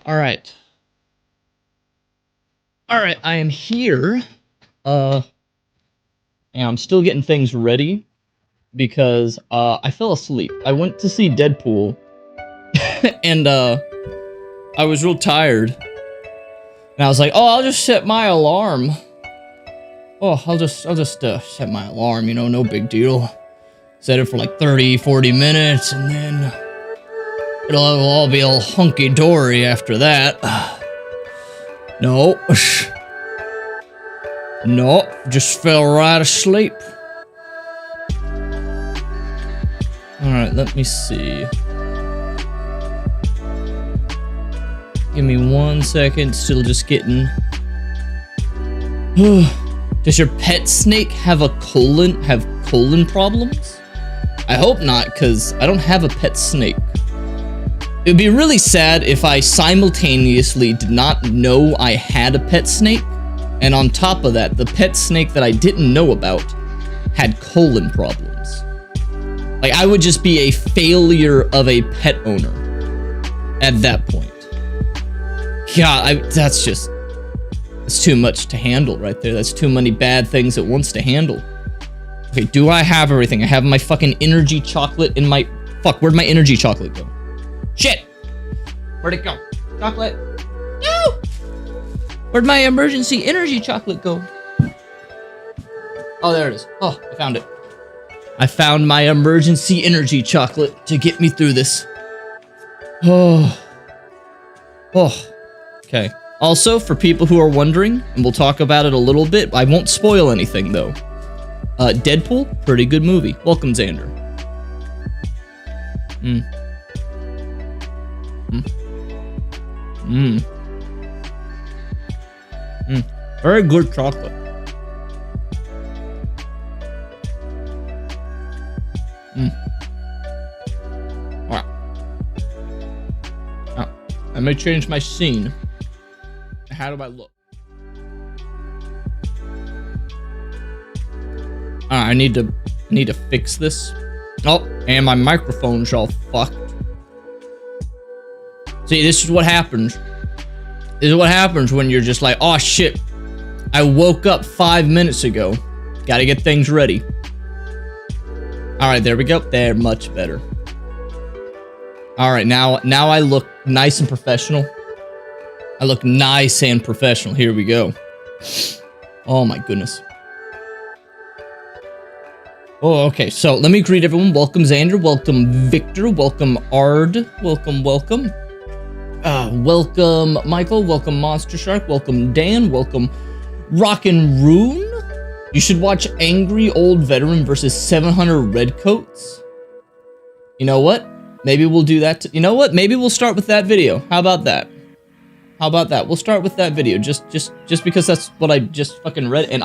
Alright. Alright, I am here. And I'm still getting things ready because I fell asleep. I went to see Deadpool and I was real tired. And I was like, "Oh, I'll just set my alarm. Oh, I'll just set my alarm, you know, no big deal. Set it for like 30, 40 minutes and then it'll all be all hunky-dory after that." No. No, just fell right asleep. Alright, let me see. Give me 1 second, still just getting... Does your pet snake have colon problems? I hope not, because I don't have a pet snake. It would be really sad if I simultaneously did not know I had a pet snake, and on top of that, the pet snake that I didn't know about had colon problems. Like, I would just be a failure of a pet owner at that point. God, that's too much to handle right there. That's too many bad things at once to handle. Okay, do I have everything? I have my fucking energy chocolate in my... Fuck, where'd my energy chocolate go? Shit! Where'd it go? Chocolate? No! Where'd my emergency energy chocolate go? Oh, there it is. Oh, I found it. I found my emergency energy chocolate to get me through this. Oh. Oh. Okay. Also, for people who are wondering, and we'll talk about it a little bit, I won't spoil anything, though. Deadpool, pretty good movie. Welcome, Xander. Very good chocolate. Alright. Now, I may change my scene. How do I look? I need to fix this. Oh, and my microphone's all fucked. See, this is what happens. This is what happens when you're just like, oh shit, I woke up 5 minutes ago. Gotta get things ready. Alright, there we go. There, much better. Alright, now I look nice and professional. I look nice and professional. Here we go. Oh my goodness. Oh, okay, so let me greet everyone. Welcome, Xander. Welcome, Victor. Welcome, Ard. Welcome. Welcome, Michael. Welcome, Monster Shark. Welcome, Dan. Welcome, Rockin' Rune. You should watch Angry Old Veteran versus 700 Redcoats. You know what? Maybe we'll do that. You know what? Maybe we'll start with that video. How about that? We'll start with that video. Just because that's what I just fucking read, and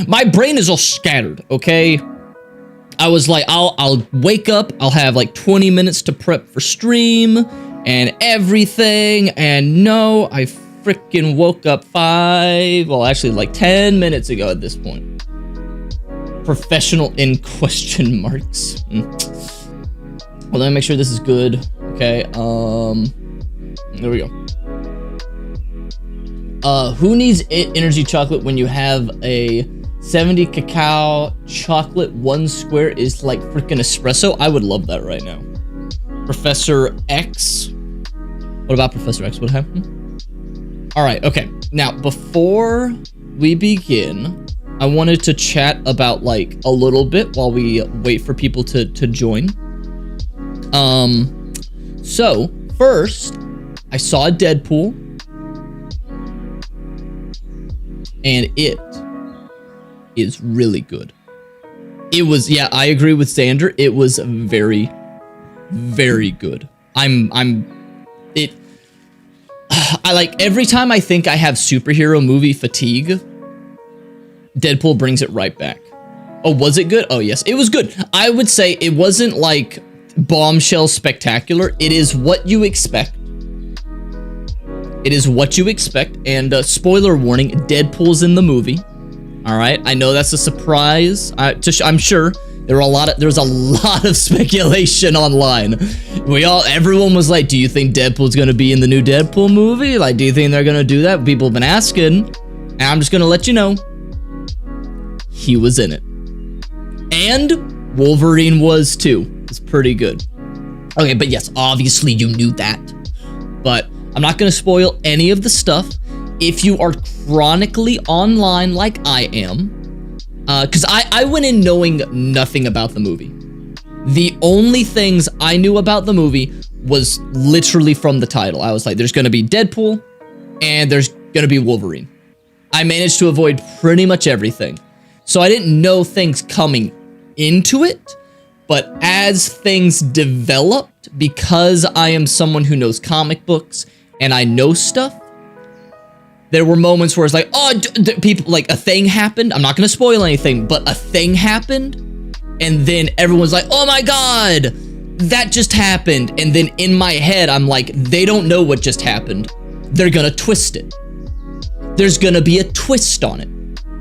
my brain is all scattered. Okay. I was like, I'll wake up. I'll have like 20 minutes to prep for stream and everything. And no, I freaking woke up like 10 minutes ago at this point. Professional in question marks. Well, let me make sure this is good. Okay, there we go. Who needs energy chocolate when you have a 70 cacao chocolate? 1 square is like freaking espresso. I would love that right now. Professor X. What about Professor X? What happened? Alright, okay. Now, before we begin, I wanted to chat about, like, a little bit while we wait for people to join. So, first, I saw Deadpool. And it is really good. It was, yeah, I agree with Xander. It was very, very good. I like, every time I think I have superhero movie fatigue, Deadpool brings it right back. Oh, was it good? Oh, yes, it was good. I would say it wasn't like bombshell spectacular. It is what you expect. It is what you expect, and spoiler warning, Deadpool's in the movie. All right, I know that's a surprise. I'm sure There was a lot of speculation online. Everyone was like, do you think Deadpool's gonna be in the new Deadpool movie? Like, do you think they're gonna do that? People have been asking, and I'm just gonna let you know, he was in it. And Wolverine was too. It's pretty good. Okay, but yes, obviously you knew that. But I'm not gonna spoil any of the stuff. If you are chronically online like I am, because I went in knowing nothing about the movie. The only things I knew about the movie was literally from the title. I was like, there's gonna be Deadpool, and there's gonna be Wolverine. I managed to avoid pretty much everything. So I didn't know things coming into it, but as things developed, because I am someone who knows comic books, and I know stuff, there were moments where it's like, oh, people, like, a thing happened. I'm not going to spoil anything, but a thing happened. And then everyone's like, oh my God, that just happened. And then in my head, I'm like, they don't know what just happened. They're going to twist it. There's going to be a twist on it.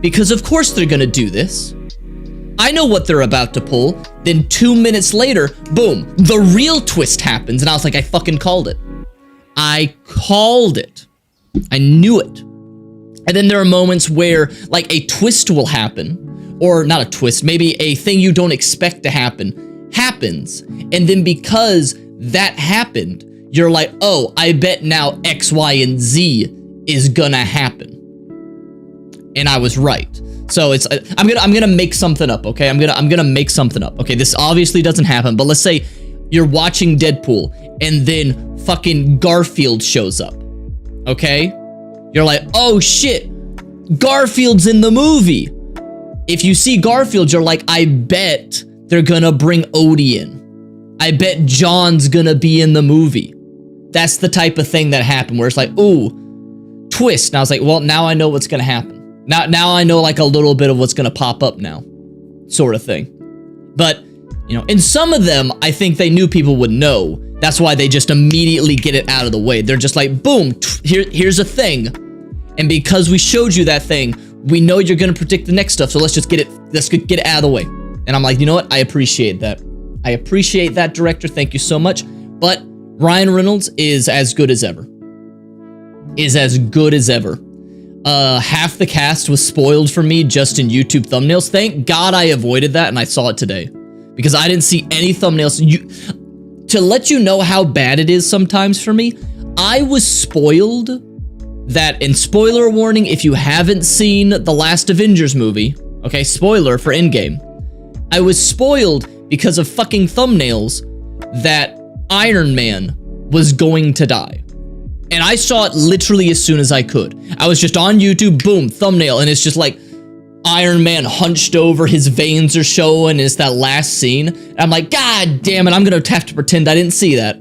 Because of course they're going to do this. I know what they're about to pull. Then 2 minutes later, boom, the real twist happens. And I was like, I fucking called it. I called it. I knew it. And then there are moments where, like, a twist will happen, or not a twist, maybe a thing you don't expect to happen, happens. And then because that happened, you're like, oh, I bet now X, Y, and Z is gonna happen. And I was right. So it's, I'm gonna make something up, okay? I'm gonna make something up. Okay, this obviously doesn't happen, but let's say you're watching Deadpool, and then fucking Garfield shows up. Okay? You're like, oh shit, Garfield's in the movie. If you see Garfield, you're like, I bet they're gonna bring Odie in. I bet John's gonna be in the movie. That's the type of thing that happened, where it's like, ooh, twist. And I was like, well, now I know what's gonna happen. Now I know, like, a little bit of what's gonna pop up now, sort of thing. But, you know, in some of them, I think they knew people would know. That's why they just immediately get it out of the way. They're just like, boom, here's a thing. And because we showed you that thing, we know you're gonna predict the next stuff, so let's get it out of the way. And I'm like, you know what? I appreciate that. I appreciate that, director. Thank you so much. But Ryan Reynolds is as good as ever. Half the cast was spoiled for me just in YouTube thumbnails. Thank God I avoided that and I saw it today, because I didn't see any thumbnails. To let you know how bad it is sometimes for me, I was spoiled that, and spoiler warning if you haven't seen the last Avengers movie, okay, spoiler for Endgame, I was spoiled because of fucking thumbnails that Iron Man was going to die. And I saw it literally as soon as I could. I was just on YouTube, boom, thumbnail, and it's just like Iron Man hunched over, his veins are showing, it's that last scene. And I'm like, God damn it, I'm gonna have to pretend I didn't see that.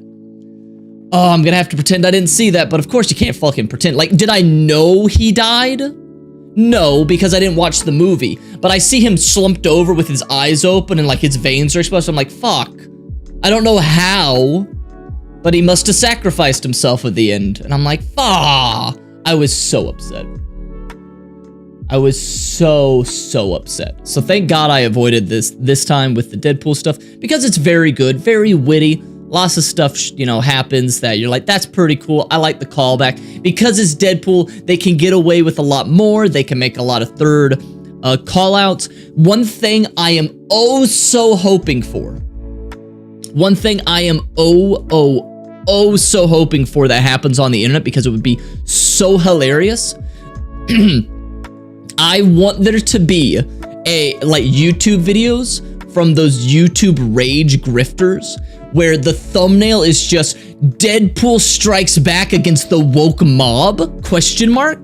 Oh, I'm gonna have to pretend I didn't see that, but of course you can't fucking pretend. Like, did I know he died? No, because I didn't watch the movie. But I see him slumped over with his eyes open and like his veins are exposed. So I'm like, fuck. I don't know how, but he must have sacrificed himself at the end. And I'm like, fuck. I was so upset. I was so upset. So thank God I avoided this time with the Deadpool stuff, because it's very good, very witty. Lots of stuff, you know, happens that you're like, that's pretty cool. I like the callback. Because it's Deadpool, they can get away with a lot more. They can make a lot of third call-outs. One thing I am so hoping for. One thing I am so hoping for that happens on the internet, because it would be so hilarious. I want there to be like YouTube videos from those YouTube rage grifters where the thumbnail is just Deadpool strikes back against the woke mob, question mark.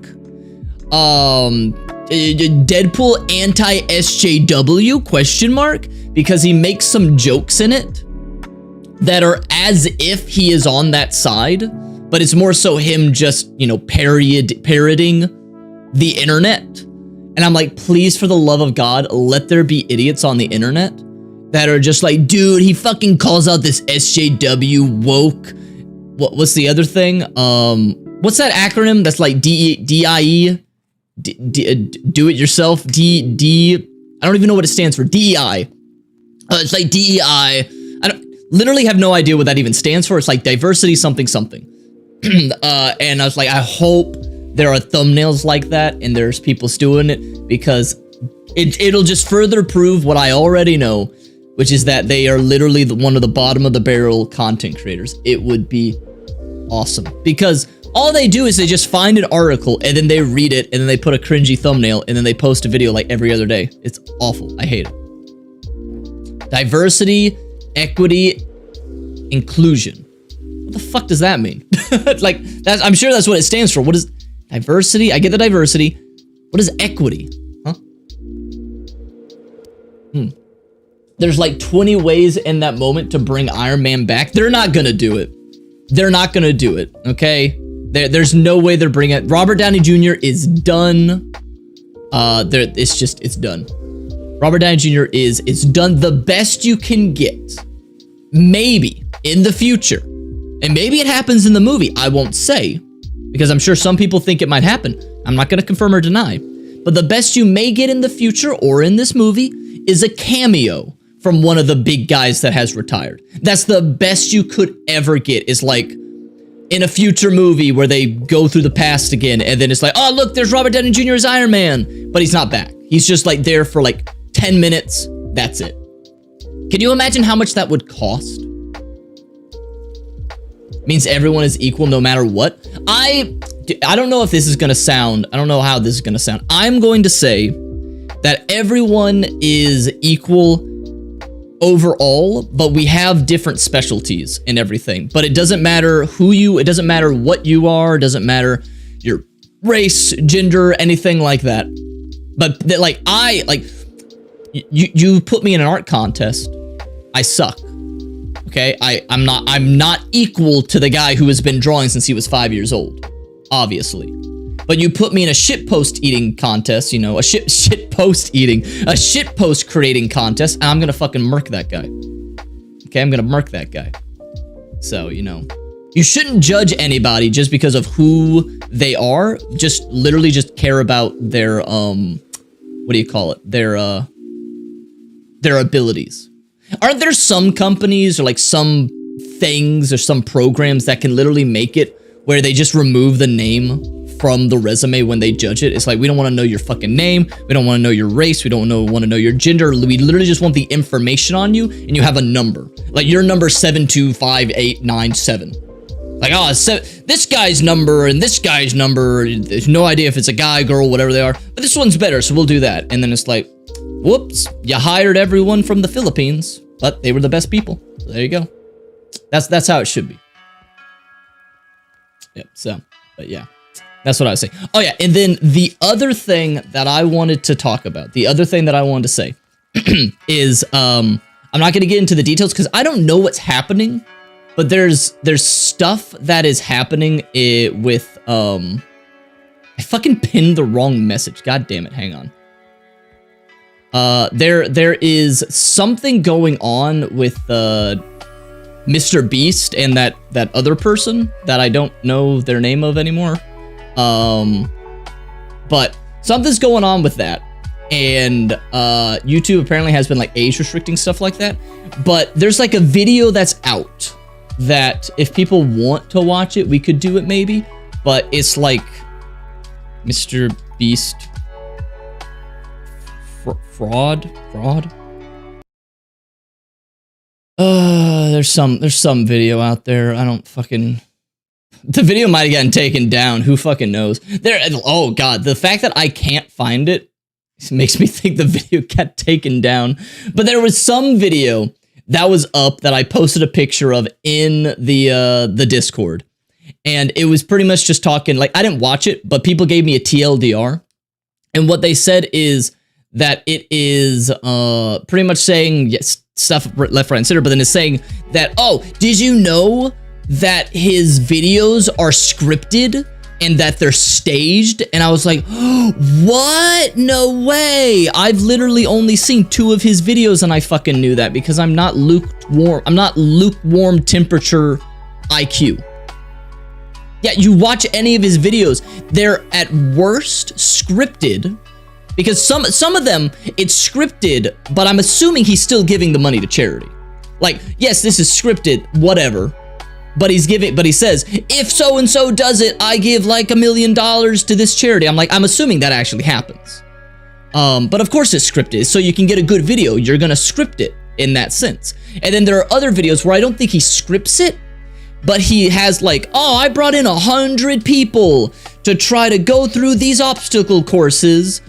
Deadpool anti-SJW, question mark, because he makes some jokes in it that are as if he is on that side, but it's more so him just, you know, parroting the internet. And I'm like, please, for the love of God, let there be idiots on the internet that are just like, dude, he fucking calls out this SJW woke. What's the other thing? What's that acronym that's like DIE? Do it yourself? I don't even know what it stands for. DEI. It's like DEI. I don't literally have no idea what that even stands for. It's like diversity something something. And I was like, I hope there are thumbnails like that and there's people doing it, because it'll just further prove what I already know, which is that they are literally one of the bottom of the barrel content creators. It would be awesome, because all they do is they just find an article and then they read it and then they put a cringy thumbnail and then they post a video like every other day. It's awful. I hate it. Diversity, equity, inclusion. What the fuck does that mean? Like, I'm sure that's what it stands for. What is diversity? I get the diversity. What is equity? Huh? There's like 20 ways in that moment to bring Iron Man back. They're not gonna do it. They're not gonna do it, okay? There's no way they're bringing it. Robert Downey Jr. is done. It's done. Robert Downey Jr. is done. The best you can get. Maybe in the future. And maybe it happens in the movie. I won't say, because I'm sure some people think it might happen. I'm not going to confirm or deny. But the best you may get in the future or in this movie is a cameo from one of the big guys that has retired. That's the best you could ever get, is like in a future movie where they go through the past again, and then it's like, oh, look, there's Robert Downey Jr. as Iron Man, but he's not back. He's just like there for like 10 minutes. That's it. Can you imagine how much that would cost? Means everyone is equal no matter what. I don't know if this is gonna sound, I don't know how this is gonna sound. I'm going to say that everyone is equal overall, but we have different specialties in everything. But it doesn't matter it doesn't matter what you are, it doesn't matter your race, gender, anything like that. But like you put me in an art contest, I suck. Okay, I'm not equal to the guy who has been drawing since he was 5 years old, obviously. But you put me in a shitpost eating contest, you know, a shitpost creating contest, and I'm gonna fucking murk that guy. Okay, I'm gonna murk that guy. So, you know, you shouldn't judge anybody just because of who they are. Just literally just care about their what do you call it? Their abilities. Aren't there some companies or like some things or some programs that can literally make it where they just remove the name from the resume when they judge it? It's like, we don't want to know your fucking name. We don't want to know your race. We don't want to know your gender. We literally just want the information on you, and you have a number. Like your number 7258997. Like, oh, so this guy's number and this guy's number. There's no idea if it's a guy, girl, whatever they are. But this one's better, so we'll do that. And then it's like, whoops, you hired everyone from the Philippines, but they were the best people. So there you go. That's how it should be. Yep, so, but yeah. That's what I was saying. Oh yeah, and then the other thing that I wanted to talk about, the other thing that I wanted to say is, I'm not going to get into the details because I don't know what's happening, but there's stuff that is happening with, I fucking pinned the wrong message. God damn it, hang on. There is something going on with Mr. Beast and that other person that I don't know their name of anymore. But something's going on with that, and YouTube apparently has been like age restricting stuff like that. But there's like a video that's out that if people want to watch it, we could do it maybe. But it's like Mr. Beast. Fraud. There's some video out there. I don't fucking. The video might have gotten taken down. Who fucking knows? Oh god, the fact that I can't find it makes me think the video got taken down. But there was some video that was up that I posted a picture of in the Discord, and it was pretty much just talking. Like, I didn't watch it, but people gave me a TLDR, and what they said is that it is pretty much saying, yes, stuff left, right, and center, but then it's saying that, oh, did you know that his videos are scripted and that they're staged? And I was like, oh, what? No way. I've literally only seen 2 of his videos, and I fucking knew that because I'm not lukewarm. I'm not lukewarm temperature IQ. Yeah, you watch any of his videos, they're at worst scripted, Because some of them, it's scripted, but I'm assuming he's still giving the money to charity. Like, yes, this is scripted, whatever. But he says, if so-and-so does it, I give like $1 million to this charity. I'm assuming that actually happens. But of course it's scripted, so you can get a good video. You're gonna script it in that sense. And then there are other videos where I don't think he scripts it, but he has like, oh, I brought in 100 people to try to go through these obstacle courses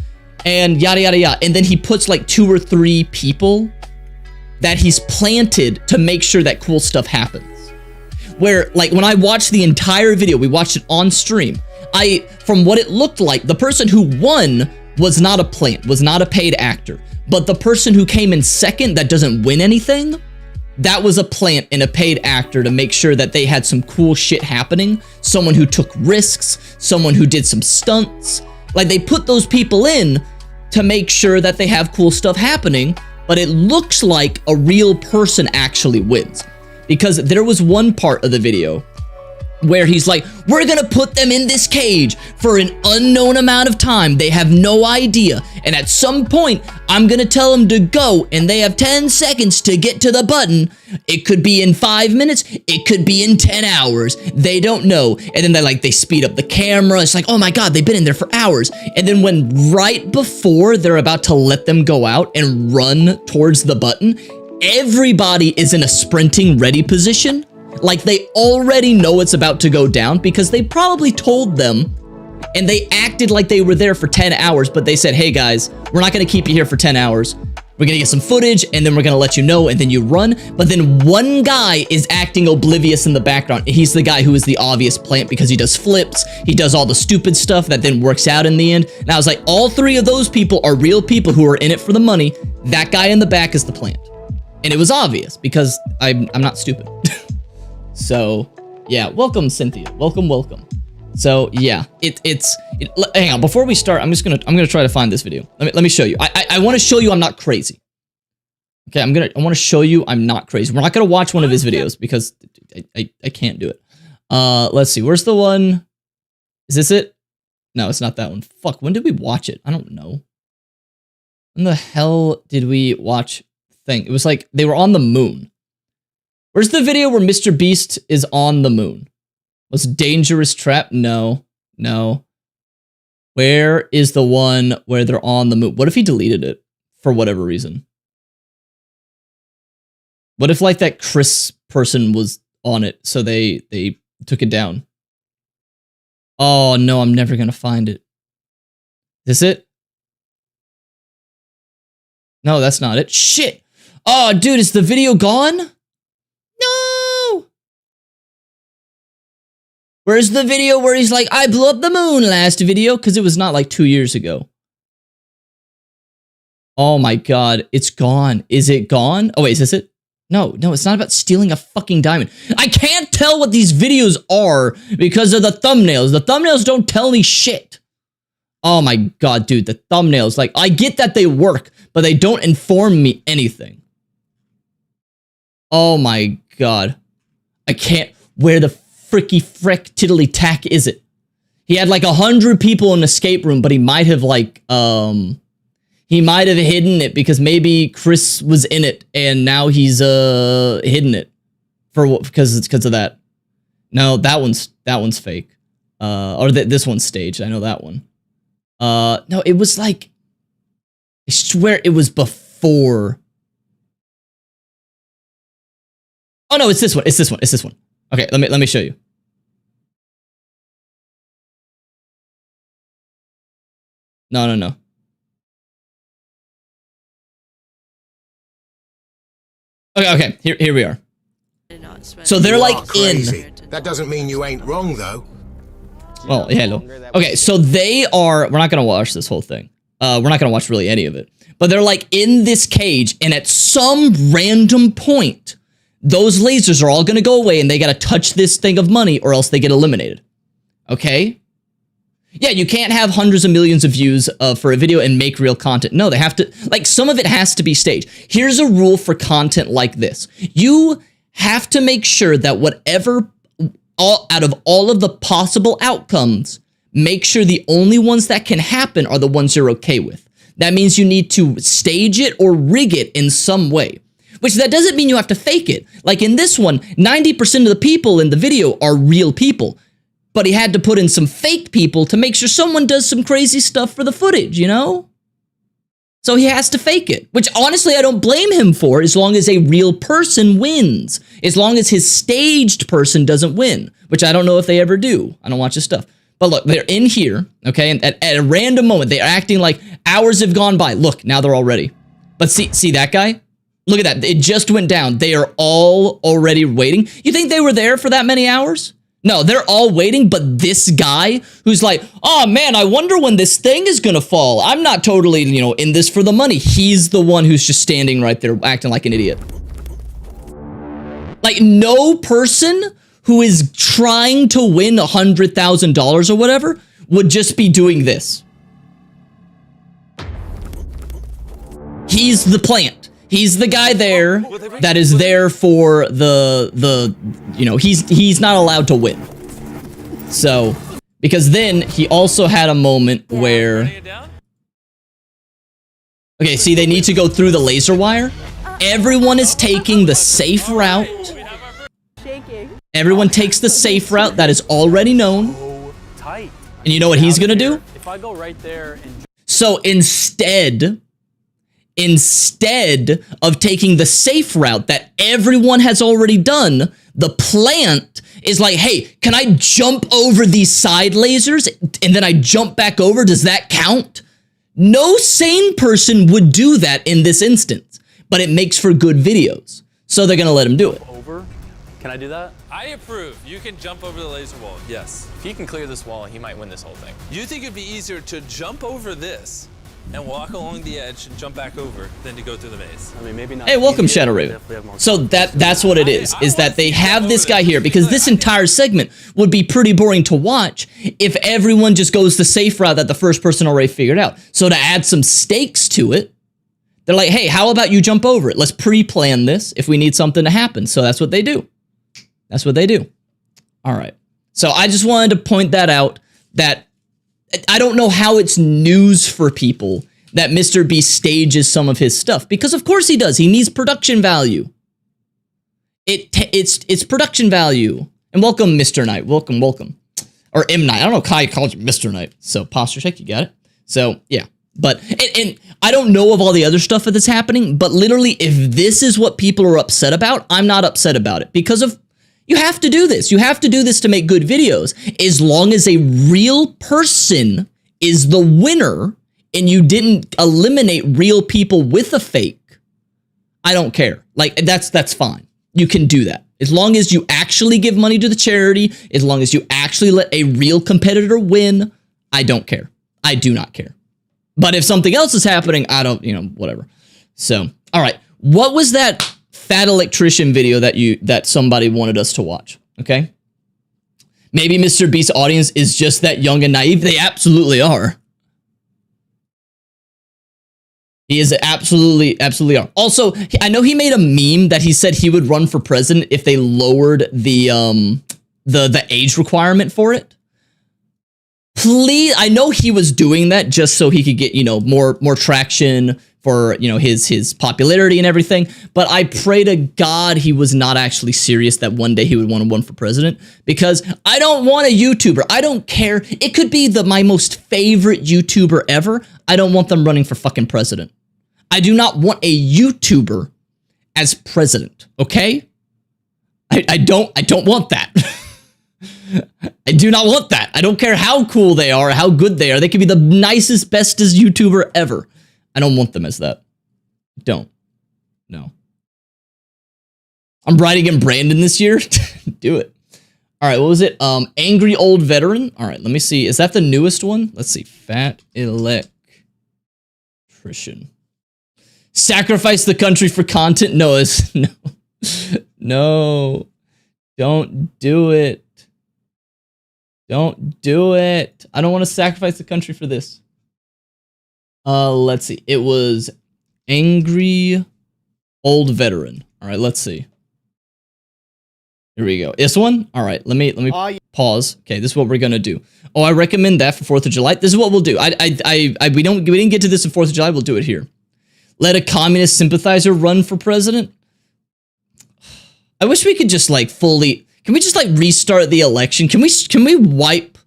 and yada, yada, yada. And then he puts like 2 or 3 people that he's planted to make sure that cool stuff happens. Where, like, when I watched the entire video, we watched it on stream, from what it looked like, the person who won was not a plant, was not a paid actor. But the person who came in second that doesn't win anything, that was a plant and a paid actor to make sure that they had some cool shit happening. Someone who took risks, someone who did some stunts. Like, they put those people in to make sure that they have cool stuff happening, but it looks like a real person actually wins. Because there was one part of the video where he's like, we're gonna put them in this cage for an unknown amount of time. They have no idea. And at some point, I'm gonna tell them to go, and they have 10 seconds to get to the button. It could be in 5 minutes. It could be in 10 hours. They don't know. And then they speed up the camera. It's like, oh my God, they've been in there for hours. And then when right before they're about to let them go out and run towards the button, everybody is in a sprinting ready position. Like, they already know it's about to go down because they probably told them, and they acted like they were there for 10 hours, but they said, hey guys, we're not going to keep you here for 10 hours. We're going to get some footage, and then we're going to let you know, and then you run. But then one guy is acting oblivious in the background. He's the guy who is the obvious plant because he does flips. He does all the stupid stuff that then works out in the end. And I was like, all 3 of those people are real people who are in it for the money. That guy in the back is the plant. And it was obvious because I'm not stupid. So, yeah, welcome, Cynthia. Welcome. So, yeah, hang on, before we start, I'm gonna try to find this video. Let me show you. I want to show you I'm not crazy. Okay, I want to show you I'm not crazy. We're not gonna watch one of his videos because I can't do it. Let's see, where's the one? Is this it? No, it's not that one. Fuck, when did we watch it? I don't know. When the hell did we watch thing? It was like they were on the moon. Where's the video where Mr. Beast is on the moon? Was Dangerous Trap? No. Where is the one where they're on the moon? What if he deleted it for whatever reason? What if like that Chris person was on it, so they took it down? Oh no, I'm never gonna find it. Is this it? No, that's not it. Shit! Oh, dude, is the video gone? No! Where's the video where he's like, I blew up the moon last video? Because it was not like 2 years ago. Oh my god, it's gone. Is it gone? Oh wait, is this it? No, it's not about stealing a fucking diamond. I can't tell what these videos are because of the thumbnails. The thumbnails don't tell me shit. Oh my god, dude, the thumbnails. Like, I get that they work, but they don't inform me anything. Oh my god. I can't. Where the fricky frick tiddly tack is it? He had like 100 people in an escape room, but he might have like, he might have hidden it because maybe Chris was in it and now he's hidden it because of that. No, that one's fake. Or this one's staged. I know that one. No, it was like, I swear it was before. Oh no, it's this one. It's this one. Okay, let me show you. No. Okay, here we are. So they're like in. That doesn't mean you ain't wrong though. Well, hello. Okay, so they are. We're not gonna watch this whole thing. We're not gonna watch really any of it. But they're like in this cage, and at some random point, those lasers are all gonna go away, and they gotta touch this thing of money, or else they get eliminated. Okay? Yeah, you can't have hundreds of millions of views for a video and make real content. No, they have to, like, some of it has to be staged. Here's a rule for content like this. You have to make sure that whatever, out of all of the possible outcomes, make sure the only ones that can happen are the ones you're okay with. That means you need to stage it or rig it in some way. Which that doesn't mean you have to fake it. Like in this one, 90% of the people in the video are real people. But he had to put in some fake people to make sure someone does some crazy stuff for the footage, you know? So he has to fake it, which honestly I don't blame him for, as long as a real person wins. As long as his staged person doesn't win, which I don't know if they ever do. I don't watch his stuff. But look, they're in here, okay? And at a random moment, they are acting like hours have gone by. Look, now they're all ready. But see that guy? Look at that. It just went down. They are all already waiting. You think they were there for that many hours? No, they're all waiting, but this guy who's like, oh man, I wonder when this thing is gonna fall. I'm not totally, you know, in this for the money. He's the one who's just standing right there acting like an idiot. Like, no person who is trying to win $100,000 or whatever would just be doing this. He's the plant. He's the guy there that is there for the you know, he's not allowed to win. So, because then he also had a moment where, okay, see, they need to go through the laser wire. Everyone is taking the safe route. Everyone takes the safe route that is already known. And you know what he's gonna do? If I go right there and so instead of taking the safe route that everyone has already done, the plant is like, hey, can I jump over these side lasers and then I jump back over? Does that count? No sane person would do that in this instance, but it makes for good videos. So they're gonna let him do it. over, can I do that? I approve. You can jump over the laser wall. Yes. If he can clear this wall, he might win this whole thing. You think it'd be easier to jump over this and walk along the edge and jump back over than to go through the maze? I mean, maybe not. Hey, welcome, easier, Shadow but Raven. definitely have more So that's what it is that they have this guy here, because this I entire segment would be pretty boring to watch if everyone just goes the safe route that the first person already figured out. So to add some stakes to it, they're like, hey, how about you jump over it? Let's pre-plan this if we need something to happen. So that's what they do. That's what they do. All right. So I just wanted to point that out, that I don't know how it's news for people that Mr. Beast stages some of his stuff, because of course he does. He needs production value. It's production value. And welcome, Mr. Knight. Welcome. Or M. Knight. I don't know Kai calls you Mr. Knight. So posture check, you got it. So yeah. But and I don't know of all the other stuff that's happening, but literally if this is what people are upset about, I'm not upset about it, because of, you have to do this. You have to do this to make good videos. As long as a real person is the winner and you didn't eliminate real people with a fake, I don't care. Like, that's fine. You can do that. As long as you actually give money to the charity, as long as you actually let a real competitor win, I don't care. I do not care. But if something else is happening, I don't, you know, whatever. So, all right. What was that fat electrician video that somebody wanted us to watch? Okay. Maybe Mr. Beast's audience is just that young and naive. They absolutely are. He is absolutely are. Also, I know he made a meme that he said he would run for president if they lowered the age requirement for it. Please, I know he was doing that just so he could get, you know, more traction for, you know, his popularity and everything. But I pray to God he was not actually serious that one day he would want to run for president, because I don't want a YouTuber. I don't care. It could be my most favorite YouTuber ever. I don't want them running for fucking president. I do not want a YouTuber as president. Okay? I don't want that. I do not want that. I don't care how cool they are, how good they are. They could be the nicest, bestest YouTuber ever. I don't want them as that. Don't. No. I'm writing in Brandon this year. Do it. All right, what was it? Angry Old Veteran. All right, let me see. Is that the newest one? Let's see. Fat Electrician. Sacrifice the country for content? No, it's no. No. Don't do it. Don't do it. I don't want to sacrifice the country for this. Let's see. It was Angry Old Veteran. All right, let's see. Here we go. This one? All right, let me pause. Okay, this is what we're gonna do. Oh, I recommend that for 4th of July. This is what we'll do. We didn't get to this on 4th of July. We'll do it here. Let a communist sympathizer run for president. I wish we could just like fully. Can we just like restart the election? Can we wipe?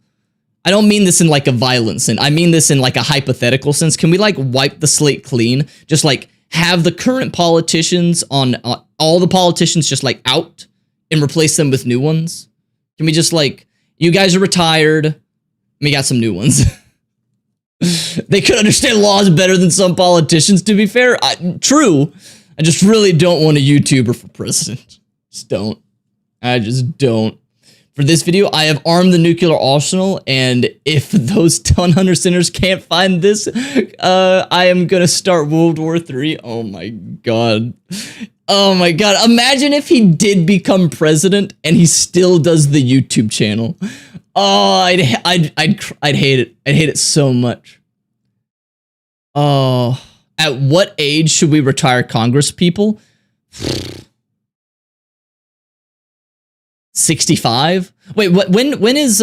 I don't mean this in like a violent sense. I mean this in like a hypothetical sense. Can we like wipe the slate clean? Just like have the current politicians on all the politicians just like out and replace them with new ones? Can we just like, you guys are retired. We got some new ones. They could understand laws better than some politicians, to be fair. True. I just really don't want a YouTuber for president. Just don't. I just don't. For this video, I have armed the nuclear arsenal, and if those 100 sinners can't find this, I am gonna start World War III. Oh my god. Oh my god. Imagine if he did become president and he still does the YouTube channel. Oh, I'd hate it. I'd hate it so much. Oh, at what age should we retire Congress people? 65? Wait, what? When is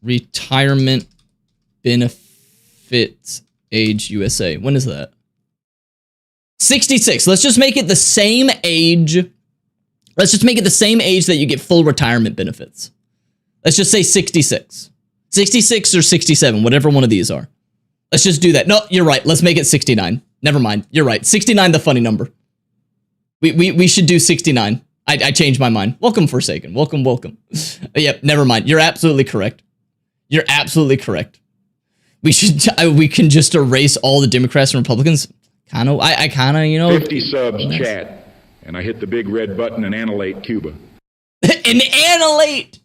retirement benefits age USA? When is that? 66. Let's just make it the same age. Let's just make it the same age that you get full retirement benefits. Let's just say 66. 66 or 67, whatever one of these are. Let's just do that. No, you're right. Let's make it 69. Never mind. You're right. 69, the funny number. We should do 69. I changed my mind. Welcome, Forsaken. Welcome. Yep, never mind. You're absolutely correct. You're absolutely correct. We can just erase all the Democrats and Republicans. I kind of, you know. 50 subs, chat. And I hit the big red button and annihilate Cuba. And annihilate!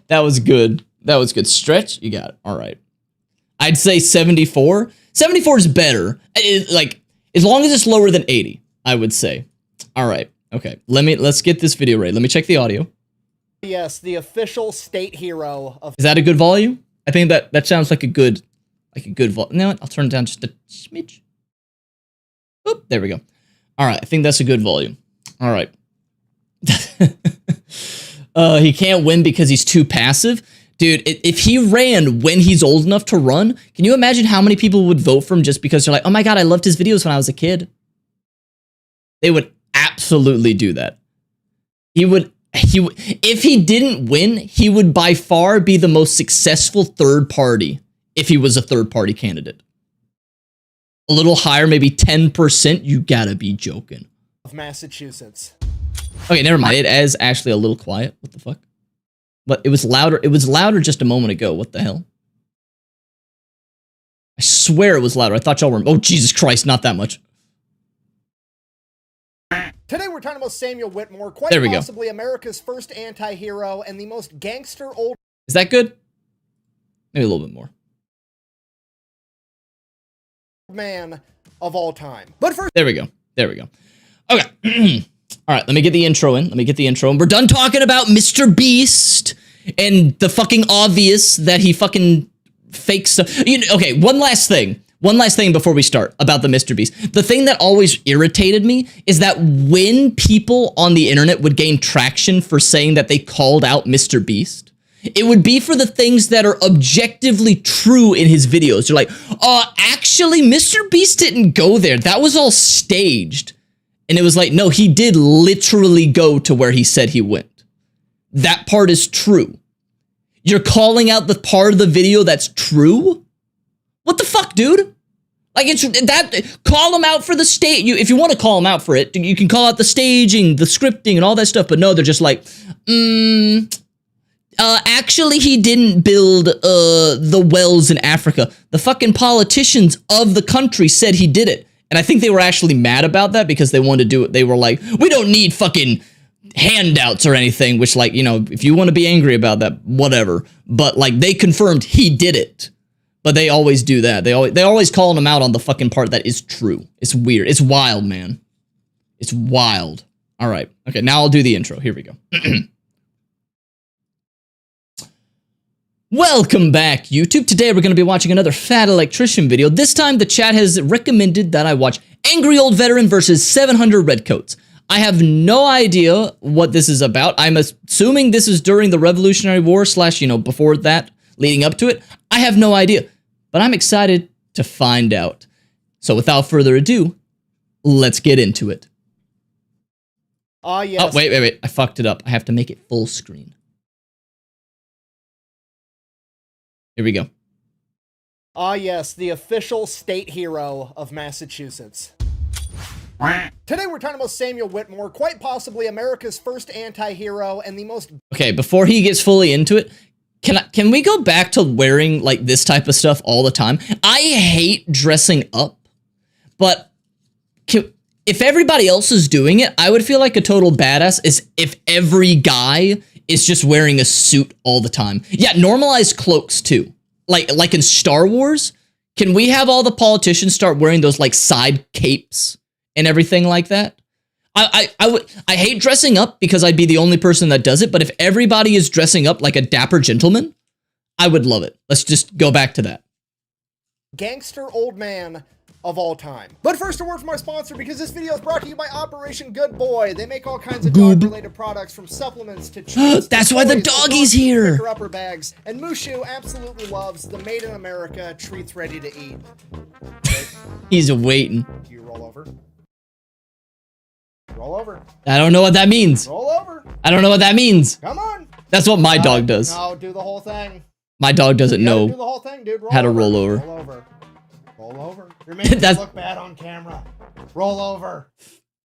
That was good. That was good. Stretch, you got it. All right. I'd say 74. 74 is better. Like, as long as it's lower than 80, I would say. All right. Okay. Let's get this video ready. Let me check the audio. Yes, the official state hero of. Is that a good volume? I think that sounds like a good volume. No, I'll turn it down just a smidge. Oop, there we go. All right. I think that's a good volume. All right. He can't win because he's too passive. Dude, if he ran when he's old enough to run, can you imagine how many people would vote for him just because they're like, oh my god, I loved his videos when I was a kid? They would absolutely do that. If he didn't win, he would by far be the most successful third party if he was a third party candidate. A little higher, maybe 10%, you gotta be joking. Of Massachusetts. Okay, never mind. It is actually a little quiet. What the fuck? But it was louder. It was louder just a moment ago. What the hell? I swear it was louder. I thought y'all were. Oh, Jesus Christ, not that much. Today we're talking about Samuel Whitmore, quite possibly America's first anti-hero and the most gangster old. Is that good? Maybe a little bit more. Man of all time. But first. There we go. There we go. Okay. All right, let me get the intro in. And we're done talking about Mr. Beast and the fucking obvious that he fucking fakes stuff. Okay, one last thing before we start about the Mr. Beast. The thing that always irritated me is that when people on the internet would gain traction for saying that they called out Mr. Beast, it would be for the things that are objectively true in his videos. You're like, actually, Mr. Beast didn't go there. That was all staged. And it was like, no, he did literally go to where he said he went. That part is true. You're calling out the part of the video that's true? What the fuck, dude? Like, it's that, call him out for the stage. If you want to call him out for it, you can call out the staging, the scripting, and all that stuff. But no, they're just like, actually, he didn't build the wells in Africa. The fucking politicians of the country said he did it. And I think they were actually mad about that because they wanted to do it. They were like, we don't need fucking handouts or anything, which, like, you know, if you want to be angry about that, whatever. But, like, they confirmed he did it. But they always do that. They always calling him out on the fucking part that is true. It's weird. It's wild, man. It's wild. All right. Okay, now I'll do the intro. Here we go. Welcome back, YouTube. Today we're going to be watching another Fat Electrician video. This time the chat has recommended that I watch Angry Old Veteran versus 700 Redcoats. I have no idea what this is about. I'm assuming this is during the Revolutionary War slash, before that, leading up to it. I have no idea, but I'm excited to find out. So without further ado, let's get into it. Yes. Oh, wait. I fucked it up. I have to make it full screen. Here we go. Yes, the official state hero of Massachusetts. Today we're talking about Samuel Whitmore, quite possibly America's first anti-hero and the most... Okay, before he gets fully into it, can we go back to wearing like this type of stuff all the time? I hate dressing up, but if everybody else is doing it, I would feel like a total badass is if every guy is just wearing a suit all the time. Yeah, normalize cloaks too. Like in Star Wars, can we have all the politicians start wearing those like side capes and everything like that? I hate dressing up because I'd be the only person that does it, but if everybody is dressing up like a dapper gentleman, I would love it. Let's just go back to that. Gangster old man of all time. But first, a word from our sponsor, because this video is brought to you by Operation Good Boy. They make all kinds of dog-related products, from supplements to treats. That's why the doggy's here. Upper bags. And Mushu absolutely loves the Made in America treats ready to eat. He's waiting. Do you roll over? Roll over. I don't know what that means. Roll over. I don't know what that means. Come on. That's what my dog does. No, do the whole thing. My dog doesn't know do the whole thing, dude. how to roll over. Roll over. Roll over. You're making me look bad on camera. Roll over.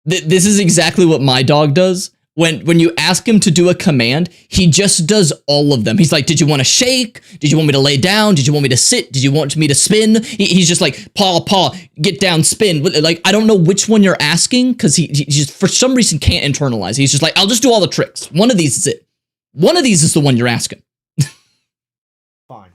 This is exactly what my dog does. When you ask him to do a command, he just does all of them. He's like, did you want to shake? Did you want me to lay down? Did you want me to sit? Did you want me to spin? He's just like, paw, get down, spin. Like, I don't know which one you're asking, because he just, for some reason, can't internalize. He's just like, I'll just do all the tricks. One of these is it. One of these is the one you're asking. Fine.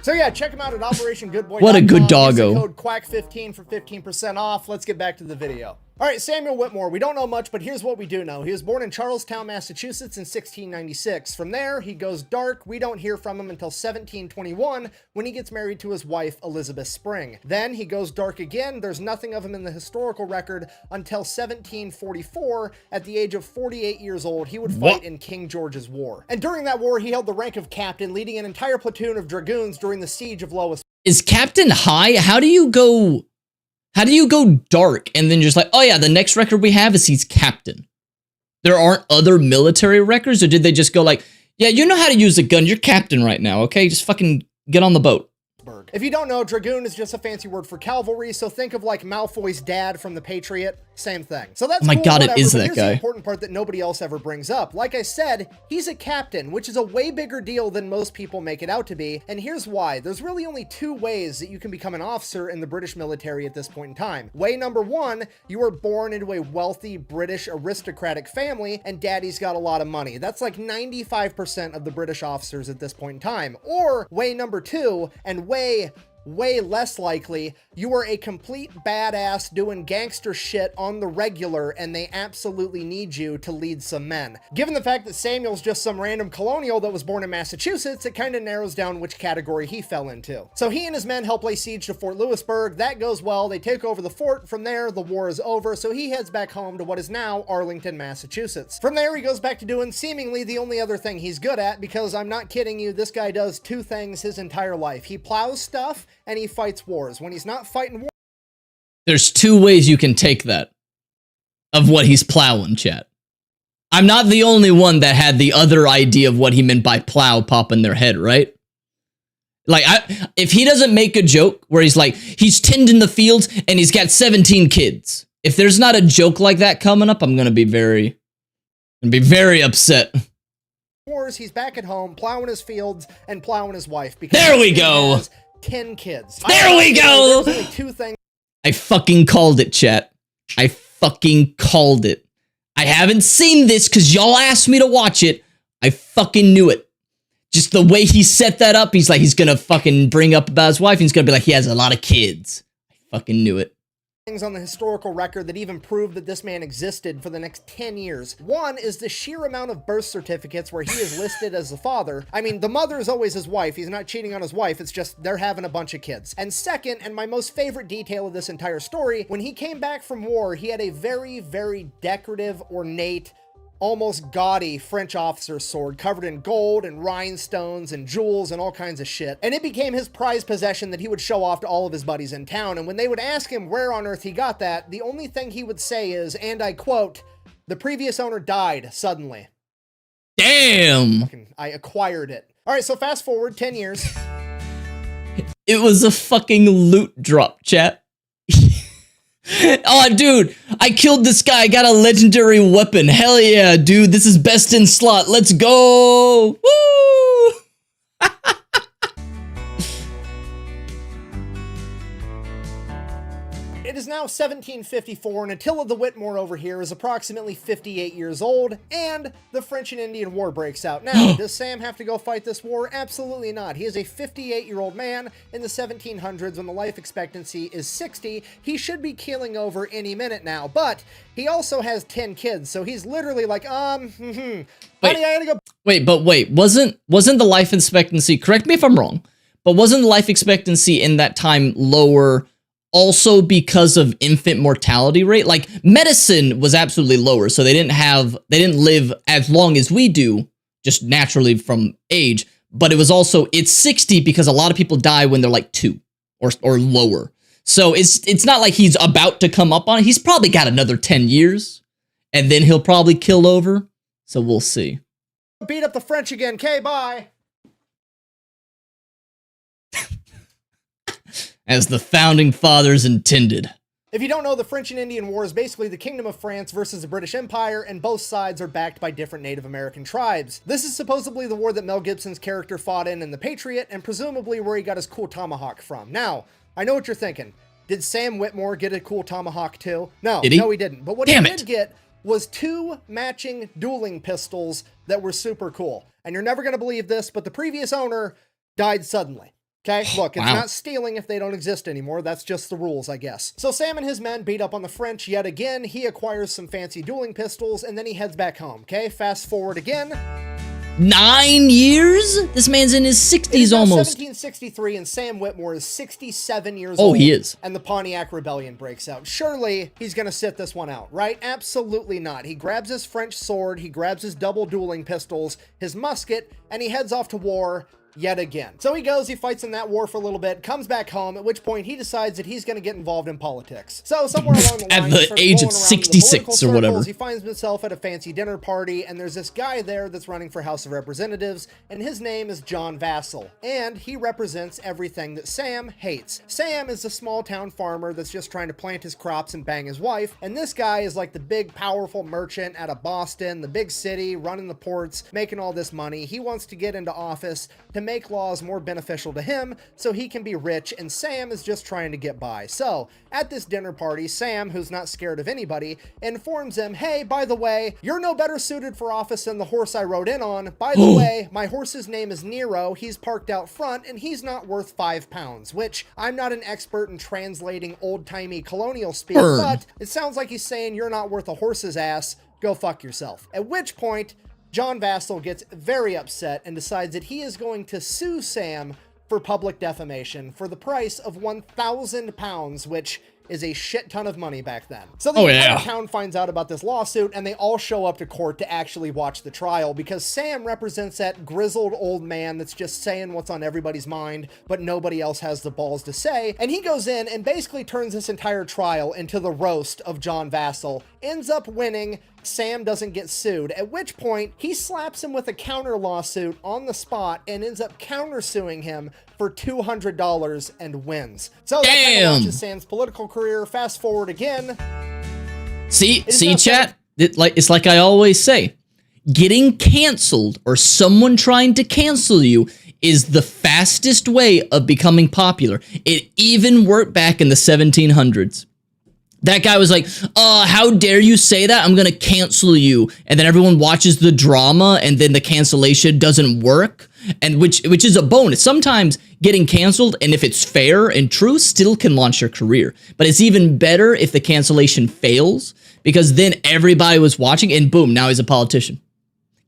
So yeah, check him out at OperationGoodBoy.com. What a good doggo. Use the code QUACK15 for 15% off. Let's get back to the video. All right, Samuel Whitmore. We don't know much, but here's what we do know. He was born in Charlestown, Massachusetts in 1696. From there, he goes dark. We don't hear from him until 1721 when he gets married to his wife, Elizabeth Spring. Then he goes dark again. There's nothing of him in the historical record until 1744. At the age of 48 years old, he would fight in King George's War. And during that war, he held the rank of captain, leading an entire platoon of dragoons during the siege of Lois. Is captain high? How do you go dark and then just like, oh yeah, the next record we have is he's captain? There aren't other military records, or did they just go like, yeah, you know how to use a gun, you're captain right now, okay? Just fucking get on the boat. If you don't know, dragoon is just a fancy word for cavalry, so think of like Malfoy's dad from The Patriot. Same thing. So that's oh my cool, god, whatever, it is but that here's guy. The important part that nobody else ever brings up. Like I said, he's a captain, which is a way bigger deal than most people make it out to be, and here's why. There's really only two ways that you can become an officer in the British military at this point in time. Way number one, you were born into a wealthy British aristocratic family, and daddy's got a lot of money. That's like 95% of the British officers at this point in time. Or way number two, and way less likely, you are a complete badass doing gangster shit on the regular, and they absolutely need you to lead some men. Given the fact that Samuel's just some random colonial that was born in Massachusetts, it kind of narrows down which category he fell into. So he and his men help lay siege to Fort Lewisburg. That goes well. They take over the fort. From there, the war is over, so he heads back home to what is now Arlington, Massachusetts. From there, he goes back to doing seemingly the only other thing he's good at, because I'm not kidding you, this guy does two things his entire life. He plows stuff, and he fights wars. When he's not fighting wars... There's two ways you can take that of what he's plowing, chat. I'm not the only one that had the other idea of what he meant by plow pop in their head, right? Like, if he doesn't make a joke where he's like, he's tending the fields and he's got 17 kids. If there's not a joke like that coming up, I'm gonna be very upset. Wars, he's back at home, plowing his fields and plowing his wife. Because there we go! 10 kids. There we go! There's only two things. I fucking called it, chat. I fucking called it. I haven't seen this because y'all asked me to watch it. I fucking knew it. Just the way he set that up, he's like, he's gonna fucking bring up about his wife, and he's gonna be like, he has a lot of kids. I fucking knew it. things on the historical record that even prove that this man existed for the next 10 years. One is the sheer amount of birth certificates where he is listed as the father. I mean, the mother is always his wife. He's not cheating on his wife. It's just they're having a bunch of kids. And second, and my most favorite detail of this entire story, when he came back from war, he had a very, very decorative, ornate, almost gaudy French officer's sword covered in gold and rhinestones and jewels and all kinds of shit. And it became his prized possession that he would show off to all of his buddies in town. And when they would ask him where on earth he got that, the only thing he would say is, and I quote, "The previous owner died suddenly. Damn. I acquired it." All right, so fast forward 10 years. It was a fucking loot drop, chat. Oh, dude, I killed this guy. I got a legendary weapon. Hell yeah, dude. This is best in slot. Let's go. Woo! It is now 1754, and Attila the Whitmore over here is approximately 58 years old, and the French and Indian War breaks out. Now, does Sam have to go fight this war? Absolutely not. He is a 58-year-old man in the 1700s when the life expectancy is 60. He should be keeling over any minute now, but he also has 10 kids, so he's literally like, buddy, I gotta go. Wait, wasn't the life expectancy, correct me if I'm wrong, but wasn't the life expectancy in that time lower also because of infant mortality rate? Like, medicine was absolutely lower, so they didn't live as long as we do, just naturally from age, but it was also, it's 60 because a lot of people die when they're like 2 or lower. So it's not like he's about to come up on it. He's probably got another 10 years, and then he'll probably kill over, so we'll see. Beat up the French again, okay, bye. As the founding fathers intended. If you don't know, the French and Indian War is basically the Kingdom of France versus the British Empire, and both sides are backed by different Native American tribes. This is supposedly the war that Mel Gibson's character fought in The Patriot, and presumably where he got his cool tomahawk from. Now, I know what you're thinking. Did Sam Whitmore get a cool tomahawk too? No, no he didn't. But what he did get was 2 matching dueling pistols that were super cool. And you're never going to believe this, but the previous owner died suddenly. Okay, look, it's not stealing if they don't exist anymore. That's just the rules, I guess. So Sam and his men beat up on the French yet again. He acquires some fancy dueling pistols, and then he heads back home. Okay, fast forward again. 9 years? This man's in his 60s almost. 1763, and Sam Whitmore is 67 years old. Oh, he is. And the Pontiac Rebellion breaks out. Surely he's going to sit this one out, right? Absolutely not. He grabs his French sword, he grabs his double dueling pistols, his musket, and he heads off to war yet again. So he goes, he fights in that war for a little bit, comes back home, at which point he decides that he's going to get involved in politics. So somewhere along the line, at the age of 66 or whatever, he finds himself at a fancy dinner party, and there's this guy there that's running for House of Representatives, and his name is John Vassell, and he represents everything that Sam hates. Sam is a small town farmer that's just trying to plant his crops and bang his wife, and this guy is like the big powerful merchant out of Boston, the big city, running the ports, making all this money. He wants to get into office to make laws more beneficial to him so he can be rich, and Sam is just trying to get by. So at this dinner party, Sam, who's not scared of anybody, informs him, hey, by the way, you're no better suited for office than the horse I rode in on. By the way, my horse's name is Nero. He's parked out front, and he's not worth 5 pounds, which I'm not an expert in translating old-timey colonial speak, but it sounds like he's saying you're not worth a horse's ass. Go fuck yourself. At which point, John Vassell gets very upset and decides that he is going to sue Sam for public defamation for the price of 1,000 pounds, which is a shit ton of money back then. So the entire town finds out about this lawsuit, and they all show up to court to actually watch the trial, because Sam represents that grizzled old man that's just saying what's on everybody's mind, but nobody else has the balls to say. And he goes in and basically turns this entire trial into the roast of John Vassell, ends up winning. Sam doesn't get sued, at which point he slaps him with a counter lawsuit on the spot and ends up countersuing him for $200 and wins. So that kind of launches Sam's political career. Fast forward again. See, chat? It's like I always say, getting canceled or someone trying to cancel you is the fastest way of becoming popular. It even worked back in the 1700s. That guy was like, how dare you say that? I'm gonna cancel you. And then everyone watches the drama and then the cancellation doesn't work. And which is a bonus. Sometimes getting canceled, and if it's fair and true, still can launch your career. But it's even better if the cancellation fails, because then everybody was watching and boom, now he's a politician.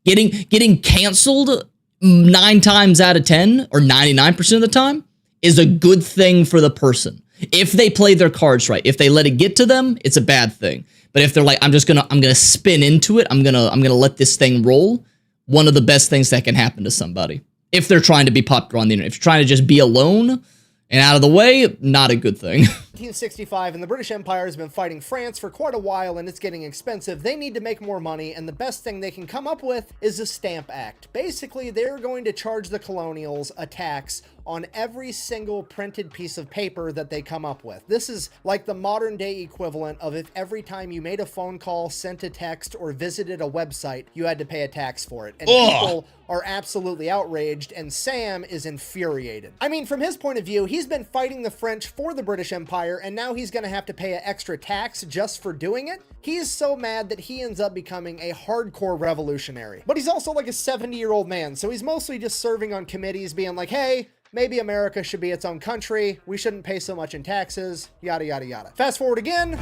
Getting canceled 9 times out of 10 or 99% of the time is a good thing for the person. If they play their cards right, if they let it get to them, it's a bad thing. But if they're like, I'm gonna spin into it, I'm gonna let this thing roll, one of the best things that can happen to somebody. If they're trying to be popular on the internet. If you're trying to just be alone and out of the way, not a good thing. 1965, and the British Empire has been fighting France for quite a while, and it's getting expensive. They need to make more money, and the best thing they can come up with is a Stamp Act. Basically, they're going to charge the colonials a tax on every single printed piece of paper that they come up with. This is like the modern day equivalent of if every time you made a phone call, sent a text, or visited a website, you had to pay a tax for it. And people are absolutely outraged, and Sam is infuriated. I mean, from his point of view, he's been fighting the French for the British Empire, and now he's gonna have to pay an extra tax just for doing it. He's so mad that he ends up becoming a hardcore revolutionary. But he's also like a 70-year-old man, so he's mostly just serving on committees being like, hey, maybe America should be its own country. We shouldn't pay so much in taxes, yada, yada, yada. Fast forward again.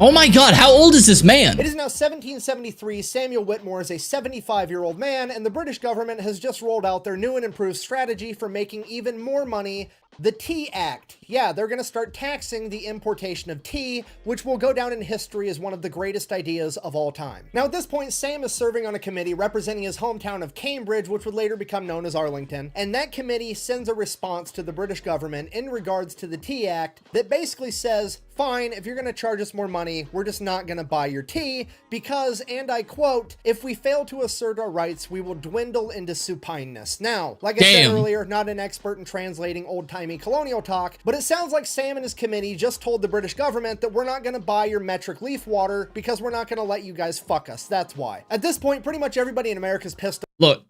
Oh my God, how old is this man? It is now 1773. Samuel Whitmore is a 75-year-old man, and the British government has just rolled out their new and improved strategy for making even more money, the Tea Act. Yeah, they're gonna start taxing the importation of tea, which will go down in history as one of the greatest ideas of all time. Now at this point, Sam is serving on a committee representing his hometown of Cambridge, which would later become known as Arlington, and that committee sends a response to the British government in regards to the Tea Act that basically says, fine, if you're gonna charge us more money, we're just not gonna buy your tea because, and I quote, if we fail to assert our rights, we will dwindle into supineness. Now, like I said earlier, not an expert in translating old-timey colonial talk, but it sounds like Sam and his committee just told the British government that we're not gonna buy your metric leaf water because we're not gonna let you guys fuck us. That's why. At this point, pretty much everybody in America's pissed. Look,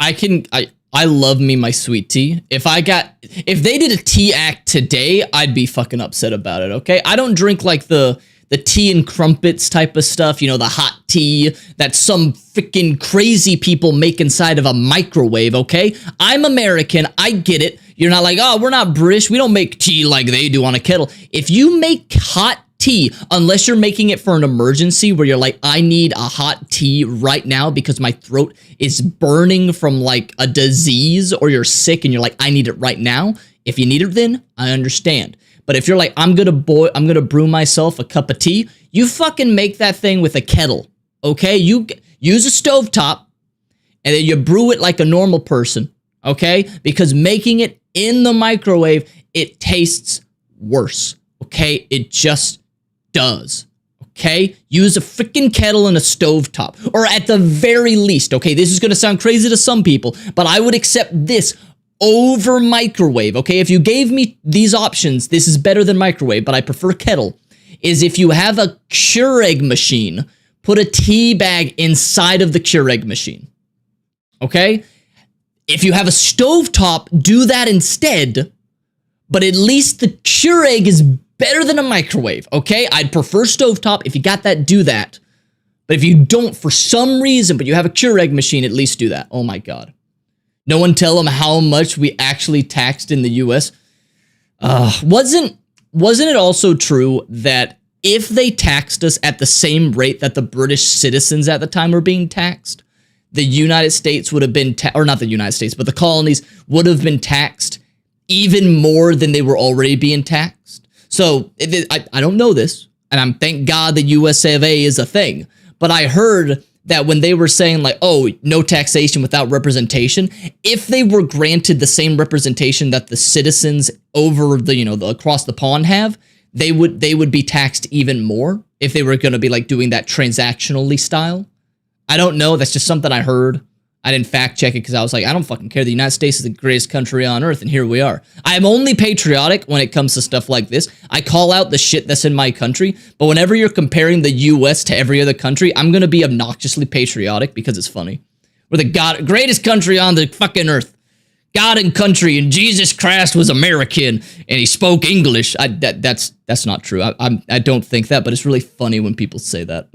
I love me my sweet tea. If they did a tea act today, I'd be fucking upset about it, okay? I don't drink like the tea and crumpets type of stuff, you know, the hot tea that some freaking crazy people make inside of a microwave, okay? I'm American, I get it. You're not like, oh, we're not British, we don't make tea like they do on a kettle. If you make hot tea, unless you're making it for an emergency where you're like, I need a hot tea right now because my throat is burning from like a disease, or you're sick and you're like, I need it right now. If you need it, then I understand. But if you're like, I'm gonna brew myself a cup of tea, you fucking make that thing with a kettle, okay? You use a stovetop and then you brew it like a normal person, okay? Because making it in the microwave, it tastes worse, okay? It just does, okay? Use a freaking kettle and a stovetop, or at the very least, okay? This is gonna sound crazy to some people, but I would accept this over microwave, okay? If you gave me these options, this is better than microwave, but I prefer kettle, is if you have a Keurig machine, put a tea bag inside of the Keurig machine, okay? If you have a stovetop, do that instead, but at least the Keurig is better than a microwave, okay? I'd prefer stovetop. If you got that, do that. But if you don't for some reason, but you have a Keurig machine, at least do that. Oh my God. No one tell them how much we actually taxed in the US. Wasn't it also true that if they taxed us at the same rate that the British citizens at the time were being taxed, the United States would have been, or not the United States, but the colonies would have been taxed even more than they were already being taxed? So I don't know this, and I'm thank God the US of A is a thing, but I heard that when they were saying like, oh, no taxation without representation, if they were granted the same representation that the citizens over the, you know, across the pond have, they would be taxed even more if they were going to be like doing that transactionally style. I don't know. That's just something I heard. I didn't fact check it because I was like, I don't fucking care. The United States is the greatest country on earth, and here we are. I am only patriotic when it comes to stuff like this. I call out the shit that's in my country, but whenever you're comparing the US to every other country, I'm going to be obnoxiously patriotic because it's funny. We're the greatest country on the fucking earth. God and country, and Jesus Christ was American, and he spoke English. That's not true. I don't think that, but it's really funny when people say that.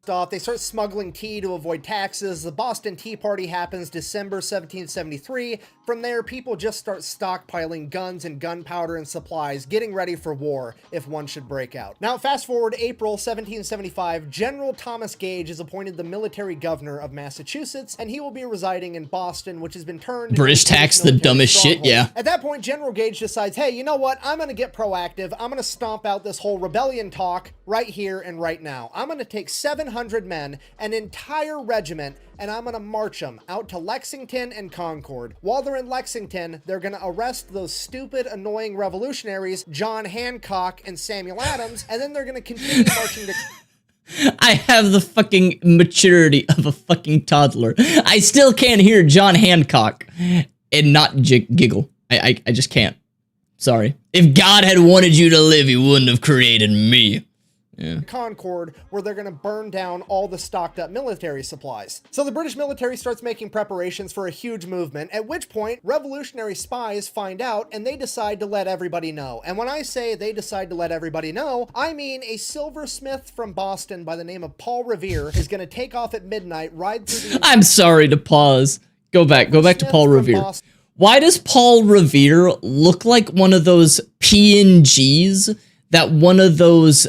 Off. They start smuggling tea to avoid taxes. The Boston Tea Party happens December 1773. From there, people just start stockpiling guns and gunpowder and supplies, getting ready for war if one should break out. Now, fast forward April 1775, General Thomas Gage is appointed the military governor of Massachusetts, and he will be residing in Boston, which has been turned British into a tax, the military dumbest shit, stronghold. yeah. At that point, General Gage decides, hey, you know what? I'm going to get proactive. I'm going to stomp out this whole rebellion talk right here and right now. I'm going to take 700 men, an entire regiment, and I'm going to march them out to Lexington and Concord. While they're in Lexington, they're going to arrest those stupid, annoying revolutionaries, John Hancock and Samuel Adams, and then they're going to continue marching to... I have the fucking maturity of a fucking toddler. I still can't hear John Hancock and not giggle. I just can't. Sorry. If God had wanted you to live, he wouldn't have created me. Yeah. Concord, where they're going to burn down all the stocked up military supplies. So the British military starts making preparations for a huge movement, at which point revolutionary spies find out and they decide to let everybody know. And when I say they decide to let everybody know, I mean a silversmith from Boston by the name of Paul Revere is going to take off at midnight, ride through the... I'm sorry to pause. Go back to Paul Revere. Why does Paul Revere look like one of those PNGs that one of those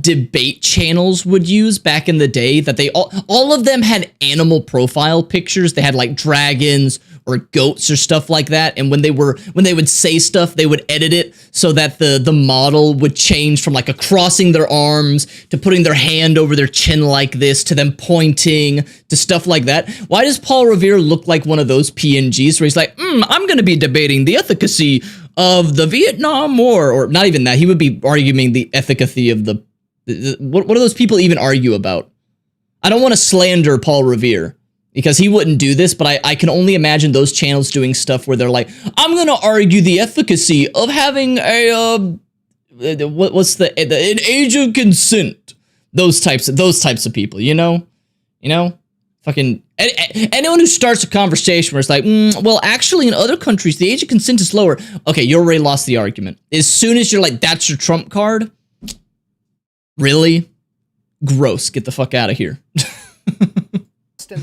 debate channels would use back in the day? That they all of them had animal profile pictures. They had like dragons or goats or stuff like that, and when they would say stuff, they would edit it so that the model would change from like a crossing their arms to putting their hand over their chin like this to them pointing to stuff like that. Why does Paul Revere look like one of those PNGs where he's like, I'm gonna be debating the efficacy of the Vietnam War, or not even that, he would be arguing the efficacy of the what do those people even argue about? I don't want to slander Paul Revere, because he wouldn't do this, but I can only imagine those channels doing stuff where they're like, I'm gonna argue the efficacy of having a an age of consent. Those types of people, you know, fucking anyone who starts a conversation where it's like, well, actually, in other countries, the age of consent is lower. Okay, you already lost the argument. As soon as you're like, that's your trump card. Really? Gross. Get the fuck out of here.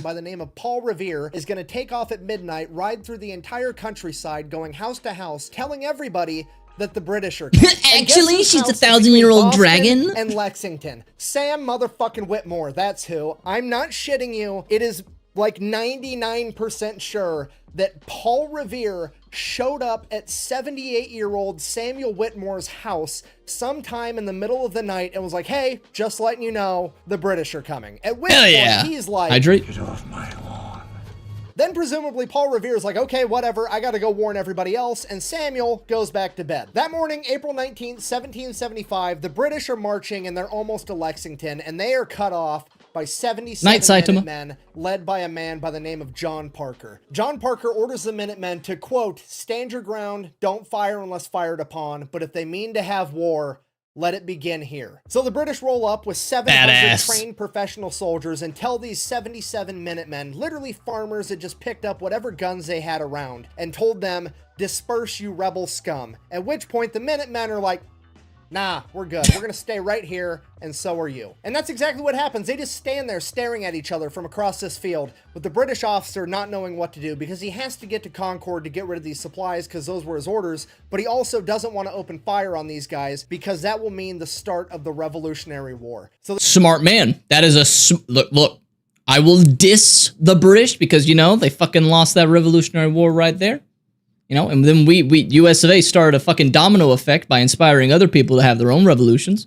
By the name of Paul Revere is going to take off at midnight, ride through the entire countryside, going house to house, telling everybody that the British are coming. Actually, she's a 1,000-year-old dragon. And Lexington. Sam motherfucking Whitmore, that's who. I'm not shitting you. It is like 99% sure that Paul Revere showed up at 78-year-old Samuel Whitmore's house sometime in the middle of the night and was like, hey, just letting you know, the British are coming. At which point he's like, hydrate. Get off my lawn. Then presumably Paul Revere's like, okay, whatever, I gotta go warn everybody else, and Samuel goes back to bed. That morning, April 19th, 1775, the British are marching and they're almost to Lexington, and they are cut off by 77 Minutemen, led by a man by the name of John Parker. John Parker orders the Minutemen to, quote, stand your ground, don't fire unless fired upon, but if they mean to have war, let it begin here. So the British roll up with 700 trained professional soldiers and tell these 77 Minutemen, literally farmers that just picked up whatever guns they had around, and told them, disperse you rebel scum. At which point the Minutemen are like, nah, we're good. We're gonna stay right here, and so are you. And that's exactly what happens. They just stand there staring at each other from across this field, with the British officer not knowing what to do, because he has to get to Concord to get rid of these supplies, because those were his orders, but he also doesn't want to open fire on these guys, because that will mean the start of the Revolutionary War. So smart man. That is a look. I will diss the British, because, you know, they fucking lost that Revolutionary War right there. You know, and then we US of A started a fucking domino effect by inspiring other people to have their own revolutions.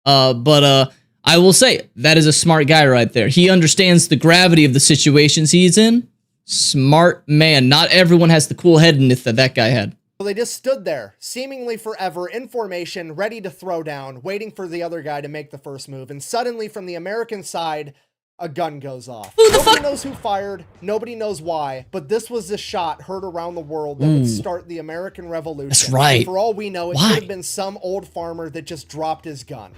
But I will say, that is a smart guy right there. He understands the gravity of the situations he's in. Smart man. Not everyone has the cool-headedness that that guy had. So they just stood there, seemingly forever, in formation, ready to throw down, waiting for the other guy to make the first move. And suddenly, from the American side, a gun goes off. Nobody knows who fired, nobody knows why, but this was the shot heard around the world that would start the American Revolution. That's right. And for all we know, it could have been some old farmer that just dropped his gun.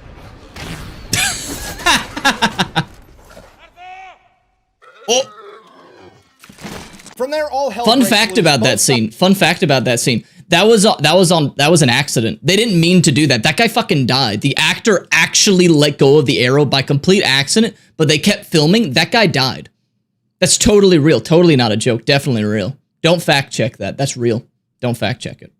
From there, all hell Fun breaks fact loose. about that scene. Fun fact about that scene. That was an accident. They didn't mean to do that. That guy fucking died. The actor actually let go of the arrow by complete accident, but they kept filming. That guy died. That's totally real. Totally not a joke. Definitely real. Don't fact check that. That's real. Don't fact check it.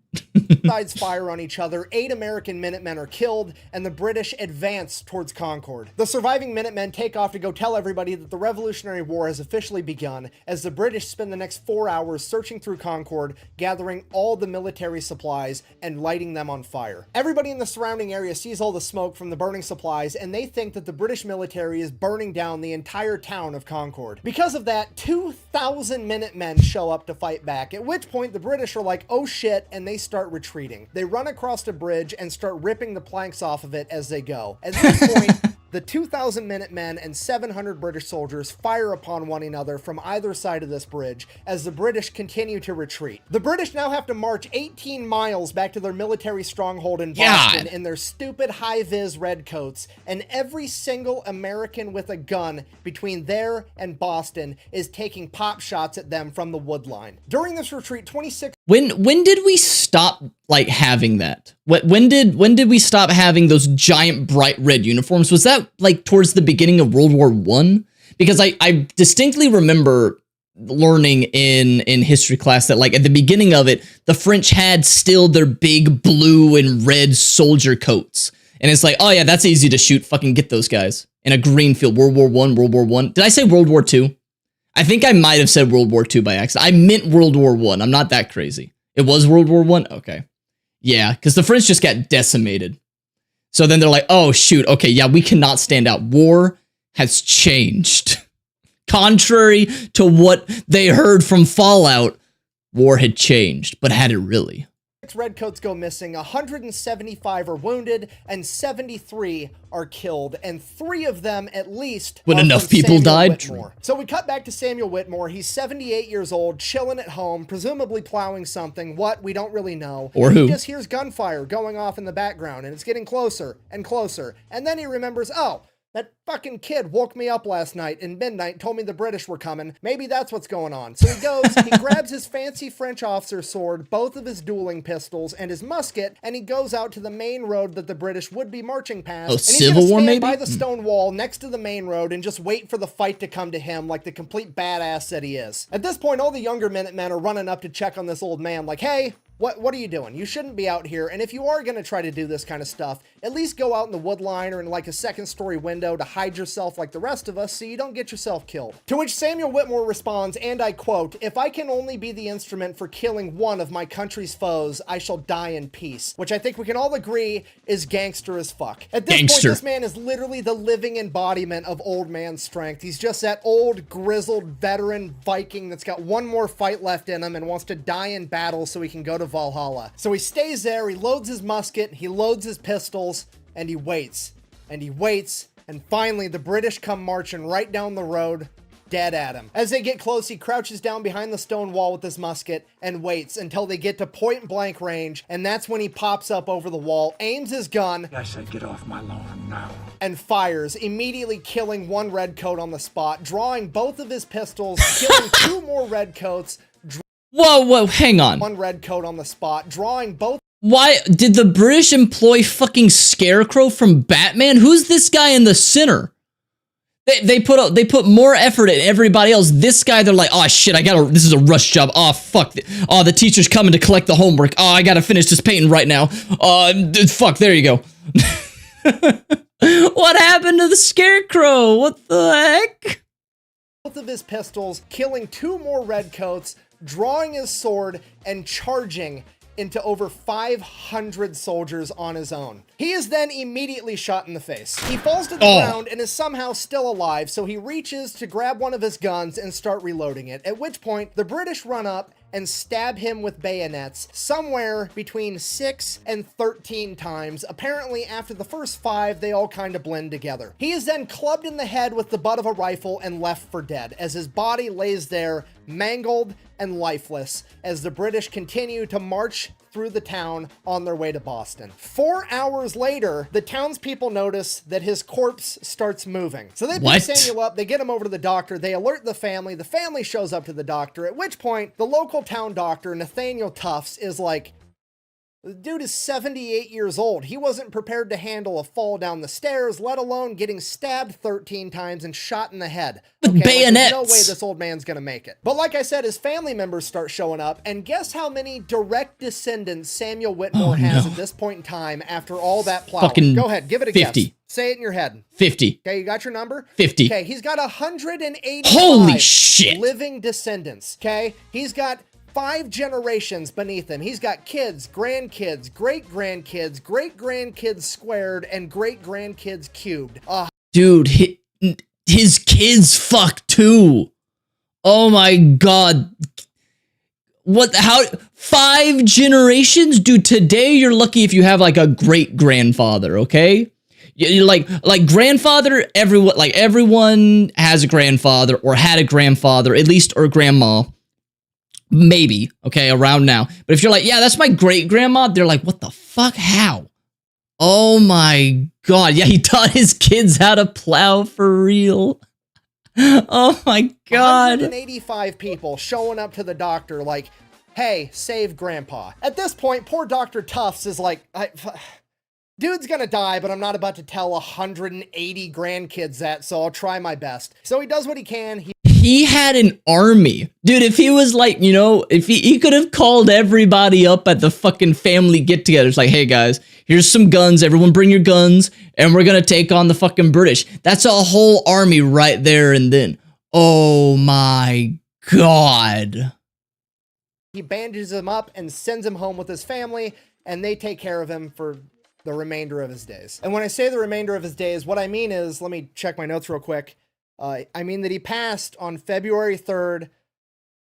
Sides fire on each other, 8 American Minutemen are killed, and the British advance towards Concord. The surviving Minutemen take off to go tell everybody that the Revolutionary War has officially begun, as the British spend the next 4 hours searching through Concord, gathering all the military supplies and lighting them on fire. Everybody in the surrounding area sees all the smoke from the burning supplies, and they think that the British military is burning down the entire town of Concord. Because of that, 2,000 Minutemen show up to fight back, at which point the British are like, oh shit, and they start retreating. They run across a bridge and start ripping the planks off of it as they go. At this point, the 2,000 Minutemen and 700 British soldiers fire upon one another from either side of this bridge as the British continue to retreat. The British now have to march 18 miles back to their military stronghold in Boston in their stupid high-vis redcoats, and every single American with a gun between there and Boston is taking pop shots at them from the wood line. During this retreat, 26 When did we stop like having that? When did we stop having those giant bright red uniforms? Was that like towards the beginning of World War I? Because I distinctly remember learning in history class that like at the beginning of it, the French had still their big blue and red soldier coats. And it's like, oh yeah, that's easy to shoot. Fucking get those guys in a green field. World War I, World War I. Did I say World War II? I think I might have said World War II by accident. I meant World War I. I'm not that crazy. It was World War I? Okay. Yeah, because the French just got decimated. So then they're like, oh, shoot. Okay, yeah, we cannot stand out. War has changed. Contrary to what they heard from Fallout, war had changed. But had it really? redcoats go missing, 175 are wounded, and 73 are killed, and 3 of them at least when are enough from people Samuel died. Whitmore. So we cut back to Samuel Whitmore. He's 78 years old, chilling at home, presumably plowing something. What? We don't really know. Or who. He just hears gunfire going off in the background, and it's getting closer and closer. And then he remembers, oh, that fucking kid woke me up last night in midnight, told me the British were coming. Maybe that's what's going on. So he goes, he grabs his fancy French officer's sword, both of his dueling pistols, and his musket, and he goes out to the main road that the British would be marching past. Oh, and he's Civil War, stand maybe? by the stone wall next to the main road and just wait for the fight to come to him like the complete badass that he is. At this point, all the younger Minutemen are running up to check on this old man like, hey, what are you doing? You shouldn't be out here. And if you are going to try to do this kind of stuff, at least go out in the wood line or in like a second-story window to hide yourself like the rest of us so you don't get yourself killed. To which Samuel Whitmore responds, and I quote, "If I can only be the instrument for killing one of my country's foes, I shall die in peace." Which I think we can all agree is gangster as fuck. At this point, this man is literally the living embodiment of old man strength. He's just that old, grizzled, veteran Viking that's got one more fight left in him and wants to die in battle so he can go to Valhalla. So he stays there, he loads his musket, he loads his pistols, and he waits. And he waits, and finally the British come marching right down the road, dead at him. As they get close, he crouches down behind the stone wall with his musket and waits until they get to point blank range, and that's when he pops up over the wall, aims his gun, I said get off my lawn now, and fires, immediately killing one redcoat on the spot, drawing both of his pistols, killing 2 more redcoats, Whoa, hang on. one redcoat on the spot, drawing both. Why did the British employ fucking Scarecrow from Batman? Who's this guy in the center? They put more effort at everybody else. This guy, they're like, oh shit, this is a rush job. Oh fuck, oh the teacher's coming to collect the homework. Oh, I gotta finish this painting right now. Fuck, there you go. What happened to the Scarecrow? What the heck? Both of his pistols, killing 2 more redcoats, drawing his sword and charging into over 500 soldiers on his own. He is then immediately shot in the face. He falls to the ground and is somehow still alive, so he reaches to grab one of his guns and start reloading it, at which point the British run up and stab him with bayonets somewhere between 6 and 13 times. Apparently, after the first 5, they all kind of blend together. He is then clubbed in the head with the butt of a rifle and left for dead, as his body lays there mangled and lifeless as the British continue to march through the town on their way to Boston. 4 hours later, the townspeople notice that his corpse starts moving. So they pick Samuel up, they get him over to the doctor, they alert the family shows up to the doctor, at which point the local town doctor, Nathaniel Tufts, is like, the dude is 78 years old. He wasn't prepared to handle a fall down the stairs, let alone getting stabbed 13 times and shot in the head. With bayonets. There's no way this old man's gonna make it. But like I said, his family members start showing up, and guess how many direct descendants Samuel Whitmore has at this point in time after all that plowing? Fucking Go ahead, give it a 50. guess. Say it in your head. 50. Okay, you got your number? 50. Okay, he's got 185 Holy shit. living descendants. Okay, he's got 5 generations beneath him. He's got kids, grandkids, great-grandkids, great-grandkids squared, and great-grandkids cubed. Dude, his kids fuck too. Oh my god. What, how, 5 generations? Dude, today you're lucky if you have like a great-grandfather, okay? You're like grandfather, everyone has a grandfather or had a grandfather, at least, or grandma. Maybe, okay, around now. But if you're like, yeah, that's my great-grandma, they're like, what the fuck? How? Oh my god. Yeah, he taught his kids how to plow for real. Oh my god. 185 people showing up to the doctor like, hey, save grandpa. At this point, poor Dr. Tufts is like, dude's gonna die, but I'm not about to tell 180 grandkids that, so I'll try my best. So he does what he can. He had an army. Dude, if he was like, you know, if he could have called everybody up at the fucking family get-together. It's like, hey guys, here's some guns. Everyone bring your guns, and we're gonna take on the fucking British. That's a whole army right there and then. Oh my god. He bandages him up and sends him home with his family, and they take care of him for the remainder of his days. And when I say the remainder of his days, what I mean is, let me check my notes real quick. I mean that he passed on February 3rd,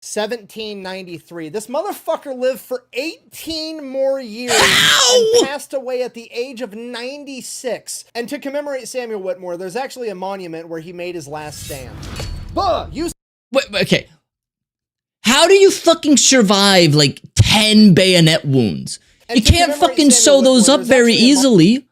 1793. This motherfucker lived for 18 more years and passed away at the age of 96. And to commemorate Samuel Whitmore, there's actually a monument where he made his last stand. Wait, okay. How do you fucking survive like 10 bayonet wounds? And you can't fucking sew those up very easily.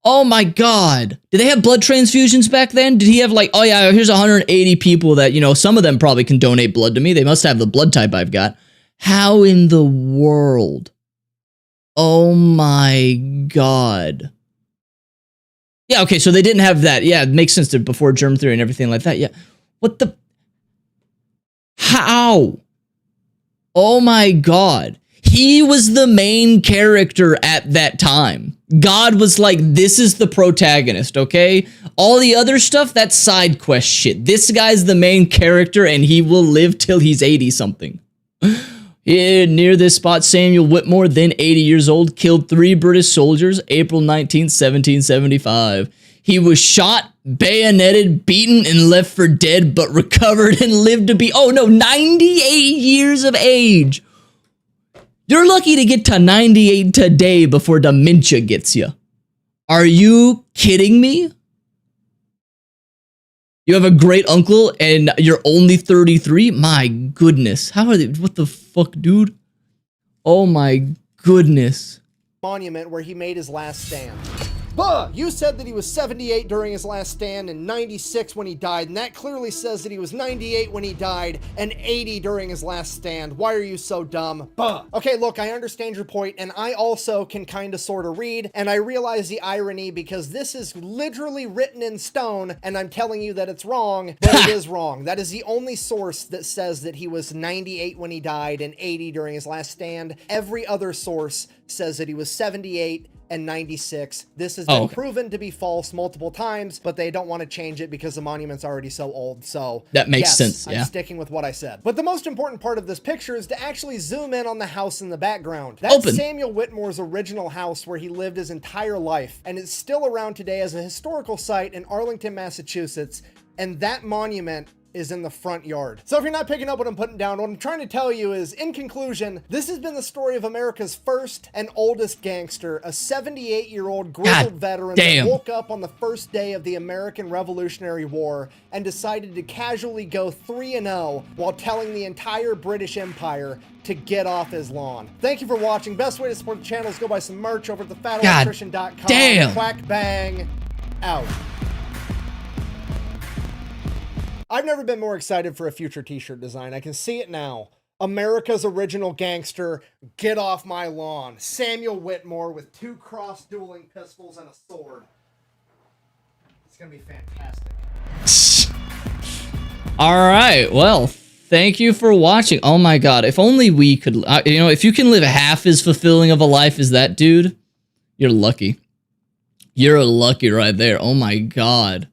Oh my god. Did they have blood transfusions back then? Did he have like, oh yeah, here's 180 people that, you know, some of them probably can donate blood to me. They must have the blood type I've got. How in the world? Oh my god. Yeah, okay, so they didn't have that. Yeah, it makes sense to before germ theory and everything like that. Yeah. What the? How? Oh my god. He was the main character at that time. God was like, this is the protagonist, okay? All the other stuff, that's side quest shit. This guy's the main character, and he will live till he's 80-something. Yeah, near this spot, Samuel Whitmore, then 80 years old, killed 3 British soldiers, April 19, 1775. He was shot, bayoneted, beaten, and left for dead, but recovered and lived to be, 98 years of age. You're lucky to get to 98 today before dementia gets you. Are you kidding me? You have a great uncle and you're only 33? My goodness. How are they? What the fuck, dude? Oh my goodness. Monument where he made his last stand. You said that he was 78 during his last stand and 96 when he died, and that clearly says that he was 98 when he died and 80 during his last stand. Why are you so dumb? Okay, look, I understand your point, and I also can kind of sort of read, and I realize the irony because this is literally written in stone, and I'm telling you that it's wrong, but it is wrong. That is the only source that says that he was 98 when he died and 80 during his last stand. Every other source says that he was 78 and 96. This has been proven to be false multiple times, but they don't want to change it because the monument's already so old. So that makes sense. Yeah. I'm sticking with what I said. But the most important part of this picture is to actually zoom in on the house in the background. That's Samuel Whitmore's original house where he lived his entire life, and it's still around today as a historical site in Arlington, Massachusetts. And that monument is in the front yard. So if you're not picking up what I'm putting down, what I'm trying to tell you is, in conclusion, this has been the story of America's first and oldest gangster, a 78-year-old grizzled veteran that woke up on the first day of the American Revolutionary War and decided to casually go 3-0 while telling the entire British Empire to get off his lawn. Thank you for watching. Best way to support the channel is go buy some merch over at thefatelectrician.com. Quack bang out. I've never been more excited for a future t-shirt design. I can see it now. America's original gangster, get off my lawn. Samuel Whitmore with 2 cross-dueling pistols and a sword. It's gonna be fantastic. All right, well, thank you for watching. Oh my god, if only we could, you know, if you can live half as fulfilling of a life as that dude, you're lucky. You're lucky right there. Oh my god.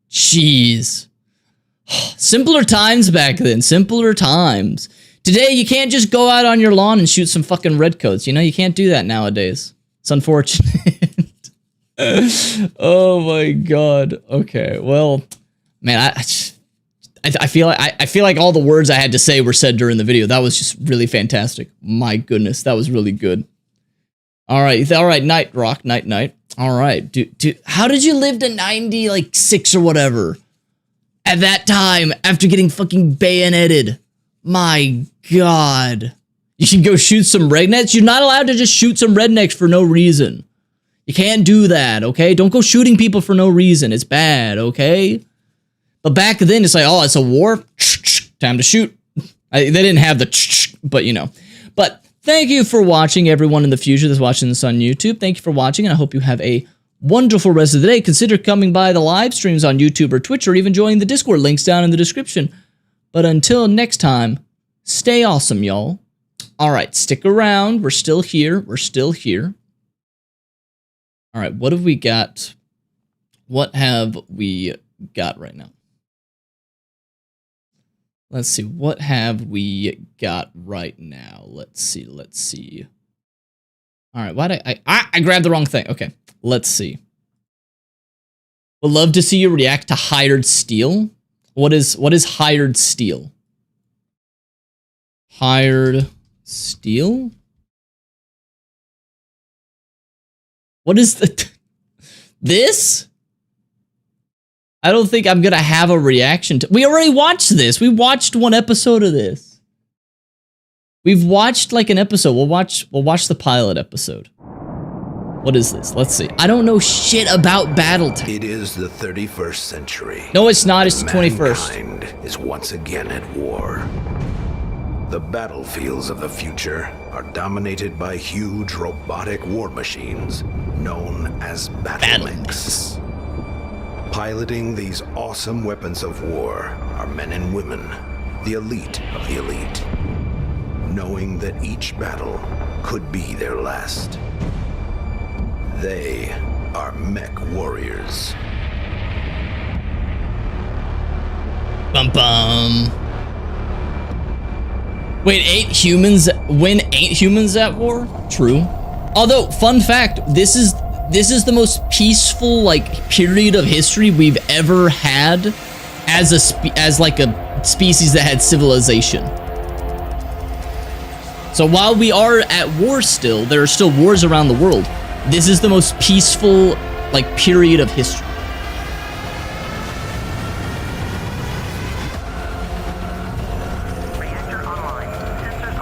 Jeez. Simpler times back then. Simpler times. Today, you can't just go out on your lawn and shoot some fucking redcoats. You know, you can't do that nowadays. It's unfortunate. Oh my god. Okay, well, man, I feel like all the words I had to say were said during the video. That was just really fantastic. My goodness, that was really good. All right, Night Rock, night. All right, dude, how did you live to 90, like 6 or whatever? At that time, after getting fucking bayoneted. My god. You should go shoot some rednecks? You're not allowed to just shoot some rednecks for no reason. You can't do that, okay? Don't go shooting people for no reason. It's bad, okay? But back then, it's like, oh, it's a war? Time to shoot. They didn't have the but you know. But thank you for watching, everyone in the future that's watching this on YouTube. Thank you for watching, and I hope you have a wonderful rest of the day. Consider coming by the live streams on YouTube or Twitch, or even joining the Discord. Links down in the description. But until next time, stay awesome, y'all. All right, stick around. We're still here. All right, what have we got? What have we got right now? Let's see. What have we got right now? Let's see. All right, why did I grabbed the wrong thing. Okay. Let's see. Would love to see you react to hired steel. What is hired steel? Hired steel? What is this? I don't think I'm gonna have a reaction to. We already watched this. We watched one episode of this. We've watched like an episode. We'll watch the pilot episode. What is this? Let's see. I don't know shit about Battletech. It is the 31st century. No, it's not. It's the 21st. Mankind is once again at war. The battlefields of the future are dominated by huge robotic war machines known as battlemechs. Piloting these awesome weapons of war are men and women, the elite of the elite, knowing that each battle could be their last. They are mech warriors. Bum bum. Wait, ain't humans at war? True. Although, fun fact, this is the most peaceful like period of history we've ever had as a species that had civilization. So while we are at war still, there are still wars around the world. This is the most peaceful, like, period of history.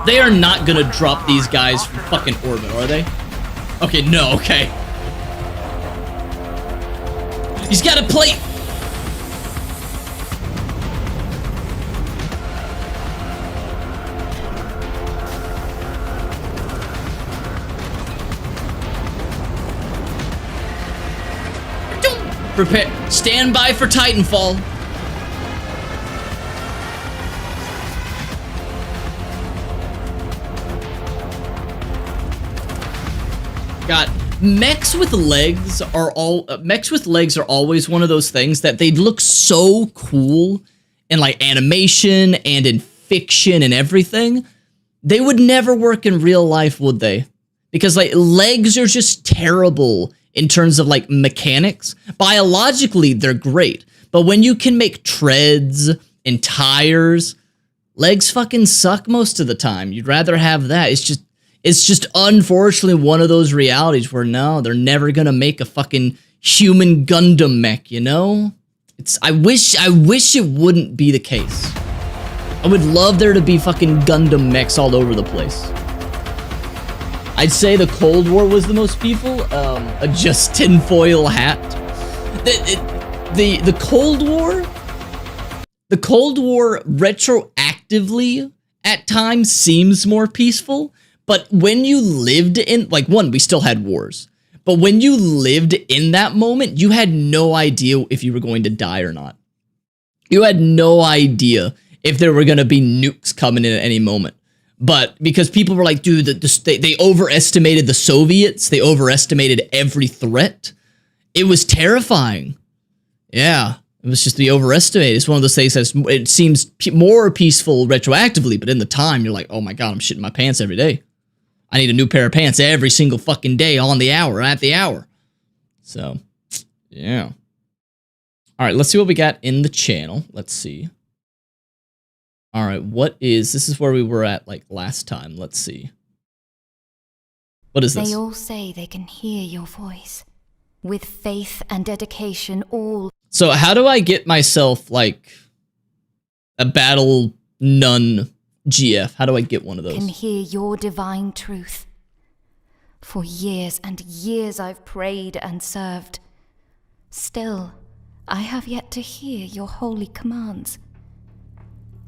They are not gonna drop these guys from fucking orbit, are they? Okay, no, okay. He's got a plate! Prepare. Stand by for Titanfall. God, mechs with legs are always one of those things that they look so cool in like animation and in fiction and everything. They would never work in real life, would they? Because like legs are just terrible in terms of like mechanics. Biologically, they're great. But when you can make treads and tires. Legs fucking suck most of the time. You'd rather have that. It's just unfortunately one of those realities where no, they're never gonna make a fucking human Gundam mech, you know? I wish it wouldn't be the case. I would love there to be fucking Gundam mechs all over the place. I'd say the Cold War was the most peaceful. A just tinfoil hat. The Cold War. The Cold War retroactively at times seems more peaceful, but when you lived in, like, one, we still had wars, but when you lived in that moment, you had no idea if you were going to die or not. You had no idea if there were going to be nukes coming in at any moment. But because people were like, dude, they overestimated the Soviets, they overestimated every threat. It was terrifying. Yeah, it was just the overestimated. It's one of those things that it seems more peaceful retroactively, but in the time, you're like, oh my God, I'm shitting my pants every day. I need a new pair of pants every single fucking day on the hour, at the hour. So, yeah. All right, let's see what we got in the channel. Let's see. All right, this is where we were at, like, last time. Let's see. What is this? They all say they can hear your voice. With faith and dedication, all... So how do I get myself, like, a battle nun GF? How do I get one of those? Can hear your divine truth. For years and years I've prayed and served. Still, I have yet to hear your holy commands.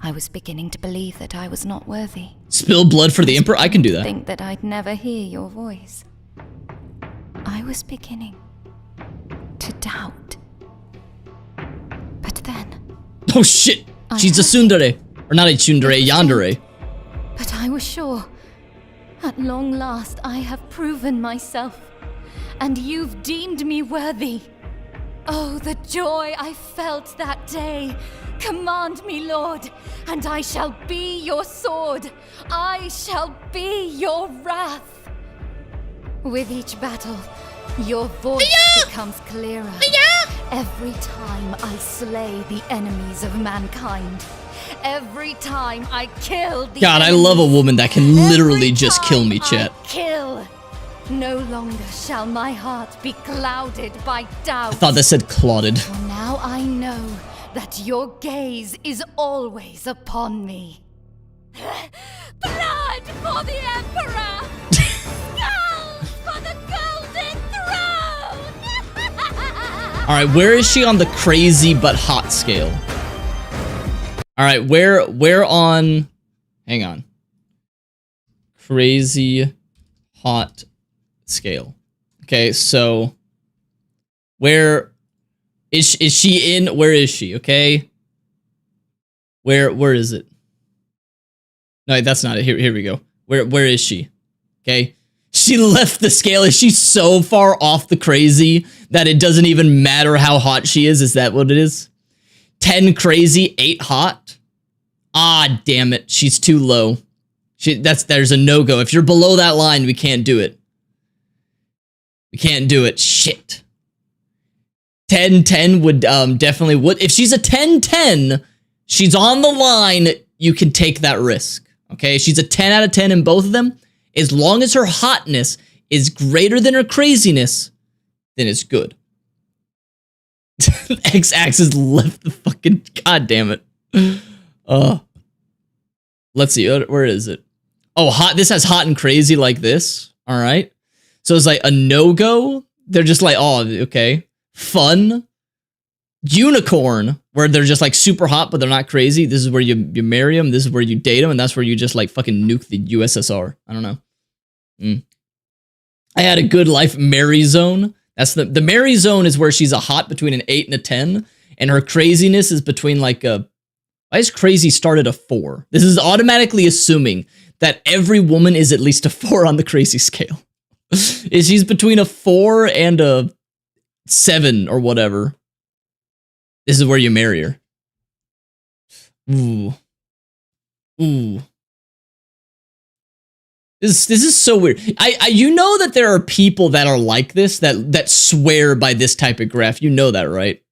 I was beginning to believe that I was not worthy. Spill blood for the Emperor? I can do that. Think that I'd never hear your voice. I was beginning to doubt. But then... Oh shit! She's a tsundere. Or not a tsundere, a yandere. But I was sure. At long last, I have proven myself. And you've deemed me worthy. Oh, the joy I felt that day. Command me, Lord, and I shall be your sword. I shall be your wrath. With each battle, your voice becomes clearer. Every time I slay the enemies of mankind. Every time I kill the God, enemies, I love a woman that can literally just kill me, chat. Kill. No longer shall my heart be clouded by doubt. I thought that said clotted. For now I know that your gaze is always upon me. Blood for the Emperor! Skulls for the Golden Throne! Alright, where is she on the crazy but hot scale? Alright, where on... Hang on. Crazy hot scale. Okay, so... Where... Is she in? Where is she? Okay. Where is it? No, that's not it. Here we go. Where is she? Okay. She left the scale. Is she so far off the crazy that it doesn't even matter how hot she is? Is that what it is? 10 crazy, 8 hot. Ah, damn it. She's too low. There's a no-go. If you're below that line, we can't do it. We can't do it. Shit. 10-10 would definitely would. If she's a 10-10, she's on the line, you can take that risk. Okay? She's a 10 out of 10 in both of them. As long as her hotness is greater than her craziness, then it's good. X-axis left the fucking... God damn it. Let's see. Where is it? Oh, hot. This has hot and crazy like this. All right. So it's like a no-go. They're just like, oh, okay. Fun. Unicorn, where they're just like super hot, but they're not crazy. This is where you marry them. This is where you date them. And that's where you just like fucking nuke the USSR. I don't know. I had a good life. Mary zone. That's the Mary zone is where she's a hot between an 8 and a 10. And her craziness is between like a... Why is crazy start at a 4? This is automatically assuming that every woman is at least a 4 on the crazy scale. She's between a 4 and a 7 or whatever. This is where you marry her. Ooh. This is so weird. You know that there are people that are like this, that swear by this type of graph. You know that, right?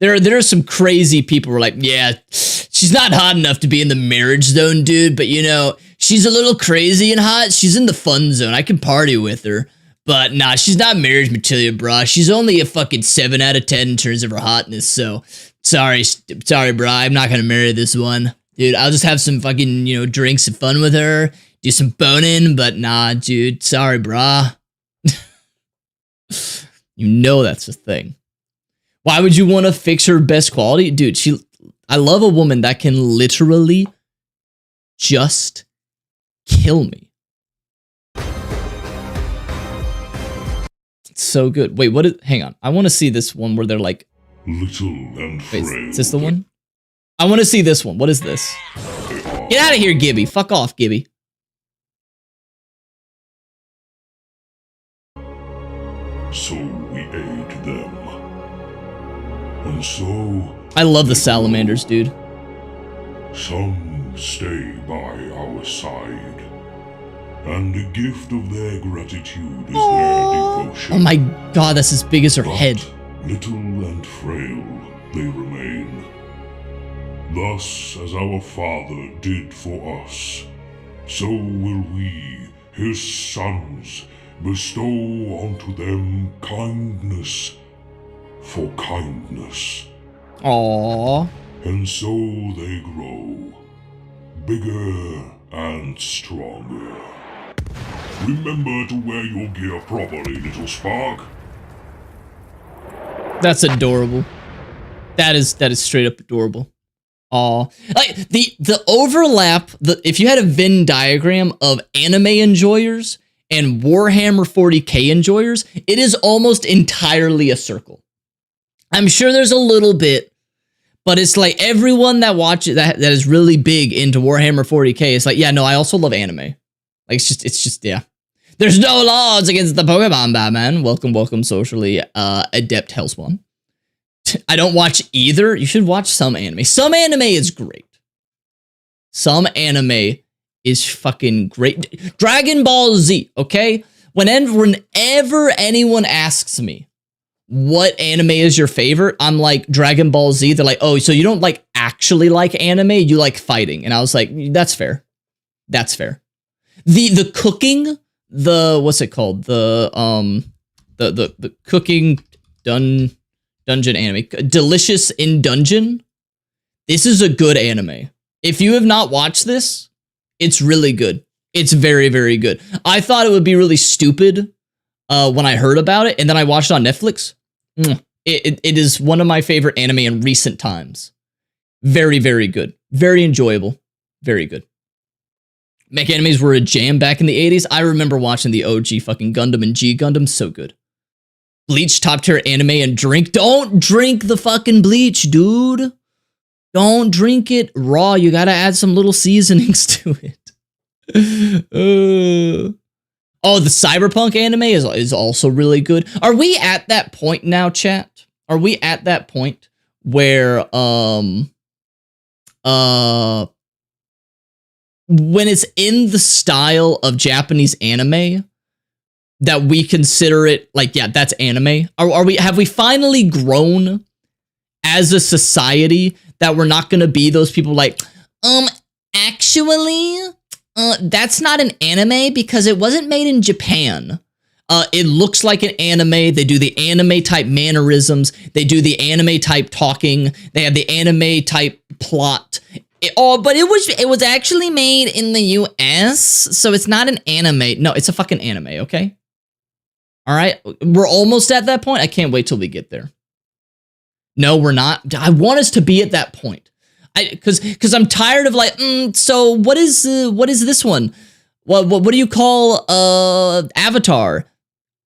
There are some crazy people who are like, yeah, she's not hot enough to be in the marriage zone, dude, but you know, she's a little crazy and hot. She's in the fun zone. I can party with her. But nah, she's not marriage material, brah. She's only a fucking 7 out of 10 in terms of her hotness, so sorry, brah. I'm not gonna marry this one. Dude, I'll just have some fucking, you know, drinks and fun with her, do some boning, but nah, dude, sorry, brah. You know that's the thing. Why would you want to fix her best quality? Dude, I love a woman that can literally just kill me. It's so good. Wait, hang on. I want to see this one where they're like... Little and frail. Wait, is this the one? I want to see this one. What is this? Get out of here, Gibby. Fuck off, Gibby. So we aid them. And so... I love the salamanders, dude. Some stay by our side. And the gift of their gratitude is their devotion. Oh my god, that's as big as her head. Little and frail they remain. Thus, as our Father did for us, so will we, his sons, bestow unto them kindness for kindness. Aww. And so they grow, bigger and stronger. Remember to wear your gear properly, little Spark. That's adorable. That is straight up adorable. Aw. Like, the overlap, if you had a Venn diagram of anime enjoyers and Warhammer 40k enjoyers, it is almost entirely a circle. I'm sure there's a little bit, but it's like everyone that watches that is really big into Warhammer 40k is like, yeah, no, I also love anime. Like, it's just, yeah. There's no laws against the Pokemon, Batman. Welcome, socially adept Hellspawn. I don't watch either. You should watch some anime. Some anime is great. Some anime is fucking great. Dragon Ball Z, okay? Whenever anyone asks me, what anime is your favorite? I'm like, Dragon Ball Z. They're like, oh, so you don't like actually like anime, you like fighting. And I was like, that's fair. That's fair. The cooking, what's it called? The cooking dungeon anime. Delicious in Dungeon. This is a good anime. If you have not watched this, it's really good. It's very, very good. I thought it would be really stupid when I heard about it, and then I watched it on Netflix. It is one of my favorite anime in recent times. Very, very good. Very enjoyable. Very good. Mech animes were a jam back in the 80s. I remember watching the OG fucking Gundam and G Gundam. So good. Bleach top tier anime and drink. Don't drink the fucking Bleach, dude. Don't drink it raw. You gotta add some little seasonings to it. Oh, the Cyberpunk anime is also really good. Are we at that point now, chat? Are we at that point where when it's in the style of Japanese anime that we consider it like, yeah, that's anime? Have we finally grown as a society that we're not gonna be those people like, actually, that's not an anime because it wasn't made in Japan. It looks like an anime. They do the anime type mannerisms. They do the anime type talking. They have the anime type plot. But it was actually made in the US, so it's not an anime. No, it's a fucking anime, okay? All right, we're almost at that point. I can't wait till we get there. No, we're not. I want us to be at that point. Because I'm tired of like, so what is this one? What do you call Avatar?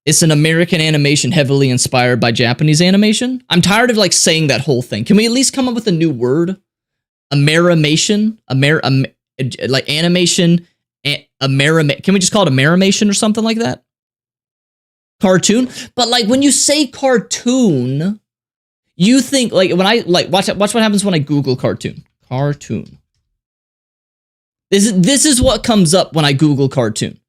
It's an American animation heavily inspired by Japanese animation. I'm tired of like saying that whole thing. Can we at least come up with a new word? Amerimation? Like animation, can we just call it Amerimation or something like that? Cartoon? But like when you say cartoon, you think like when I like watch what happens when I Google cartoon. Cartoon. This is what comes up when I Google cartoon.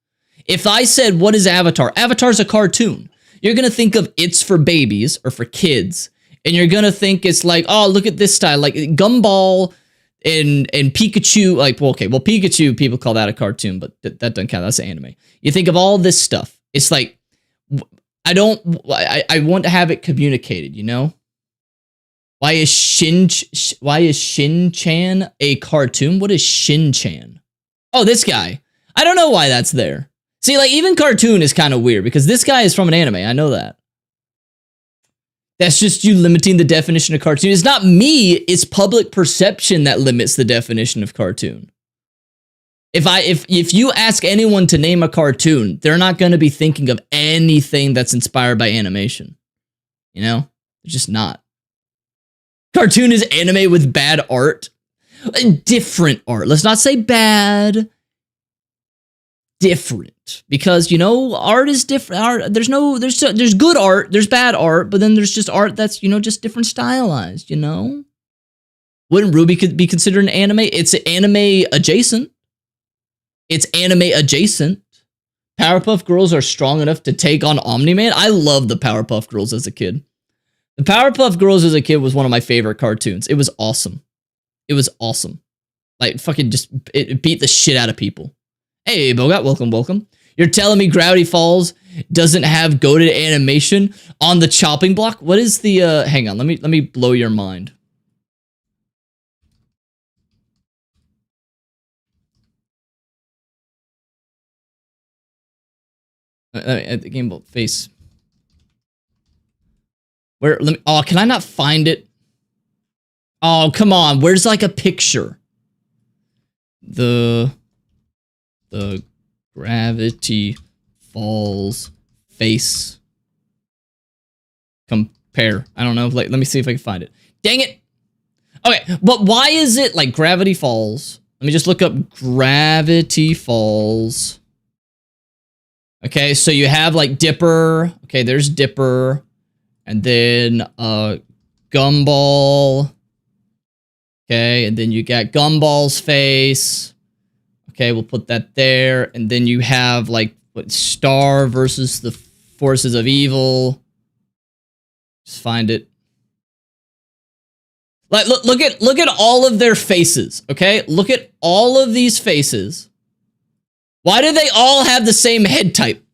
If I said what is Avatar? Avatar's a cartoon. You're gonna think of It's for Babies or for kids. And you're gonna think it's like, oh, look at this style, like Gumball and Pikachu, like, well, okay, well, Pikachu, people call that a cartoon, but that doesn't count, that's anime. You think of all this stuff, it's like, I want to have it communicated, you know? Why is Shin-chan a cartoon? What is Shin-chan? Oh, this guy. I don't know why that's there. See, like, even cartoon is kind of weird, because this guy is from an anime, I know that. That's just you limiting the definition of cartoon. It's not me, it's public perception that limits the definition of cartoon. If you ask anyone to name a cartoon, they're not going to be thinking of anything that's inspired by animation. You know? They're just not. Cartoon is anime with bad art. Different art. Let's not say bad. Different. Because, you know, art is different. Art, there's good art, there's bad art, but then there's just art that's, you know, just different stylized, you know? Wouldn't Ruby be considered an anime? It's anime adjacent. It's anime adjacent. Powerpuff Girls are strong enough to take on Omni-Man. I loved the Powerpuff Girls as a kid. The Powerpuff Girls as a kid was one of my favorite cartoons. It was awesome. It was awesome. Like, fucking just, it beat the shit out of people. Hey, Bogat, welcome, welcome. You're telling me Gravity Falls doesn't have goated animation on the chopping block? What is the, hang on, let me blow your mind. At the game face. Where, let me, oh, can I not find it? Oh, come on, where's like a picture? The Gravity Falls face compare. I don't know. Like, let me see if I can find it. Dang it. Okay, but why is it like Gravity Falls? Let me just look up Gravity Falls. Okay, so you have like Dipper. Okay, there's Dipper. And then Gumball. Okay, and then you got Gumball's face. Okay, we'll put that there. And then you have, like, what, Star versus the Forces of Evil. Just find it. Like, look at all of their faces, okay? Look at all of these faces. Why do they all have the same head type?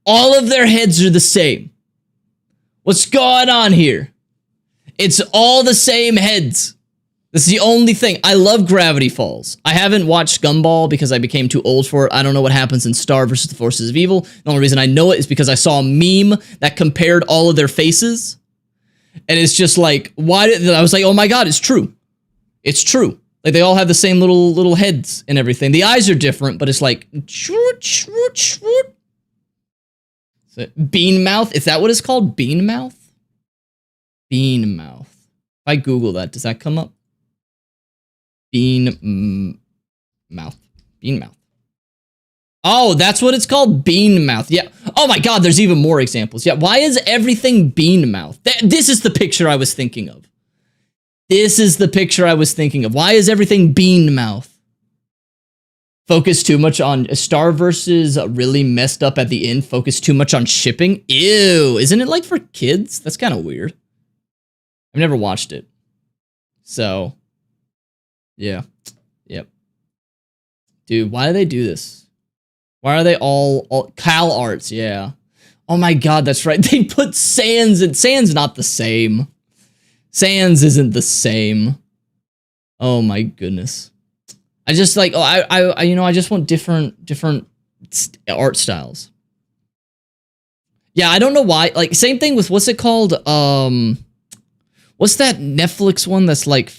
All of their heads are the same. What's going on here? It's all the same heads. This is the only thing. I love Gravity Falls. I haven't watched Gumball because I became too old for it. I don't know what happens in Star versus the Forces of Evil. The only reason I know it is because I saw a meme that compared all of their faces. And it's just like, why did I was like, oh my god, it's true. It's true. Like, they all have the same little heads and everything. The eyes are different, but it's like, Bean Mouth? Is that what it's called? Bean Mouth? Bean Mouth. If I Google that, does that come up? Bean Mouth. Bean Mouth. Oh, that's what it's called? Bean Mouth. Yeah. Oh my god, there's even more examples. Yeah, why is everything Bean Mouth? This is the picture I was thinking of. This is the picture I was thinking of. Why is everything Bean Mouth? Focus too much on Star versus really messed up at the end. Focus too much on shipping. Ew. Isn't it like for kids? That's kind of weird. I've never watched it. So, yeah. Yep. Dude, why do they do this? Why are they all Cal Arts? Yeah. Oh my god, that's right. They put Sans in. Sans not the same. Sans isn't the same. Oh my goodness. I just like, oh, I you know, I just want different art styles. Yeah, I don't know why. Like, same thing with, what's it called? What's that Netflix one that's like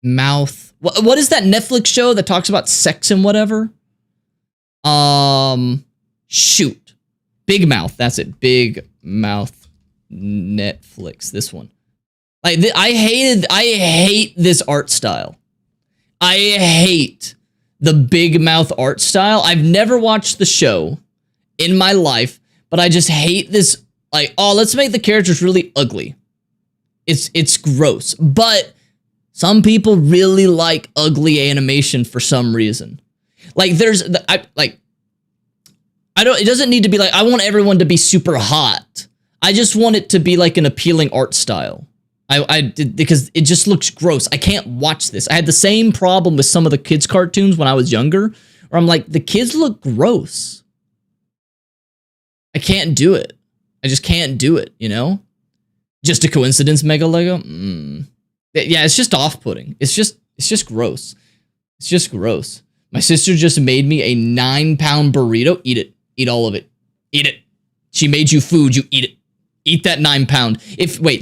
mouth? What is that Netflix show that talks about sex and whatever? Shoot. Big Mouth. That's it. Big Mouth Netflix. This one. Like, I hate this art style. I hate the Big Mouth art style. I've never watched the show in my life, but I just hate this, like, oh, let's make the characters really ugly. It's gross. But some people really like ugly animation for some reason. Like, it doesn't need to be like, I want everyone to be super hot. I just want it to be like an appealing art style. Because it just looks gross. I can't watch this. I had the same problem with some of the kids' cartoons when I was younger, where I'm like, the kids look gross. I can't do it. I just can't do it, you know? Just a coincidence, Mega Lego? Yeah, it's just off-putting. It's just gross. It's just gross. My sister just made me a 9-pound burrito. Eat it. Eat all of it. Eat it. She made you food. You eat it. Eat that 9-pound.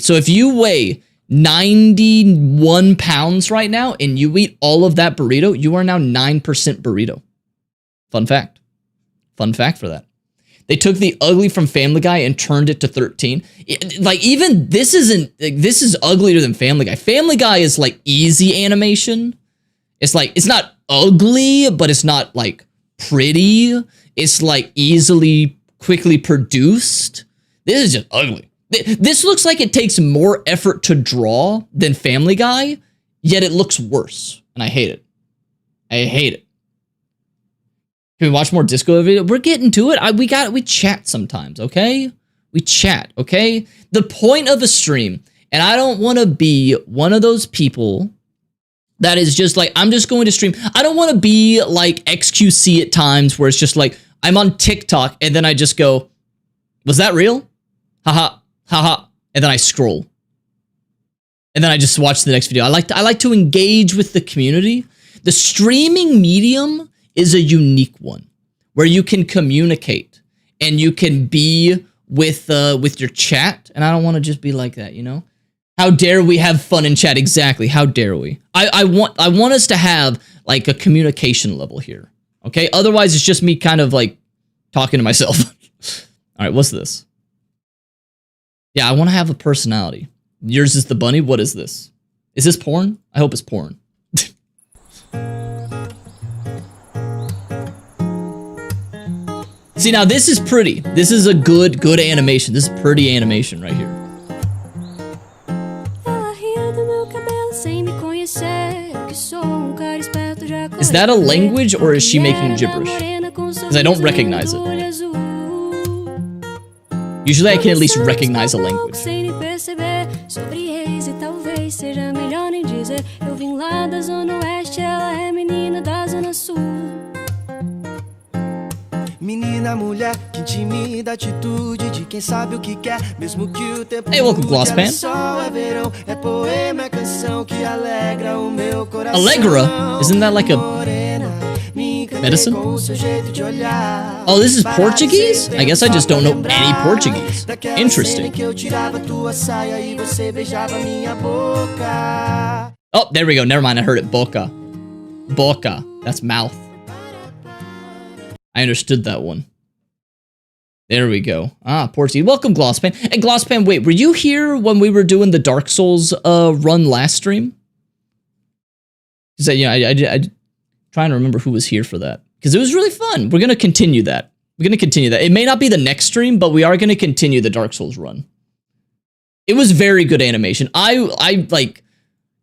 So if you weigh 91 pounds right now and you eat all of that burrito, you are now 9% burrito. Fun fact. Fun fact for that. They took the ugly from Family Guy and turned it to 13. Even this isn't, this is uglier than Family Guy. Family Guy is like easy animation. It's like, it's not ugly, but it's not like pretty. It's like easily, quickly produced. This is just ugly. This looks like it takes more effort to draw than Family Guy, yet it looks worse. And I hate it. I hate it. Can we watch more Disco video? We're getting to it. We chat sometimes, okay? We chat, okay? The point of a stream, and I don't want to be one of those people that is just like, I'm just going to stream. I don't want to be like XQC at times where it's just like, I'm on TikTok and then I just go, was that real? Haha, haha, and then I scroll. And then I just watch the next video. I like to engage with the community. The streaming medium is a unique one where you can communicate and you can be with your chat. And I don't want to just be like that, you know? How dare we have fun in chat? Exactly. How dare we? I want us to have like a communication level here. Okay? Otherwise it's just me kind of like talking to myself. All right, what's this? Yeah, I want to have a personality. Yours is the bunny. What is this? Is this porn? I hope it's porn. See, now this is pretty. This is a good animation. This is pretty animation right here. Is that a language or is she making gibberish? Because I don't recognize it. Usually I can at least recognize a language. Hey, welcome, Glosspan. Allegra? Isn't that like a medicine? Oh, this is Portuguese? I guess I just don't know any Portuguese. Interesting. Oh, there we go. Never mind. I heard it. Boca. Boca. That's mouth. I understood that one. There we go. Ah, Portuguese. Welcome, Glosspan. Hey, Glosspan, wait, were you here when we were doing the Dark Souls run last stream? Because I trying to remember who was here for that. Because it was really fun. We're going to continue that. We're going to continue that. It may not be the next stream, but we are going to continue the Dark Souls run. It was very good animation. I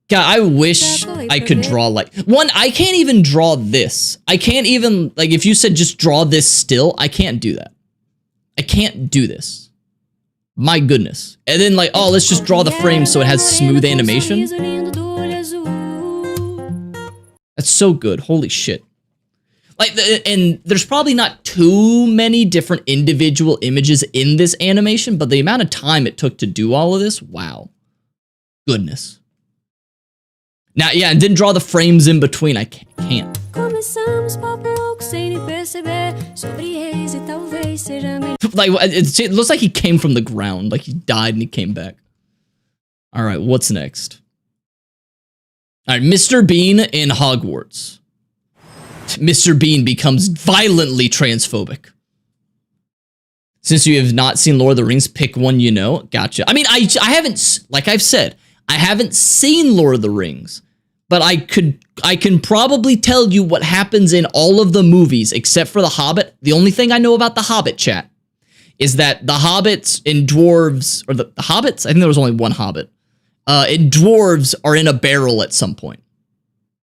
God, I wish I could draw like... One, I can't even draw this. I can't even... Like, if you said just draw this still, I can't do that. I can't do this. My goodness. And then like, oh, let's just draw the frame so it has smooth animation. That's so good. Holy shit. Like, and there's probably not too many different individual images in this animation, but the amount of time it took to do all of this, wow. Goodness. Now, yeah, and then draw the frames in between. I can't. Like, it looks like he came from the ground. Like, he died and he came back. All right, what's next? All right, Mr. Bean in Hogwarts. Mr. Bean becomes violently transphobic. Since you have not seen Lord of the Rings, pick one you know. Gotcha. I mean, I haven't, like I've said, I haven't seen Lord of the Rings, but I can probably tell you what happens in all of the movies except for The Hobbit. The only thing I know about The Hobbit, chat, is that the hobbits and dwarves, or the hobbits, I think there was only one hobbit, and dwarves are in a barrel at some point.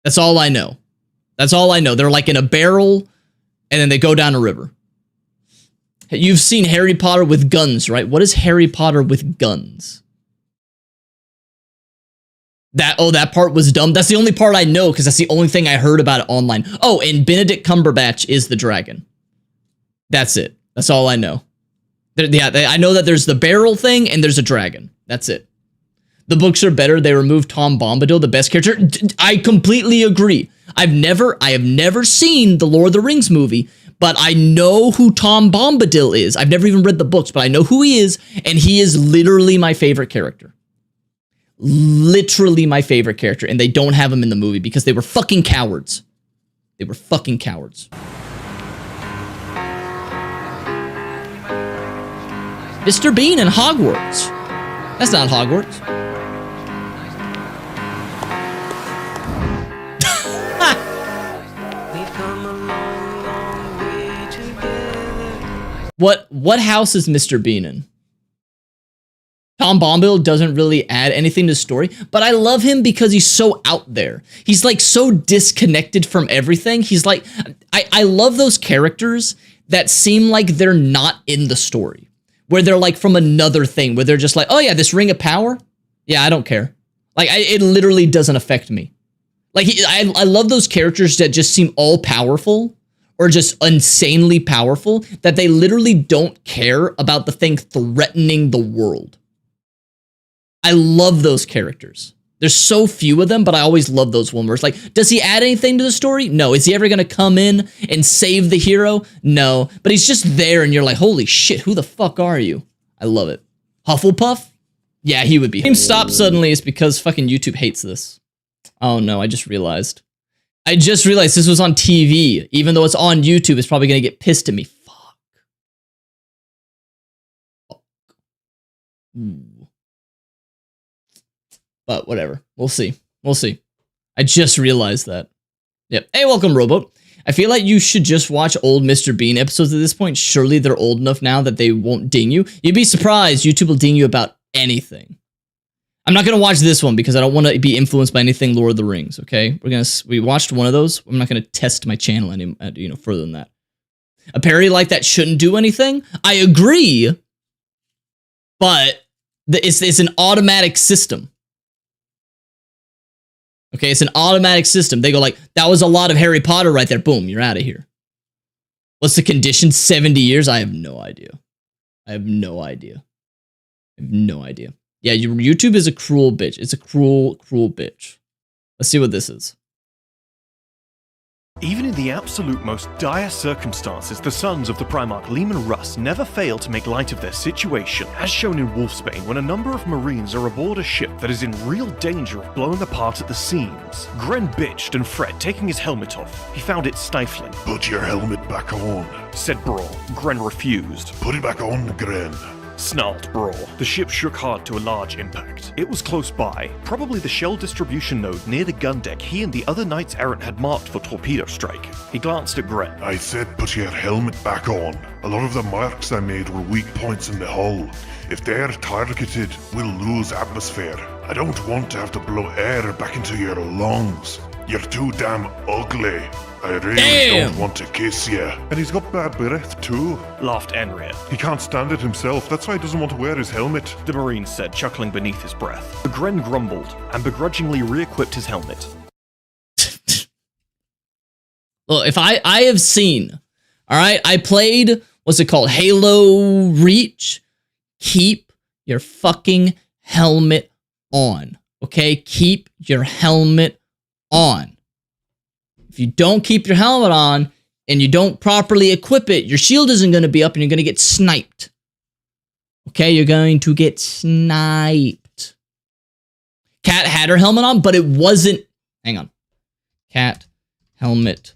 That's all I know. That's all I know. They're like in a barrel, and then they go down a river. You've seen Harry Potter with guns, right? What is Harry Potter with guns? That part was dumb. That's the only part I know because that's the only thing I heard about it online. Oh, and Benedict Cumberbatch is the dragon. That's it. That's all I know. I know that there's the barrel thing and there's a dragon. That's it. The books are better. They removed Tom Bombadil, the best character. I completely agree. I have never seen the Lord of the Rings movie, but I know who Tom Bombadil is. I've never even read the books, but I know who he is, and he is literally my favorite character. Literally my favorite character, and they don't have him in the movie because they were fucking cowards. They were fucking cowards. Mr. Bean and Hogwarts. That's not Hogwarts. What house is Mr. Bean in? Tom Bombadil doesn't really add anything to the story, but I love him because he's so out there. He's like so disconnected from everything. He's like, I love those characters that seem like they're not in the story, where they're like from another thing, where they're just like, oh yeah, this ring of power? Yeah, I don't care. Like, it literally doesn't affect me. Like, I love those characters that just seem all powerful or just insanely powerful, that they literally don't care about the thing threatening the world. I love those characters. There's so few of them, but I always love those ones where it's like, does he add anything to the story? No. Is he ever going to come in and save the hero? No. But he's just there and you're like, holy shit, who the fuck are you? I love it. Hufflepuff? Yeah, he would be. Game stopped suddenly is because fucking YouTube hates this. Oh no, I just realized. This was on TV. Even though it's on YouTube, it's probably going to get pissed at me. Fuck. Ooh. But whatever. We'll see. We'll see. I just realized that. Yep. Hey, welcome, Rowboat. I feel like you should just watch old Mr. Bean episodes at this point. Surely they're old enough now that they won't ding you. You'd be surprised. YouTube will ding you about anything. I'm not going to watch this one because I don't want to be influenced by anything Lord of the Rings, okay? We watched one of those. I'm not going to test my channel any further than that. A parody like that shouldn't do anything. I agree, but it's an automatic system. Okay, it's an automatic system. They go like, that was a lot of Harry Potter right there. Boom, you're out of here. What's the condition? 70 years? I have no idea. I have no idea. Yeah, YouTube is a cruel bitch. It's a cruel, cruel bitch. Let's see what this is. Even in the absolute most dire circumstances, the sons of the Primarch Leman Russ never fail to make light of their situation, as shown in Wolfsbane when a number of Marines are aboard a ship that is in real danger of blowing apart at the seams. Gren bitched and Fred taking his helmet off. He found it stifling. Put your helmet back on, said Brawl. Gren refused. Put it back on, Gren, snarled Brawl. The ship shook hard to a large impact. It was close by, probably the shell distribution node near the gun deck he and the other knights errant had marked for torpedo strike. He glanced at Gren. I said put your helmet back on. A lot of the marks I made were weak points in the hull. If they're targeted, we'll lose atmosphere. I don't want to have to blow air back into your lungs. You're too damn ugly. I really don't want to kiss you. And he's got bad breath too, laughed Enrir. He can't stand it himself, that's why he doesn't want to wear his helmet, the Marine said, chuckling beneath his breath. The Gren grumbled and begrudgingly re-equipped his helmet. Look, if I have seen, alright, I played, what's it called, Halo Reach. Keep your fucking helmet on, okay? Keep your helmet on. If you don't keep your helmet on and you don't properly equip it, your shield isn't going to be up and you're going to get sniped. Okay, you're going to get sniped. Cat had her helmet on, but it wasn't... Hang on. Cat, helmet,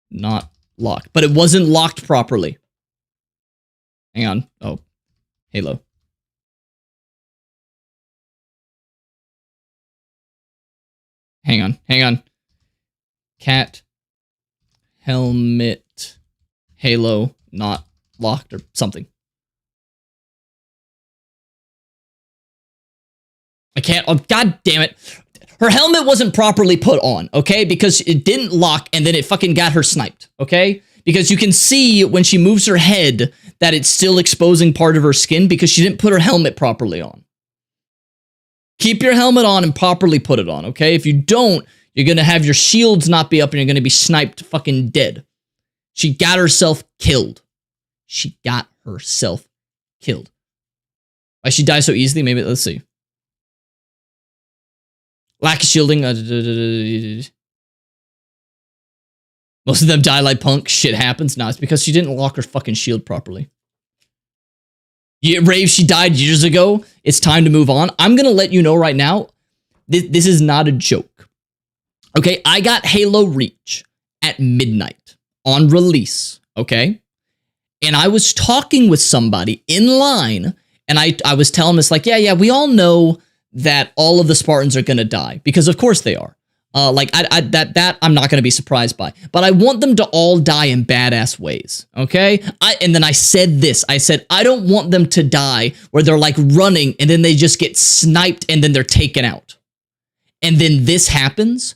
not locked. But it wasn't locked properly. Hang on. Oh, Halo. Hang on. Cat, helmet, Halo, not locked or something. I can't, oh god damn it. Her helmet wasn't properly put on, okay? Because it didn't lock and then it fucking got her sniped, okay? Because you can see when she moves her head that it's still exposing part of her skin because she didn't put her helmet properly on. Keep your helmet on and properly put it on, okay? If you don't, you're going to have your shields not be up and you're going to be sniped fucking dead. She got herself killed. She got herself killed. Why she died so easily? Maybe, let's see. Lack of shielding. Most of them die like punk. Shit happens. No, it's because she didn't lock her fucking shield properly. Yeah, Rave, she died years ago. It's time to move on. I'm going to let you know right now, this is not a joke. Okay, I got Halo Reach at midnight on release, okay? And I was talking with somebody in line, and I was telling this like, yeah, we all know that all of the Spartans are going to die, because of course they are. That I'm not going to be surprised by, but I want them to all die in badass ways. Okay. And then I said this, I said, I don't want them to die where they're like running and then they just get sniped and then they're taken out. And then this happens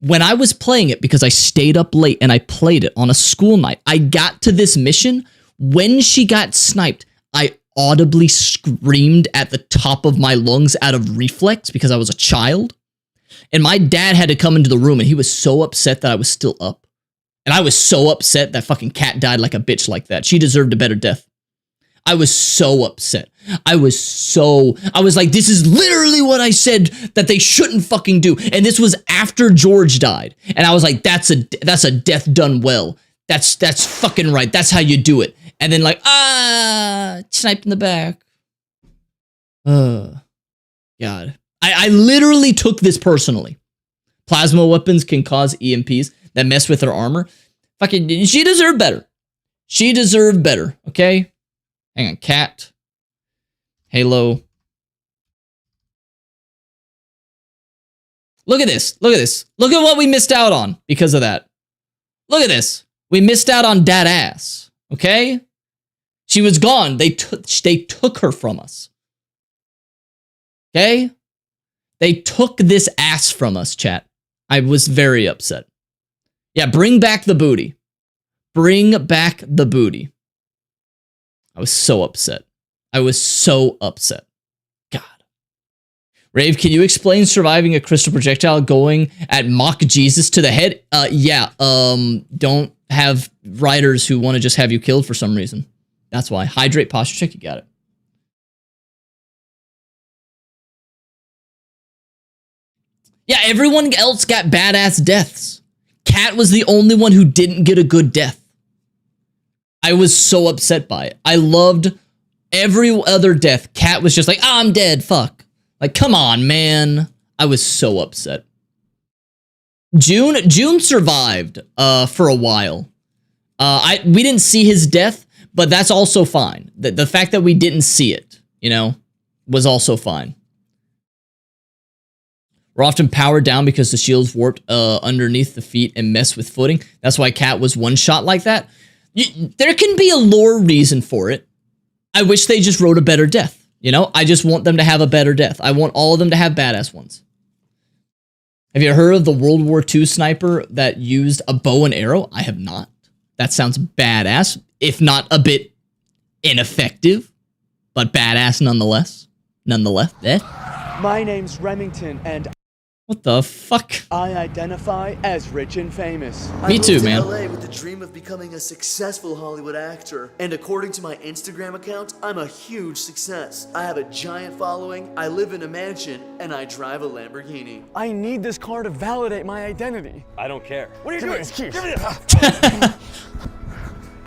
when I was playing it because I stayed up late and I played it on a school night. I got to this mission when she got sniped. I audibly screamed at the top of my lungs out of reflex because I was a child. And my dad had to come into the room and he was so upset that I was still up. And I was so upset that fucking Cat died like a bitch like that. She deserved a better death. I was so upset. I was like, this is literally what I said that they shouldn't fucking do. And this was after George died. And I was like, that's a death done well. That's fucking right. That's how you do it. And then like, sniped in the back. God. I literally took this personally. Plasma weapons can cause EMPs that mess with her armor. Fucking, she deserved better. She deserved better, okay? Hang on, Cat. Halo. Look at this. Look at this. Look at what we missed out on because of that. Look at this. We missed out on that ass, okay? She was gone. They took her from us. Okay? They took this ass from us, chat. I was very upset. Yeah, bring back the booty. Bring back the booty. I was so upset. I was so upset. God. Rave, can you explain surviving a crystal projectile going at Mock Jesus to the head? Don't have riders who want to just have you killed for some reason. That's why. Hydrate, posture check, you got it. Yeah, everyone else got badass deaths. Cat was the only one who didn't get a good death. I was so upset by it. I loved every other death. Cat was just like, I'm dead, fuck. Like, come on, man. I was so upset. June survived for a while. We didn't see his death, but that's also fine. The fact that we didn't see it, you know, was also fine. We're often powered down because the shield's warped underneath the feet and mess with footing. That's why Cat was one shot like that. There can be a lore reason for it. I wish they just wrote a better death. You know, I just want them to have a better death. I want all of them to have badass ones. Have you heard of the World War II sniper that used a bow and arrow? I have not. That sounds badass, if not a bit ineffective, but badass nonetheless. Nonetheless. My name's Remington, and what the fuck? I identify as rich and famous. Me too, man. I moved to LA with the dream of becoming a successful Hollywood actor. And according to my Instagram account, I'm a huge success. I have a giant following, I live in a mansion, and I drive a Lamborghini. I need this car to validate my identity. I don't care. What are you doing? Give me it.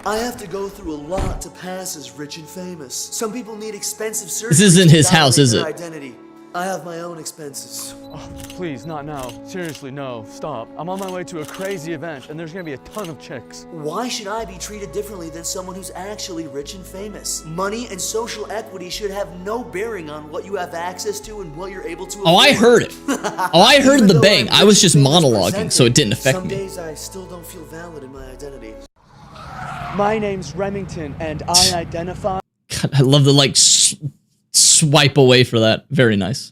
I have to go through a lot to pass as rich and famous. Some people need expensive surgery. This isn't his house, is it? Identity. I have my own expenses. Oh, please, not now. Seriously, no. Stop. I'm on my way to a crazy event, and there's gonna be a ton of chicks. Why should I be treated differently than someone who's actually rich and famous? Money and social equity should have no bearing on what you have access to and what you're able to afford. Oh, I heard it. Oh, I heard the bang. I was just monologuing, so it didn't affect me. Some days I still don't feel valid in my identity. My name's Remington, and I identify... God, I love the, like, swipe away for that. Very nice.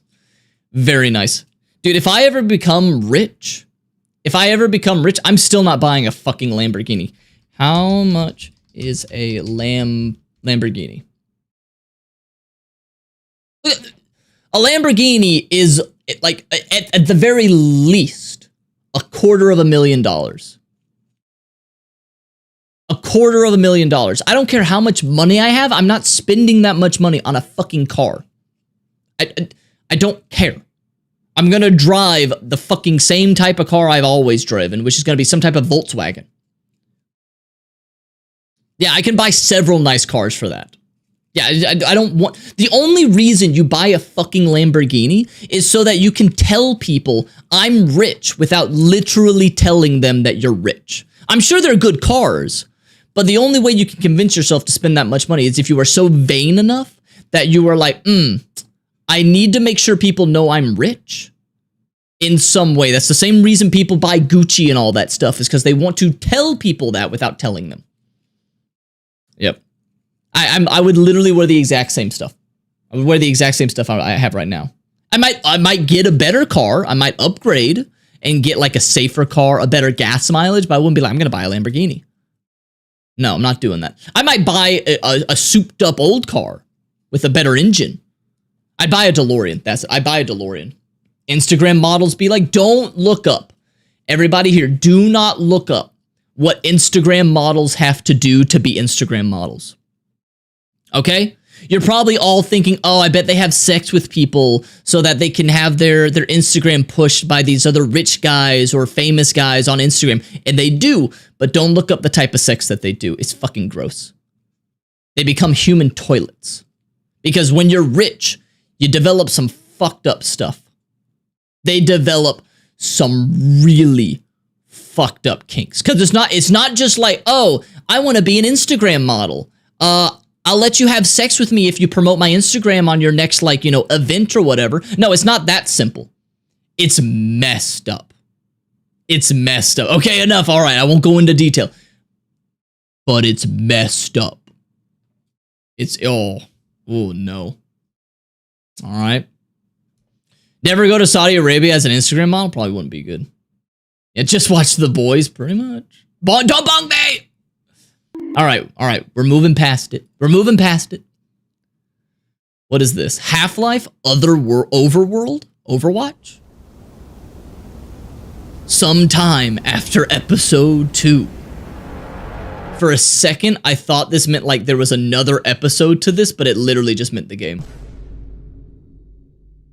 Very nice. Dude, if I ever become rich, I'm still not buying a fucking Lamborghini. How much is a Lamborghini? A Lamborghini is, like, at the very least, $250,000. $250,000. I don't care how much money I have. I'm not spending that much money on a fucking car. I don't care. I'm gonna drive the fucking same type of car I've always driven, which is gonna be some type of Volkswagen. Yeah, I can buy several nice cars for that. Yeah, I don't want... The only reason you buy a fucking Lamborghini is so that you can tell people I'm rich without literally telling them that you're rich. I'm sure they're good cars, but the only way you can convince yourself to spend that much money is if you are so vain enough that you are like, I need to make sure people know I'm rich in some way. That's the same reason people buy Gucci and all that stuff, is because they want to tell people that without telling them. Yep. I would literally wear the exact same stuff. I would wear the exact same stuff I have right now. I might get a better car. I might upgrade and get like a safer car, a better gas mileage, but I wouldn't be like, I'm going to buy a Lamborghini. No, I'm not doing that. I might buy a souped up old car with a better engine. I'd buy a DeLorean. That's it. I buy a DeLorean. Instagram models be like, don't look up. Everybody here, do not look up what Instagram models have to do to be Instagram models. Okay? You're probably all thinking, oh, I bet they have sex with people so that they can have their Instagram pushed by these other rich guys or famous guys on Instagram. And they do, but don't look up the type of sex that they do. It's fucking gross. They become human toilets. Because when you're rich, you develop some fucked up stuff. They develop some really fucked up kinks. Because it's not just like, oh, I want to be an Instagram model. I'll let you have sex with me if you promote my Instagram on your next, like, event or whatever. No, it's not that simple. It's messed up. It's messed up. Okay, enough. All right, I won't go into detail. But it's messed up. It's, oh no. All right. Never go to Saudi Arabia as an Instagram model? Probably wouldn't be good. Yeah, just watch The Boys, pretty much. Don't bong me! All right. We're moving past it. What is this? Half-Life? Overworld? Overwatch? Sometime after episode 2. For a second, I thought this meant like there was another episode to this, but it literally just meant the game.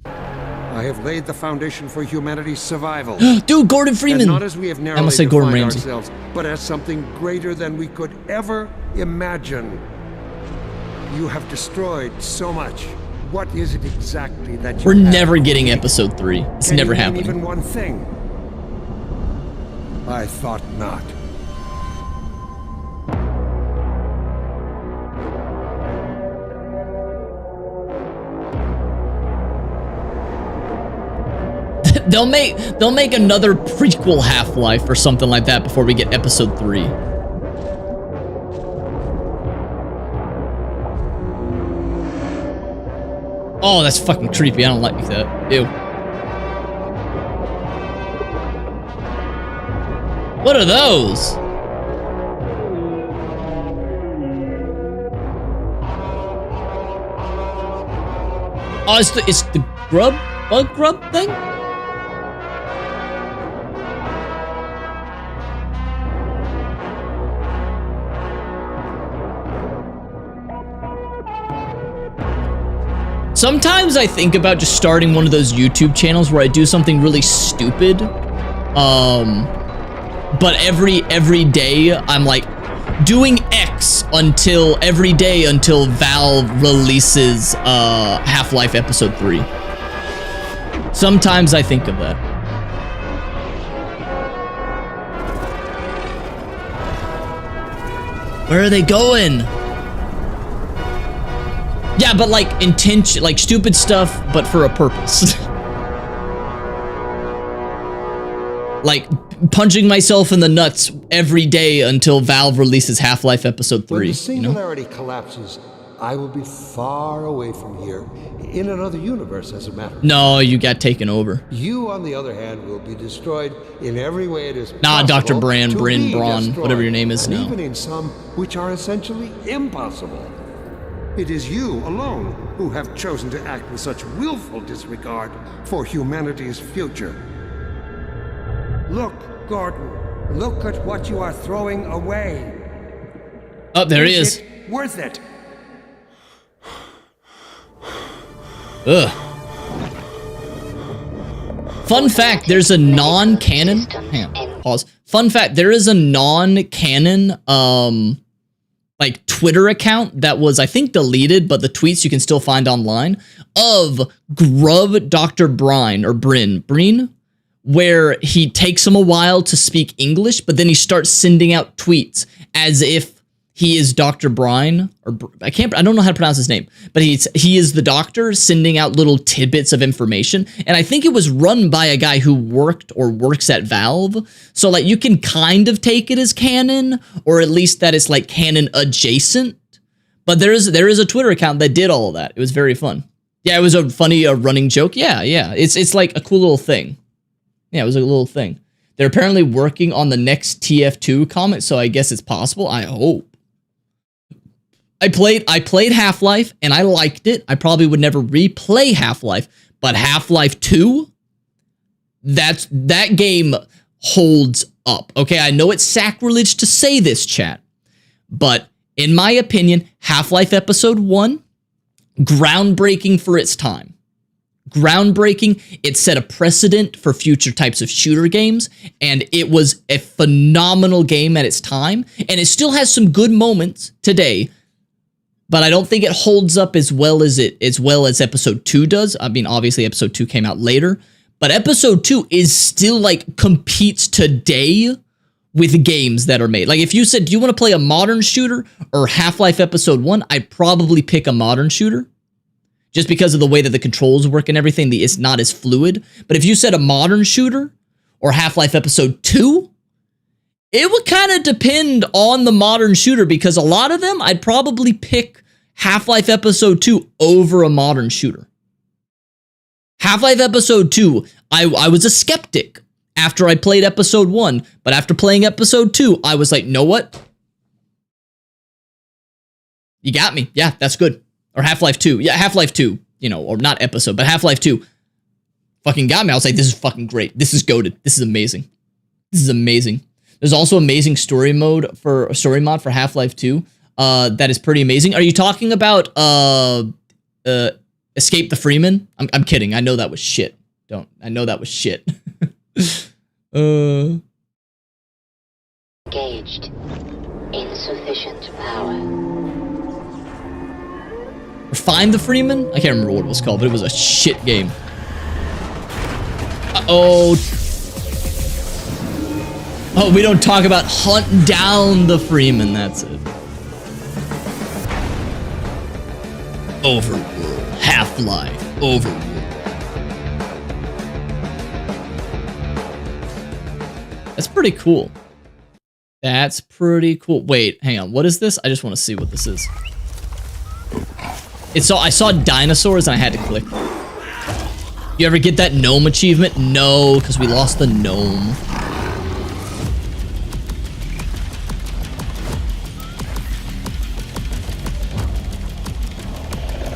I have laid the foundation for humanity's survival. Dude, Gordon Freeman! And not as we have narrowly I must say Gordon defined Ramsay. ourselves, but as something greater than we could ever imagine. You have destroyed so much. What is it exactly that you We're never getting episode 3. It's never happening. Even one thing? I thought not. They'll make another prequel Half-Life or something like that before we get episode 3. Oh, that's fucking creepy. I don't like that. Ew. What are those? Oh, it's the bug grub thing? Sometimes I think about just starting one of those YouTube channels where I do something really stupid. But every day I'm like doing X every day until Valve releases Half-Life Episode 3. Sometimes I think of that. Where are they going? Yeah, but like stupid stuff, but for a purpose. Like punching myself in the nuts every day until Valve releases Half-Life Episode 3. When the singularity collapses, I will be far away from here, in another universe, as a matter of No, you got taken over. You, on the other hand, will be destroyed in every way it is Nah, Dr. possible Bran, to Bryn, be Braun, destroyed, whatever your name is and now. even in some which are essentially impossible. It is you alone who have chosen to act with such willful disregard for humanity's future. Look, Gordon, look at what you are throwing away. Oh, there he is. It worth it? Ugh. Fun fact, there's a non-canon... Hang on, pause. Fun fact, there is a non-canon, like, Twitter account that was, I think, deleted, but the tweets you can still find online, of Grub Dr. Brine, or Breen, where he takes him a while to speak English, but then he starts sending out tweets as if he is Dr. Brine, or I don't know how to pronounce his name, but he is the doctor sending out little tidbits of information. And I think it was run by a guy who worked or works at Valve. So like you can kind of take it as canon, or at least that it's like canon adjacent. But there is a Twitter account that did all of that. It was very fun. Yeah, it was a funny running joke. Yeah. It's like a cool little thing. Yeah, it was a little thing. They're apparently working on the next TF2 comic, so I guess it's possible. I hope. I played Half-Life, and I liked it. I probably would never replay Half-Life, but Half-Life 2, that game holds up. Okay, I know it's sacrilege to say this, chat, but in my opinion, Half-Life Episode 1, groundbreaking for its time. Groundbreaking, it set a precedent for future types of shooter games, and it was a phenomenal game at its time, and it still has some good moments today, but I don't think it holds up as well as Episode 2 does. I mean, obviously Episode 2 came out later, but Episode 2 is still like competes today with games that are made. Like if you said, do you want to play a modern shooter or Half-Life Episode 1? I'd probably pick a modern shooter just because of the way that the controls work and everything. It's not as fluid. But if you said a modern shooter or Half-Life Episode 2, it would kind of depend on the modern shooter, because a lot of them, I'd probably pick Half-Life Episode 2 over a modern shooter. Half-Life Episode 2, I was a skeptic after I played Episode 1, but after playing Episode 2, I was like, know what? You got me. Yeah, that's good. Or Half-Life 2. Yeah, Half-Life 2, or not Episode, but Half-Life 2 fucking got me. I was like, this is fucking great. This is goated. This is amazing. This is amazing. There's also amazing story mod for Half-Life 2 that is pretty amazing. Are you talking about Escape the Freeman? I'm kidding. I know that was shit. I know that was shit. Engaged. Insufficient power. Find the Freeman? I can't remember what it was called, but it was a shit game. Uh-oh. Oh, we don't talk about hunt down the Freeman, that's it. Overworld. Half-Life. Overworld. That's pretty cool. That's pretty cool. Wait, hang on. What is this? I just want to see what this is. I saw dinosaurs and I had to click. You ever get that gnome achievement? No, because we lost the gnome.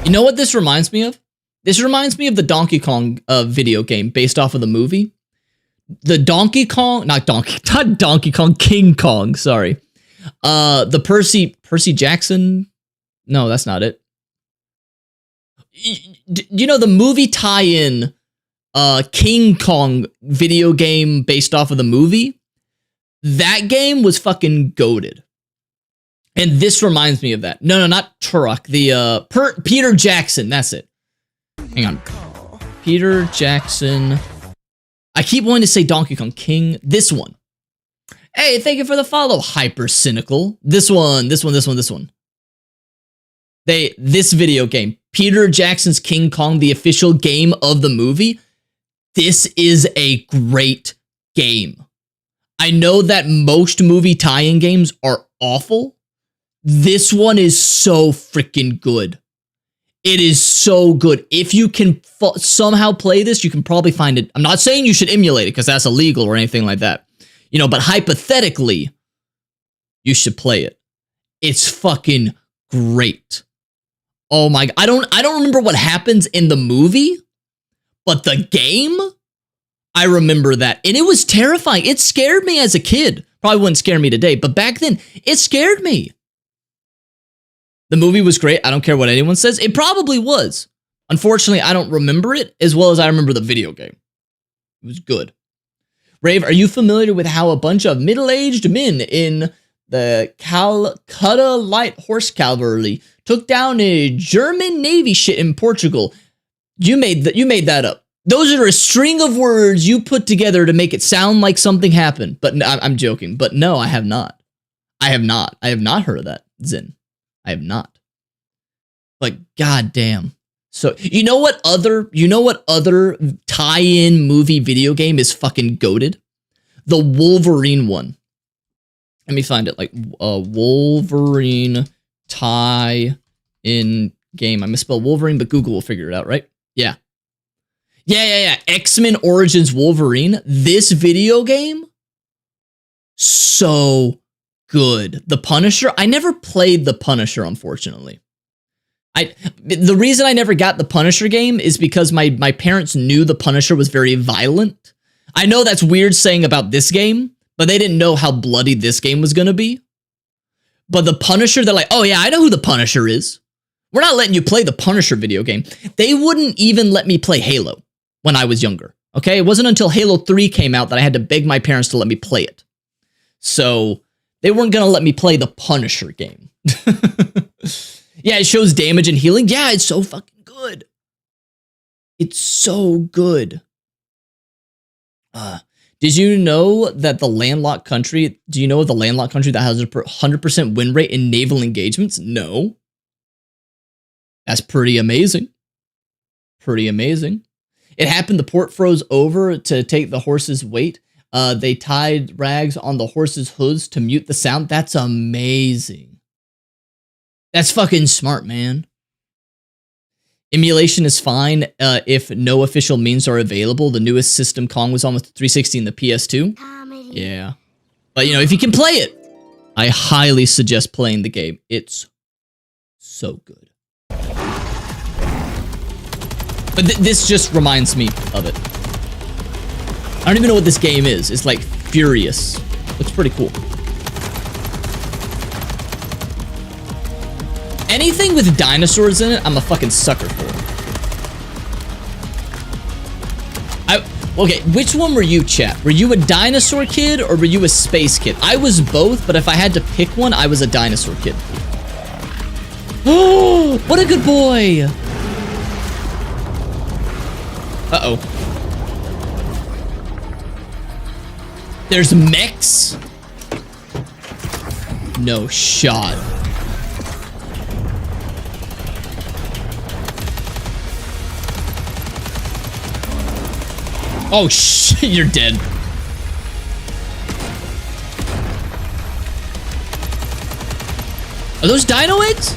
You know what this reminds me of? This reminds me of the Donkey Kong video game based off of the movie. The Donkey Kong, not Donkey Kong, King Kong, sorry. The Percy Jackson? No, that's not it. You know the movie tie-in King Kong video game based off of the movie? That game was fucking goated. And this reminds me of that. No, not Turok. The Peter Jackson, that's it. Hang on. Peter Jackson. I keep wanting to say Donkey Kong King. This one. Hey, thank you for the follow, Hyper Cynical. This one. This video game, Peter Jackson's King Kong, the official game of the movie. This is a great game. I know that most movie tie-in games are awful. This one is so freaking good. It is so good. If you can somehow play this, you can probably find it. I'm not saying you should emulate it because that's illegal or anything like that. You know, but hypothetically, you should play it. It's fucking great. Oh my, I don't remember what happens in the movie, but the game, I remember that. And it was terrifying. It scared me as a kid. Probably wouldn't scare me today, but back then, it scared me. The movie was great. I don't care what anyone says. It probably was. Unfortunately, I don't remember it as well as I remember the video game. It was good. Rave, are you familiar with how a bunch of middle-aged men in the Calcutta Light Horse Cavalry took down a German Navy ship in Portugal? You made that up. Those are a string of words you put together to make it sound like something happened. But I'm joking. But no, I have not. I have not heard of that, Zen. I have not. But goddamn. So you know what other tie-in movie video game is fucking goated? The Wolverine one. Let me find it. Like Wolverine tie-in game. I misspelled Wolverine, but Google will figure it out, right? Yeah. Yeah. X-Men Origins Wolverine. This video game, so good. The Punisher. I never played the Punisher, unfortunately. The reason I never got the Punisher game is because my parents knew the Punisher was very violent. I know that's weird saying about this game, but they didn't know how bloody this game was going to be. But the Punisher, they're like, oh yeah, I know who the Punisher is. We're not letting you play the Punisher video game. They wouldn't even let me play Halo when I was younger. Okay, it wasn't until Halo 3 came out that I had to beg my parents to let me play it. So they weren't going to let me play the Punisher game. Yeah, it shows damage and healing. Yeah, it's so fucking good. It's so good. Did you know that the landlocked country, do you know of the landlocked country that has a 100% win rate in naval engagements? No. That's pretty amazing. Pretty amazing. It happened, the port froze over to take the horse's weight. They tied rags on the horse's hooves to mute the sound. That's amazing. That's fucking smart, man. Emulation is fine if no official means are available. The newest system Kong was on with the 360 and the PS2. Yeah. But, you know, if you can play it, I highly suggest playing the game. It's so good. But this just reminds me of it. I don't even know what this game is. It's like Furious. Looks pretty cool. Anything with dinosaurs in it, I'm a fucking sucker for. Okay, which one were you, chat? Were you a dinosaur kid or were you a space kid? I was both, but if I had to pick one, I was a dinosaur kid. Oh, what a good boy. Uh-oh. There's mechs? No shot. Oh shit, you're dead. Are those dino eggs?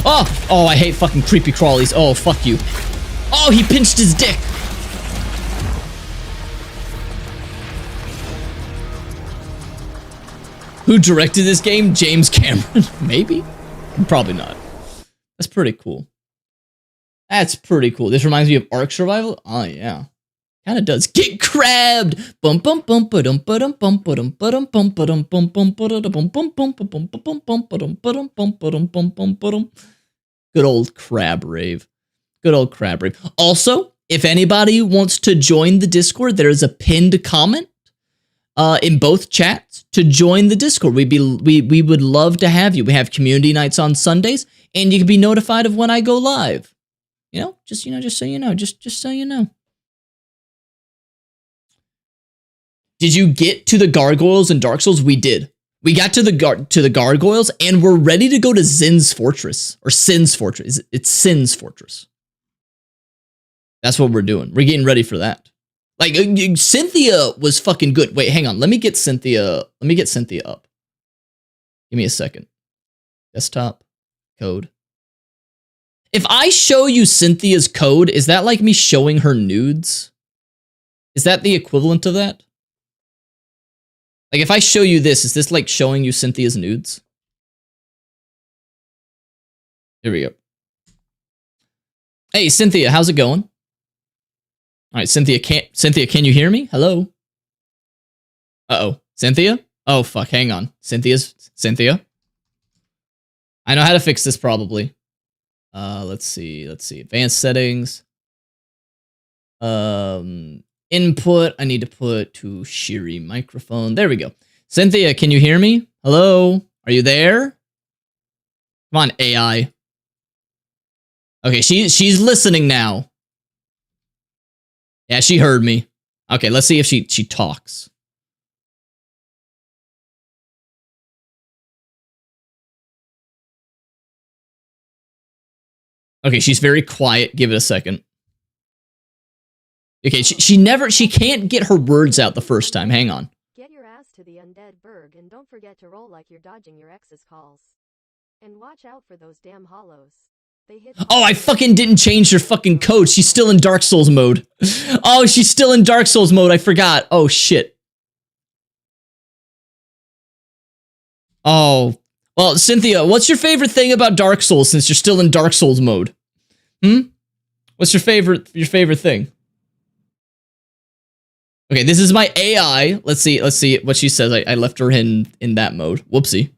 Oh, I hate fucking creepy crawlies. Oh, fuck you. Oh, he pinched his dick. Who directed this game? James Cameron? Maybe? Probably not. That's pretty cool. That's pretty cool. This reminds me of Ark Survival. Oh yeah, kind of does. Get crabbed. Bum bum bum ba-dum ba-dum bum ba-dum ba-dum bum ba-dum bum bum ba-dum bum bum bum bum bum bum ba-dum ba-dum bum ba-dum bum bum ba-dum. Good old crab rave. Good old crab rave. Also, if anybody wants to join the Discord, there is a pinned comment in both chats to join the Discord. We would love to have you. We have community nights on Sundays, and you can be notified of when I go live. Just so you know, just so you know. Did you get to the gargoyles in Dark Souls? We did. We got to the gargoyles, and we're ready to go to Zin's Fortress or Sin's Fortress. It's Sin's Fortress. That's what we're doing. We're getting ready for that. Like, Cynthia was fucking good. Wait, hang on. Let me get Cynthia up. Give me a second. Desktop. Code. If I show you Cynthia's code, is that like me showing her nudes? Is that the equivalent of that? Like, if I show you this, is this like showing you Cynthia's nudes? Here we go. Hey, Cynthia, how's it going? All right, Cynthia, can you hear me? Hello? Uh-oh. Cynthia? Oh, fuck, hang on. Cynthia? I know how to fix this, probably. Let's see. Advanced settings. Input. I need to put to Shiri microphone. There we go. Cynthia, can you hear me? Hello? Are you there? Come on, AI. Okay, she's listening now. Yeah, she heard me. Okay, let's see if she talks. Okay, she's very quiet. Give it a second. Okay, she can't get her words out the first time. Hang on. Get your ass to the undead burg and don't forget to roll like you're dodging your ex's calls. And watch out for those damn hollows. Oh, I fucking didn't change her fucking code. She's still in Dark Souls mode. Oh, she's still in Dark Souls mode. I forgot. Oh, shit. Oh. Well, Cynthia, what's your favorite thing about Dark Souls since you're still in Dark Souls mode? What's your favorite thing? Okay, this is my AI. Let's see what she says. I left her in that mode. Whoopsie.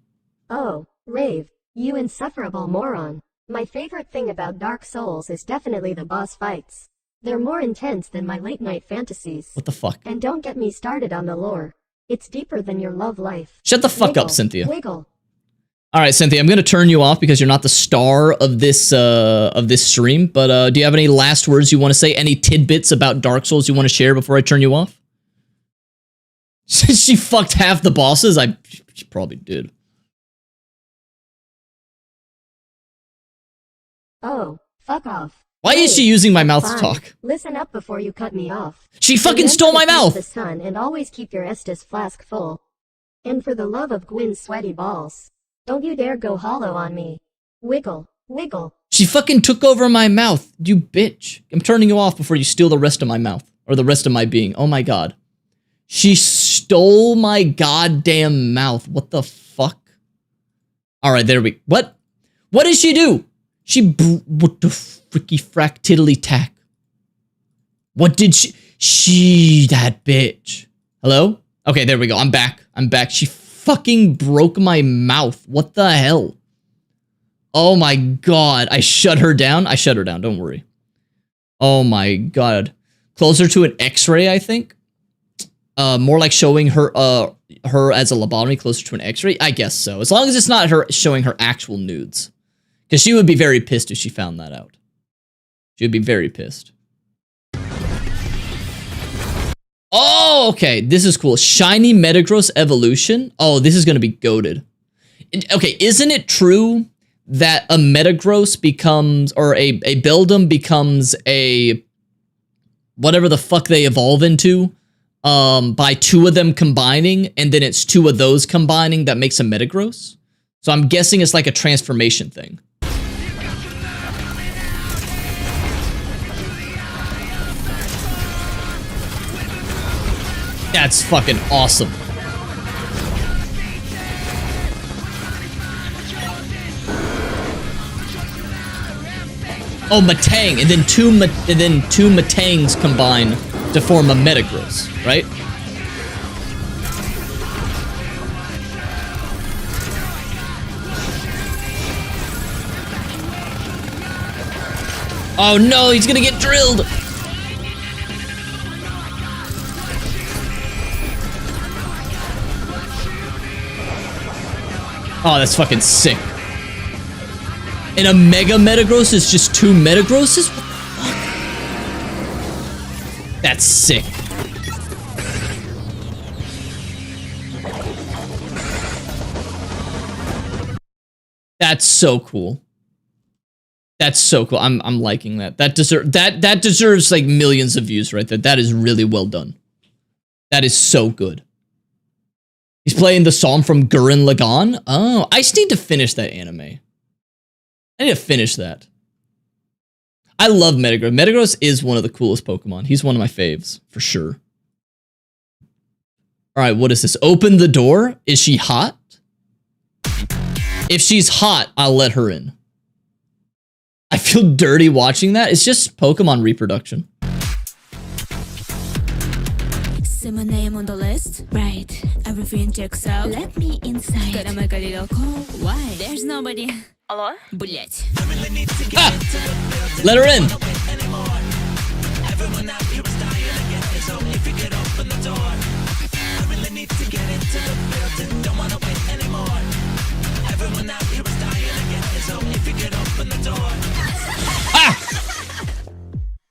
Oh, Rave, you insufferable moron. My favorite thing about Dark Souls is definitely the boss fights. They're more intense than my late-night fantasies. What the fuck? And don't get me started on the lore. It's deeper than your love life. Shut the fuck up, Cynthia. Wiggle. All right, Cynthia, I'm going to turn you off because you're not the star of this stream, but do you have any last words you want to say? Any tidbits about Dark Souls you want to share before I turn you off? She fucked half the bosses? She probably did. Oh, fuck off. Why is she using my mouth to talk? Listen up before you cut me off. She fucking stole my mouth! The sun and always keep your Estus flask full. And for the love of Gwyn's sweaty balls, don't you dare go hollow on me. Wiggle, wiggle. She fucking took over my mouth, you bitch. I'm turning you off before you steal the rest of my mouth. Or the rest of my being. Oh my god. She stole my goddamn mouth. What the fuck? Alright, there we... What? What did she do? What the fricky frack tiddly tack? What did she... that bitch. Hello? Okay, there we go. I'm back. She fucking broke my mouth. What the hell? Oh my god. I shut her down? I shut her down. Don't worry. Oh my god. Closer to an X-ray, I think? More like showing her as a lobotomy, closer to an X-ray? I guess so. As long as it's not her showing her actual nudes. Because she would be very pissed if she found that out. She would be very pissed. Oh, okay. This is cool. Shiny Metagross evolution. Oh, this is going to be goated. Okay, isn't it true that a Metagross becomes, or a Beldum becomes a... whatever the fuck they evolve into, by two of them combining, and then it's two of those combining that makes a Metagross? So I'm guessing it's like a transformation thing. That's fucking awesome. Oh, Matang, and then two Matangs combine to form a Metagross, right? Oh no, he's gonna get drilled! Oh, that's fucking sick. And a Mega Metagross is just two Metagrosses? What the fuck? That's sick. That's so cool. That's so cool. I'm liking that. That deserves like millions of views right there. That is really well done. That is so good. He's playing the song from Gurren Lagann. Oh, I just need to finish that anime. I need to finish that. I love Metagross. Metagross is one of the coolest Pokemon. He's one of my faves, for sure. All right, what is this? Open the door. Is she hot? If she's hot, I'll let her in. I feel dirty watching that. It's just Pokemon reproduction. See my name on the list? Right. Everything checks out. Let me inside. Gotta make a little call. Why? There's nobody. Hello? Блять. Let her in.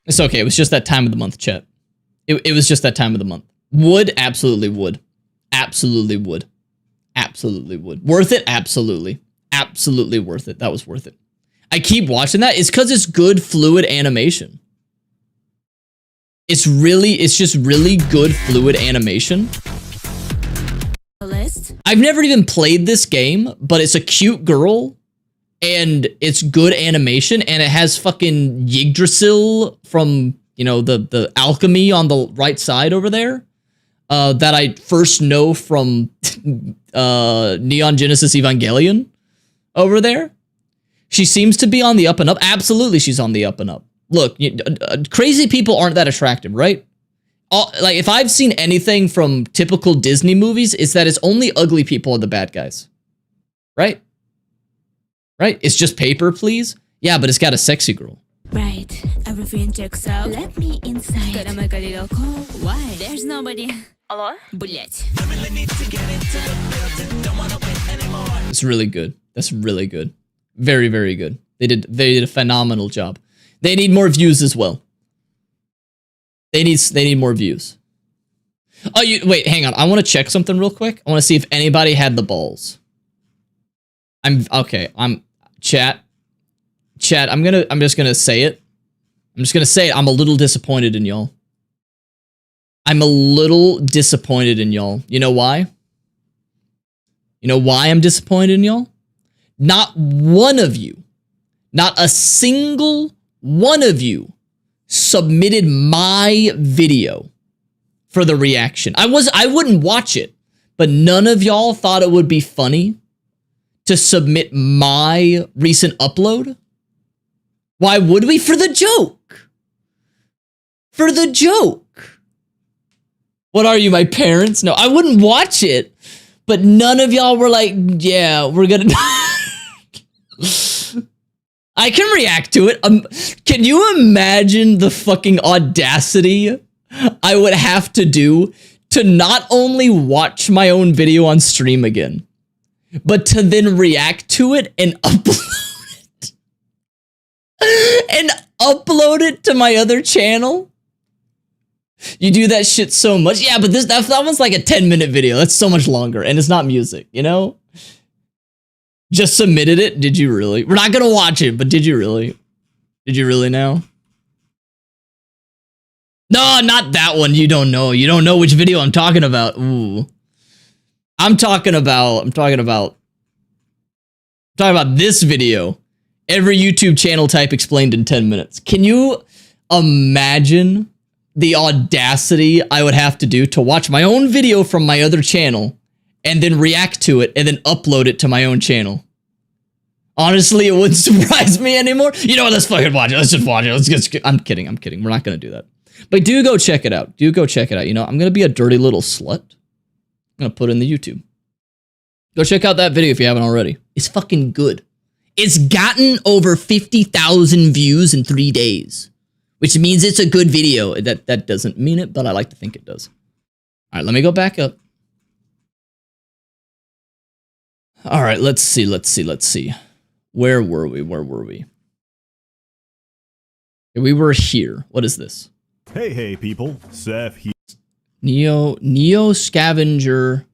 It's okay. It was just that time of the month, chat. It was just that time of the month. Would? Absolutely would. Absolutely would. Absolutely would. Worth it? Absolutely. Absolutely worth it. That was worth it. I keep watching that. It's because it's good, fluid animation. It's just really good, fluid animation. I've never even played this game, but it's a cute girl. And it's good animation, and it has fucking Yggdrasil from, you know, the alchemy on the right side over there. That I first know from Neon Genesis Evangelion over there. She seems to be on the up and up. Absolutely, she's on the up and up. Look, crazy people aren't that attractive, right? Like, if I've seen anything from typical Disney movies, it's that it's only ugly people are the bad guys. Right? Right? It's just paper, please? Yeah, but it's got a sexy girl. Right. Everything checks out. Let me inside. Gotta make a little call. Why? There's nobody. Hello? Блять. It's really good. That's really good. Very, very good. They did a phenomenal job. They need more views as well. They need more views. Oh, wait, hang on. I want to check something real quick. I want to see if anybody had the balls. Chat, I'm just gonna say it. I'm a little disappointed in y'all. I'm a little disappointed in y'all. You know why? You know why I'm disappointed in y'all? Not one of you, not a single one of you submitted my video for the reaction. I wouldn't watch it, but none of y'all thought it would be funny to submit my recent upload? Why would we? For the joke. For the joke. What are you, my parents? No, I wouldn't watch it. But none of y'all were like, yeah, we're gonna... I can react to it. Can you imagine the fucking audacity I would have to do to not only watch my own video on stream again, but to then react to it and upload it. And upload it to my other channel? You do that shit so much. Yeah, but that one's like a 10-minute video. That's so much longer, and it's not music, you know? Just submitted it? Did you really? We're not gonna watch it, but did you really? Did you really now? No, not that one. You don't know. You don't know which video I'm talking about. Ooh. I'm talking about this video. Every YouTube channel type explained in 10 minutes. Can you imagine the audacity I would have to do to watch my own video from my other channel and then react to it and then upload it to my own channel? Honestly, it wouldn't surprise me anymore. You know what? Let's fucking watch it. Let's just watch it. I'm kidding. We're not going to do that. But do go check it out. Do go check it out. You know, I'm going to be a dirty little slut. I'm going to put it in the YouTube. Go check out that video if you haven't already. It's fucking good. It's gotten over 50,000 views in 3 days, which means it's a good video. That doesn't mean it, but I like to think it does. All right, let me go back up. All right, let's see. Where were we? We were here. What is this? Hey, people. Seth here. Neo Scavenger.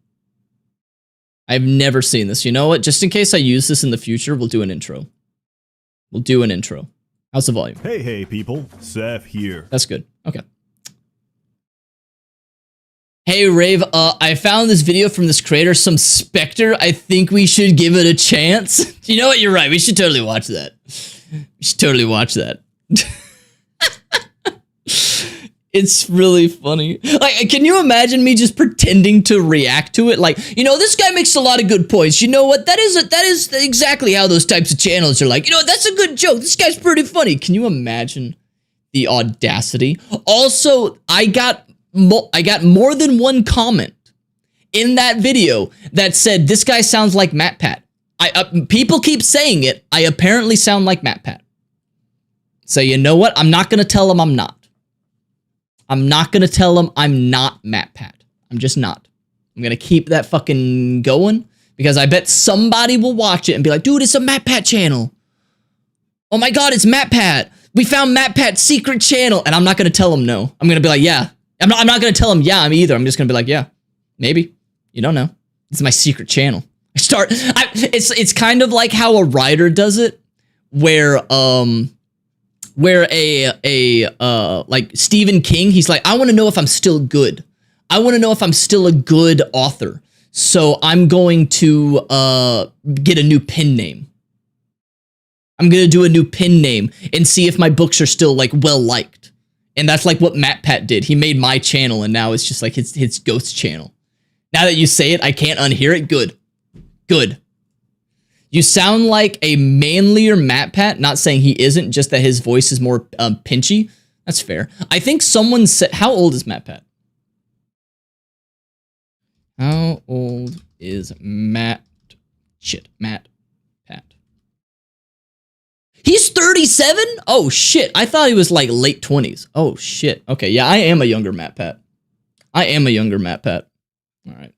I've never seen this. You know what? Just in case I use this in the future, we'll do an intro. We'll do an intro. How's the volume? Hey people, Seth here. That's good. Okay. Hey Rave, I found this video from this creator, some Spectre. I think we should give it a chance. You know what? You're right. We should totally watch that. We should totally watch that. It's really funny. Like, can you imagine me just pretending to react to it? Like, you know, this guy makes a lot of good points. You know what? That is exactly how those types of channels are like. You know, that's a good joke. This guy's pretty funny. Can you imagine the audacity? Also, I got more than one comment in that video that said, this guy sounds like MatPat. People keep saying it. I apparently sound like MatPat. So you know what? I'm not going to tell him I'm not. I'm not going to tell him I'm not MatPat. I'm just not. I'm going to keep that fucking going because I bet somebody will watch it and be like, dude, it's a MatPat channel. Oh my God, it's MatPat. We found MatPat's secret channel. And I'm not going to tell him no. I'm going to be like, yeah. I'm not going to tell him yeah, I'm either. I'm just going to be like, yeah, maybe. You don't know. It's my secret channel. It's kind of like how a writer does it, where like Stephen King, he's like, I want to know if I'm still good. I want to know if I'm still a good author. So I'm going to get a new pen name. I'm going to do a new pen name and see if my books are still like well liked. And that's like what MatPat did. He made my channel and now it's just like his ghost channel. Now that you say it, I can't unhear it. Good. Good. You sound like a manlier MatPat, not saying he isn't, just that his voice is more pinchy. That's fair. I think someone said, how old is MatPat? How old is MatPat? He's 37? Oh shit. I thought he was like late 20s. Oh shit. Okay, yeah, I am a younger MatPat. I am a younger MatPat. All right.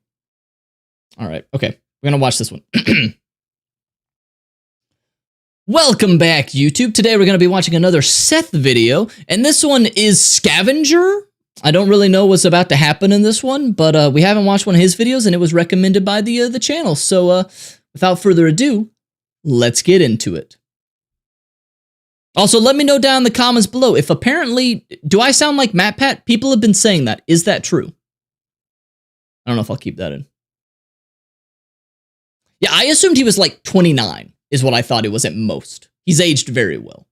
All right. Okay. We're going to watch this one. Welcome back, YouTube. Today we're going to be watching another Seth video, and this one is Scavenger. I don't really know what's about to happen in this one, but we haven't watched one of his videos, and it was recommended by the channel. So without further ado, let's get into it. Also, let me know down in the comments below if apparently, do I sound like MatPat? People have been saying that. Is that true? I don't know if I'll keep that in. Yeah, I assumed he was like 29 is what I thought it was at most. He's aged very well.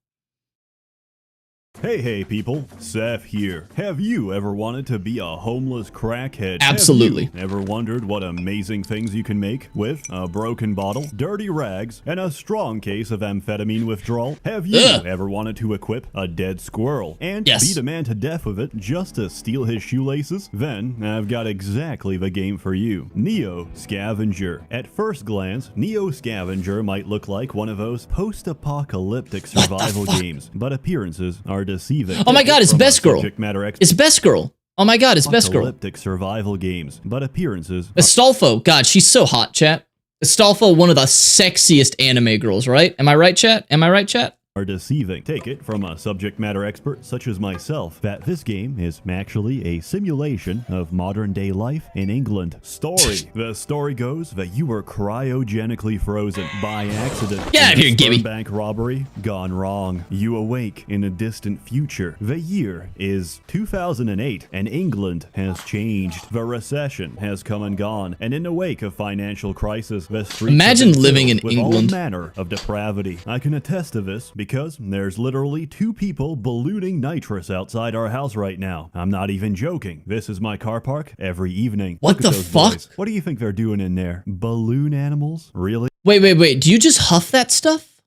Hey people, Seth here. Have you ever wanted to be a homeless crackhead? Absolutely. Have you ever wondered what amazing things you can make with a broken bottle, dirty rags, and a strong case of amphetamine withdrawal? Have you ever wanted to equip a dead squirrel and beat a man to death with it just to steal his shoelaces? Then I've got exactly the game for you. Neo Scavenger. At first glance, Neo Scavenger might look like one of those post-apocalyptic survival games, but appearances are deceiving. Oh my God, it's Best Girl. It's Best Girl. Oh my God, it's Best Girl. Apocalyptic survival games, but appearances. Astolfo, God, she's so hot, chat. Astolfo, one of the sexiest anime girls, right? Am I right, chat? Am I right, chat? Are deceiving. Take it from a subject matter expert such as myself that this game is actually a simulation of modern day life in England. Story. The story goes that you were cryogenically frozen by accident. Get out of here, Gibby. Bank robbery gone wrong. You awake in a distant future. The year is 2008 and England has changed. The recession has come and gone, and in the wake of financial crisis, the streets imagine living in England. All manner of depravity. I can attest to this because there's literally 2 people ballooning nitrous outside our house right now. I'm not even joking. This is my car park every evening. What the fuck? Boys. What do you think they're doing in there? Balloon animals? Really? Wait. Do you just huff that stuff?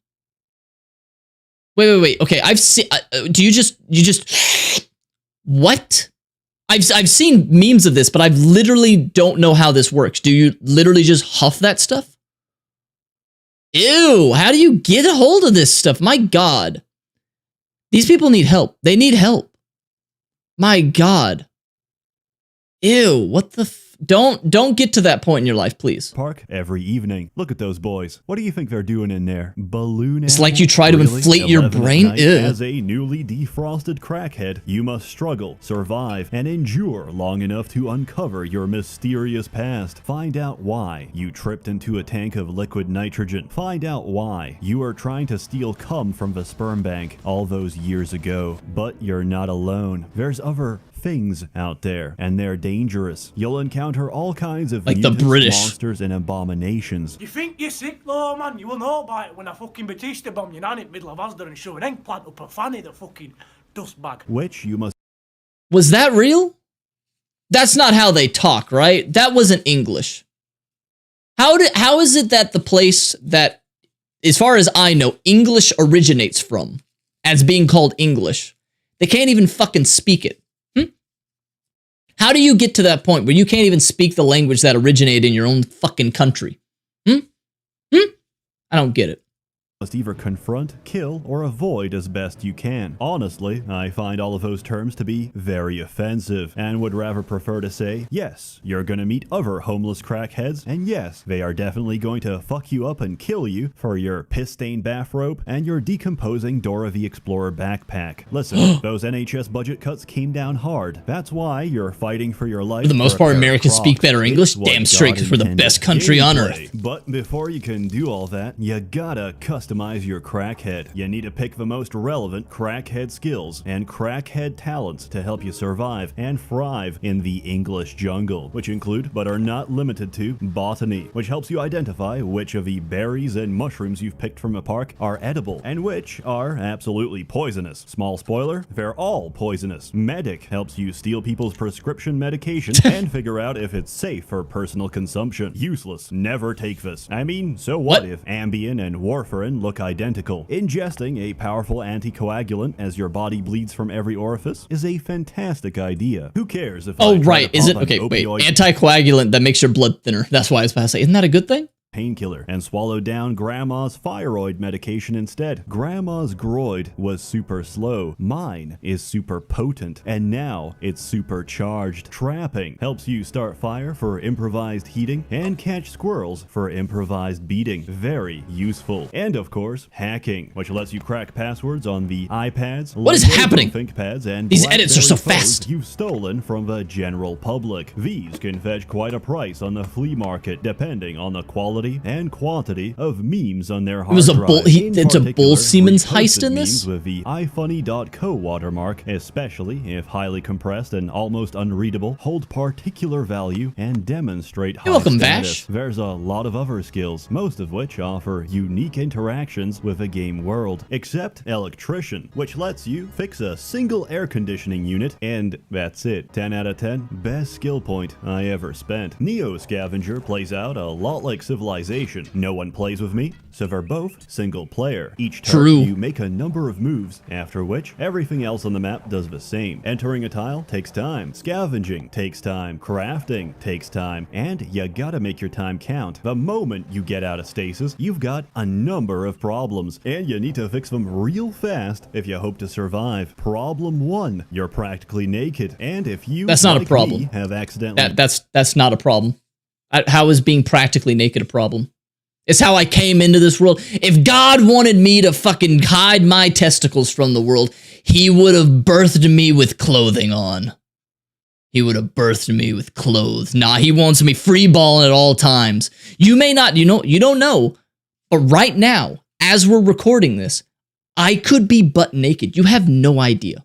Wait. Okay, I've seen. Do you just? What? I've seen memes of this, but I literally don't know how this works. Do you literally just huff that stuff? Ew, how do you get a hold of this stuff? My God. These people need help. They need help. My God. Ew, what the Don't get to that point in your life, please. Park every evening. Look at those boys. What do you think they're doing in there? Balloon It's like you try to inflate your brain. As a newly defrosted crackhead, you must struggle, survive, and endure long enough to uncover your mysterious past. Find out why you tripped into a tank of liquid nitrogen. Find out why you are trying to steal cum from the sperm bank all those years ago. But you're not alone. There's other things out there, and they're dangerous. You'll encounter all kinds of like the British monsters and abominations. You think you're sick though, man? You will know about it when I fucking Batista bomb your nan in the middle of Asda and shove an eggplant up her fanny, the fucking dust bag. Which you must... Was that real? That's not how they talk, right? That wasn't English. How is it that the place that, as far as I know, English originates from, as being called English, they can't even fucking speak it? How do you get to that point where you can't even speak the language that originated in your own fucking country? I don't get it. Must either confront, kill, or avoid as best you can. Honestly, I find all of those terms to be very offensive, and would rather prefer to say, yes, you're gonna meet other homeless crackheads, and yes, they are definitely going to fuck you up and kill you for your piss-stained bathrobe and your decomposing Dora the Explorer backpack. Listen, those NHS budget cuts came down hard. That's why you're fighting for your life. For the most part, Americans speak better English. Damn straight, because we're the best country on earth. But before you can do all that, you gotta customize your crackhead. You need to pick the most relevant crackhead skills and crackhead talents to help you survive and thrive in the English jungle, which include, but are not limited to, botany, which helps you identify which of the berries and mushrooms you've picked from a park are edible and which are absolutely poisonous. Small spoiler, they're all poisonous. Medic helps you steal people's prescription medication and figure out if it's safe for personal consumption. Useless, never take this. I mean, so what if Ambien and warfarin look identical? Ingesting a powerful anticoagulant as your body bleeds from every orifice is a fantastic idea. Who cares if Is it okay? Wait, anticoagulant that makes your blood thinner. That's why I was about to say, isn't that a good thing? Painkiller and swallow down Grandma's thyroid medication instead. Grandma's groid was super slow. Mine is super potent, and now it's supercharged. Trapping helps you start fire for improvised heating and catch squirrels for improvised beating. Very useful. And of course, hacking, which lets you crack passwords on the iPads. What is happening? ThinkPads and these edits are so phones fast. You've stolen from the general public. These can fetch quite a price on the flea market, depending on the quality and quantity of memes on their hard drive. It's a Bull Siemens heist in this? With the ifunny.co watermark, especially if highly compressed and almost unreadable, hold particular value and demonstrate high welcome, status. Vash. There's a lot of other skills, most of which offer unique interactions with the game world, except Electrician, which lets you fix a single air conditioning unit, and that's it. 10 out of 10, best skill point I ever spent. Neo Scavenger plays out a lot like Civilization. No one plays with me, so they're both single player. Each turn you make a number of moves, after which everything else on the map does the same. Entering a tile takes time, scavenging takes time, crafting takes time, and you gotta make your time count. The moment you get out of stasis, you've got a number of problems, and you need to fix them real fast if you hope to survive. Problem 1, you're practically naked, and if you that's not a problem. Have accidentally that's not a problem. How is being practically naked a problem? It's how I came into this world. If God wanted me to fucking hide my testicles from the world, he would have birthed me with clothing on. He would have birthed me with clothes. Nah, he wants me free balling at all times. You may not, you don't know, but right now, as we're recording this, I could be butt naked. You have no idea.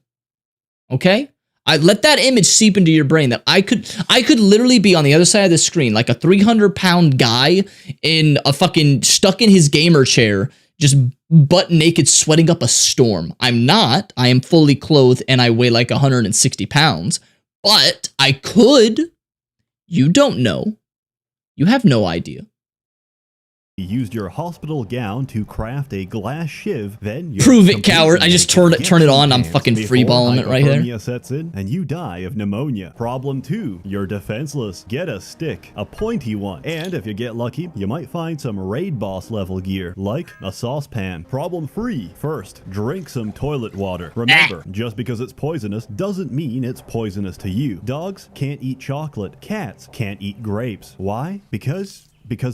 Okay? I let that image seep into your brain that I could literally be on the other side of the screen like a 300-pound guy in a fucking stuck in his gamer chair, just butt naked, sweating up a storm. I'm not. I am fully clothed and I weigh like 160 pounds, but I could. You don't know. You have no idea. You used your hospital gown to craft a glass shiv, then you prove it, coward. I just turn it on. I'm fucking freeballing it right there. Sets in and you die of pneumonia. Problem 2, you're defenseless. Get a stick, a pointy one, and if you get lucky, you might find some raid boss level gear, like a saucepan. Problem 3, first, drink some toilet water. Remember, just because it's poisonous doesn't mean it's poisonous to you. Dogs can't eat chocolate. Cats can't eat grapes. Why? Because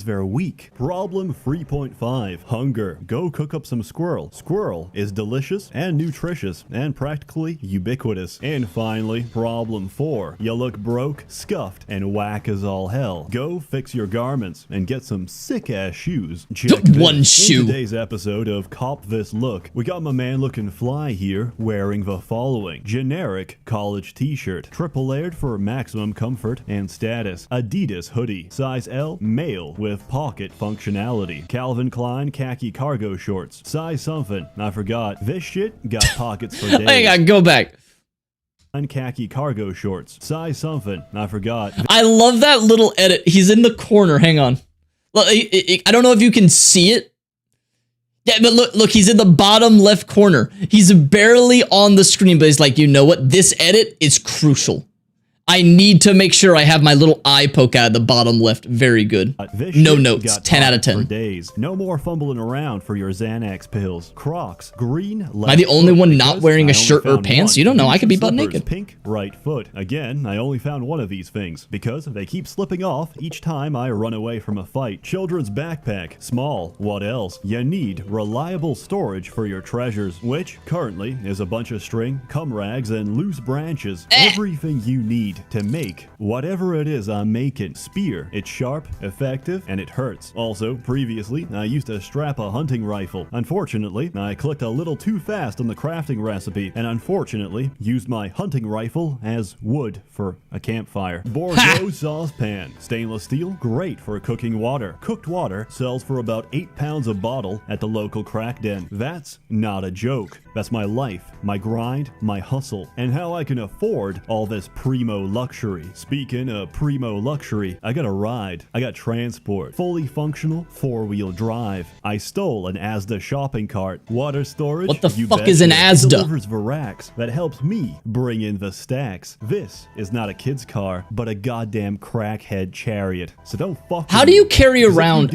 they're weak. Problem 3.5, hunger. Go cook up some squirrel. Squirrel is delicious and nutritious and practically ubiquitous. And finally, problem 4, you look broke, scuffed, and whack as all hell. Go fix your garments and get some sick-ass shoes. Check one shoe. In today's episode of Cop This Look, we got my man looking fly here wearing the following. Generic college t-shirt, triple layered for maximum comfort and status. Adidas hoodie, size L, male, with pocket functionality. Calvin Klein khaki cargo shorts, size something, I forgot. This shit got pockets for days. Hang on, go back. Khaki cargo shorts, size something, I forgot. I love that little edit. He's in the corner. Hang on. Look, I don't know if you can see it. Yeah, but look, he's in the bottom left corner. He's barely on the screen, but he's like, you know what? This edit is crucial. I need to make sure I have my little eye poke out of the bottom left. Very good. No notes. 10 out of 10. Days. No more fumbling around for your Xanax pills. Crocs, green. Am I the only one not wearing a shirt or pants? You don't know. I could be butt naked. Pink, right foot. Again, I only found one of these things because they keep slipping off each time I run away from a fight. Children's backpack. Small. What else? You need reliable storage for your treasures, which currently is a bunch of string, cum rags, and loose branches. Everything you need to make whatever it is I'm making. Spear. It's sharp, effective, and it hurts. Also, previously, I used to strap a hunting rifle. Unfortunately, I clicked a little too fast on the crafting recipe, and unfortunately, used my hunting rifle as wood for a campfire. Bordeaux saucepan. Stainless steel, great for cooking water. Cooked water sells for about 8 pounds a bottle at the local crack den. That's not a joke. That's my life, my grind, my hustle, and how I can afford all this primo luxury. Speaking of primo luxury, I got a ride. I got transport. Fully functional 4-wheel drive. I stole an Asda shopping cart. Water storage. What the fuck is an Asda? It delivers the racks that helps me bring in the stacks. This is not a kid's car, but a goddamn crackhead chariot. So don't fuck. How do you carry around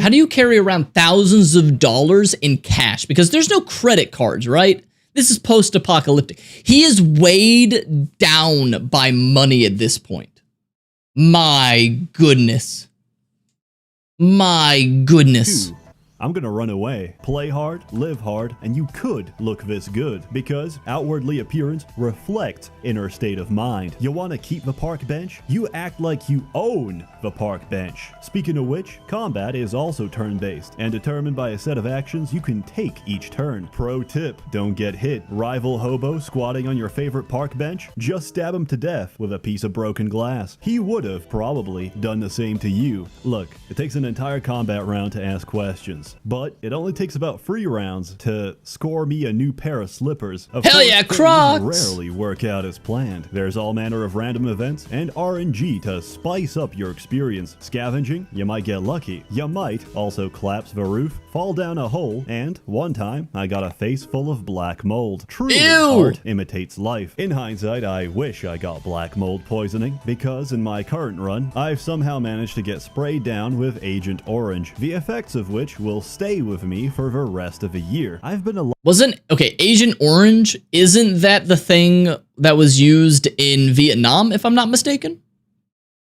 thousands of dollars in cash? Because there's no credit cards, right? This is post-apocalyptic. He is weighed down by money at this point. My goodness. My goodness. I'm gonna run away. Play hard, live hard, and you could look this good, because outwardly appearance reflects inner state of mind. You wanna keep the park bench? You act like you own the park bench. Speaking of which, combat is also turn-based, and determined by a set of actions you can take each turn. Pro tip, don't get hit. Rival hobo squatting on your favorite park bench? Just stab him to death with a piece of broken glass. He would've probably done the same to you. Look, it takes an entire combat round to ask questions, but it only takes about 3 rounds to score me a new pair of slippers. Of Hell yeah, Crocs! Rarely work out as planned. There's all manner of random events and RNG to spice up your experience. Scavenging, you might get lucky. You might also collapse the roof, fall down a hole, and one time I got a face full of black mold. Truly, art imitates life. In hindsight, I wish I got black mold poisoning, because in my current run, I've somehow managed to get sprayed down with Agent Orange, the effects of which will stay with me for the rest of the year. I've been okay, Agent Orange, isn't that the thing that was used in Vietnam, if I'm not mistaken?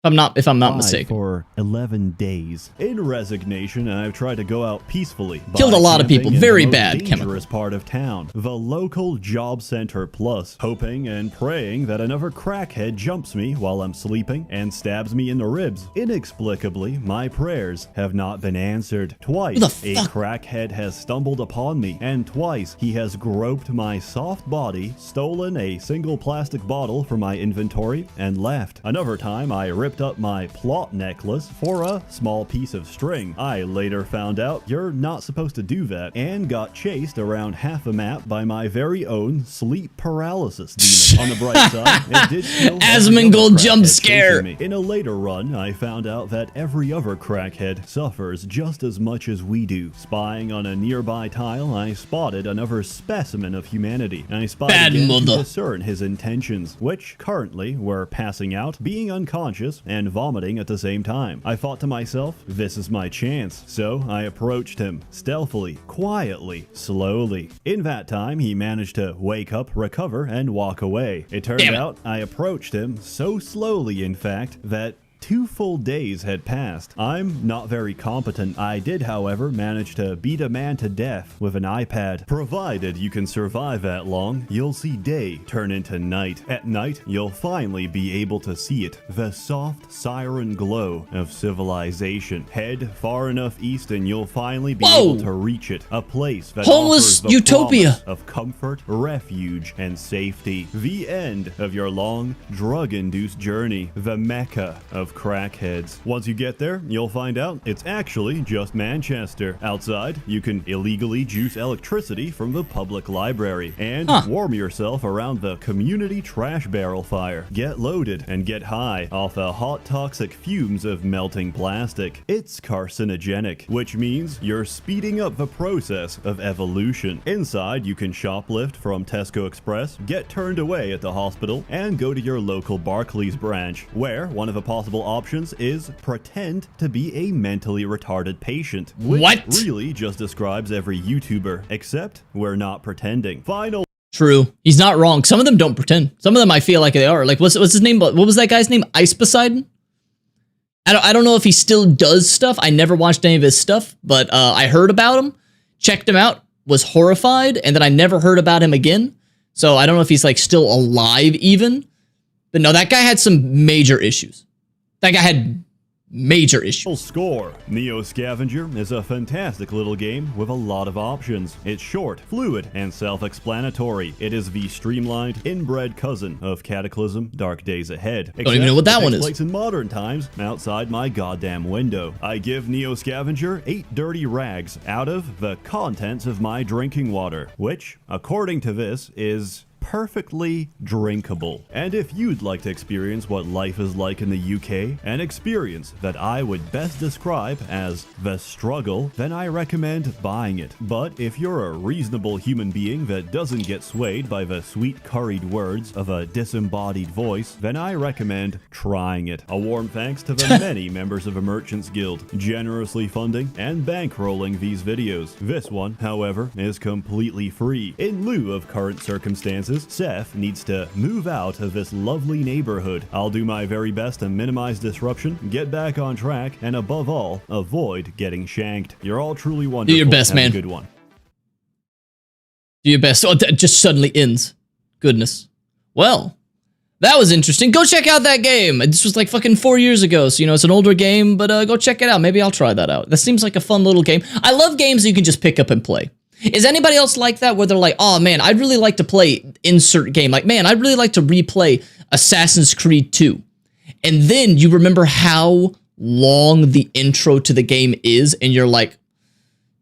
If I'm not mistaken. For 11 days. In resignation, I've tried to go out peacefully. Killed a lot of people. Very bad chemical. Dangerous part of town, the local job center plus, hoping and praying that another crackhead jumps me while I'm sleeping and stabs me in the ribs. Inexplicably, my prayers have not been answered. Twice, a crackhead has stumbled upon me, and twice he has groped my soft body, stolen a single plastic bottle from my inventory, and left. Another time, I ripped picked up my plot necklace for a small piece of string. I later found out you're not supposed to do that and got chased around half a map by my very own sleep paralysis demon. On the bright side, it did kill Asmongold jump scare. Me. In a later run, I found out that every other crackhead suffers just as much as we do. Spying on a nearby tile, I spotted another specimen of humanity. I spotted again to discern his intentions, which currently were passing out, being unconscious, and vomiting at the same time. I thought to myself, this is my chance, so I approached him, stealthily, quietly, slowly. In that time, he managed to wake up, recover, and walk away. It turned out I approached him so slowly, in fact, that 2 full days had passed. I'm not very competent. I did, however, manage to beat a man to death with an iPad. Provided you can survive that long, you'll see day turn into night. At night, you'll finally be able to see it, the soft siren glow of civilization. Head far enough east and you'll finally be able to reach it, a place that homeless offers the utopia promise of comfort, refuge, and safety. The end of your long, drug-induced journey, the Mecca of crackheads. Once you get there, you'll find out it's actually just Manchester. Outside, you can illegally juice electricity from the public library and warm yourself around the community trash barrel fire. Get loaded and get high off the hot toxic fumes of melting plastic. It's carcinogenic, which means you're speeding up the process of evolution. Inside, you can shoplift from Tesco Express, get turned away at the hospital, and go to your local Barclays branch, where one of the possible options is pretend to be a mentally retarded patient. Which really just describes every YouTuber, except we're not pretending. Final. True. He's not wrong. Some of them don't pretend. Some of them I feel like they are. Like, what's his name? What was that guy's name? Ice Poseidon? I don't know if he still does stuff. I never watched any of his stuff, but I heard about him, checked him out, was horrified, and then I never heard about him again. So I don't know if he's like still alive even. But no, that guy had some major issues. That guy had major issues. Score. Neo Scavenger is a fantastic little game with a lot of options. It's short, fluid, and self-explanatory. It is the streamlined, inbred cousin of Cataclysm Dark Days Ahead. Don't even know what that one is. It takes place in modern times, outside my goddamn window. I give Neo Scavenger 8 dirty rags out of the contents of my drinking water, which, according to this, is perfectly drinkable. And if you'd like to experience what life is like in the UK, an experience that I would best describe as the struggle, then I recommend buying it. But if you're a reasonable human being that doesn't get swayed by the sweet curried words of a disembodied voice, then I recommend trying it. A warm thanks to the many members of the Merchants Guild generously funding and bankrolling these videos. This one, however, is completely free. In lieu of current circumstances, Seth needs to move out of this lovely neighborhood. I'll do my very best to minimize disruption, get back on track, and above all, avoid getting shanked. You're all truly wonderful. Do your best, man. Have a good one. Do your best. Oh, that just suddenly ends. Goodness. Well, that was interesting. Go check out that game. This was like fucking 4 years ago, so you know, it's an older game, but go check it out. Maybe I'll try that out. That seems like a fun little game. I love games that you can just pick up and play. Is anybody else like that, where they're like, oh man, I'd really like to play insert game. Like, man, I'd really like to replay Assassin's Creed 2. And then you remember how long the intro to the game is, and you're like,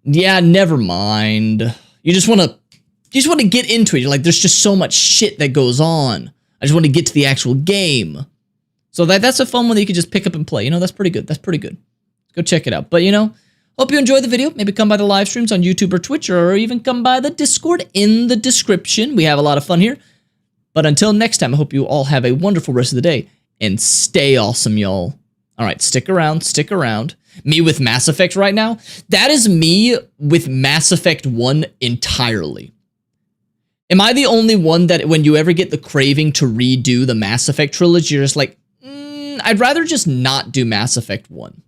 yeah, never mind. You just want to get into it. You're like, there's just so much shit that goes on. I just want to get to the actual game. So that's a fun one that you can just pick up and play. You know, that's pretty good. That's pretty good. Go check it out. But you know, hope you enjoyed the video. Maybe come by the live streams on YouTube or Twitch, or even come by the Discord in the description. We have a lot of fun here. But until next time, I hope you all have a wonderful rest of the day, and stay awesome, y'all. All right, stick around, stick around. Me with Mass Effect right now, that is me with Mass Effect 1 entirely. Am I the only one that when you ever get the craving to redo the Mass Effect trilogy, you're just like, I'd rather just not do Mass Effect 1.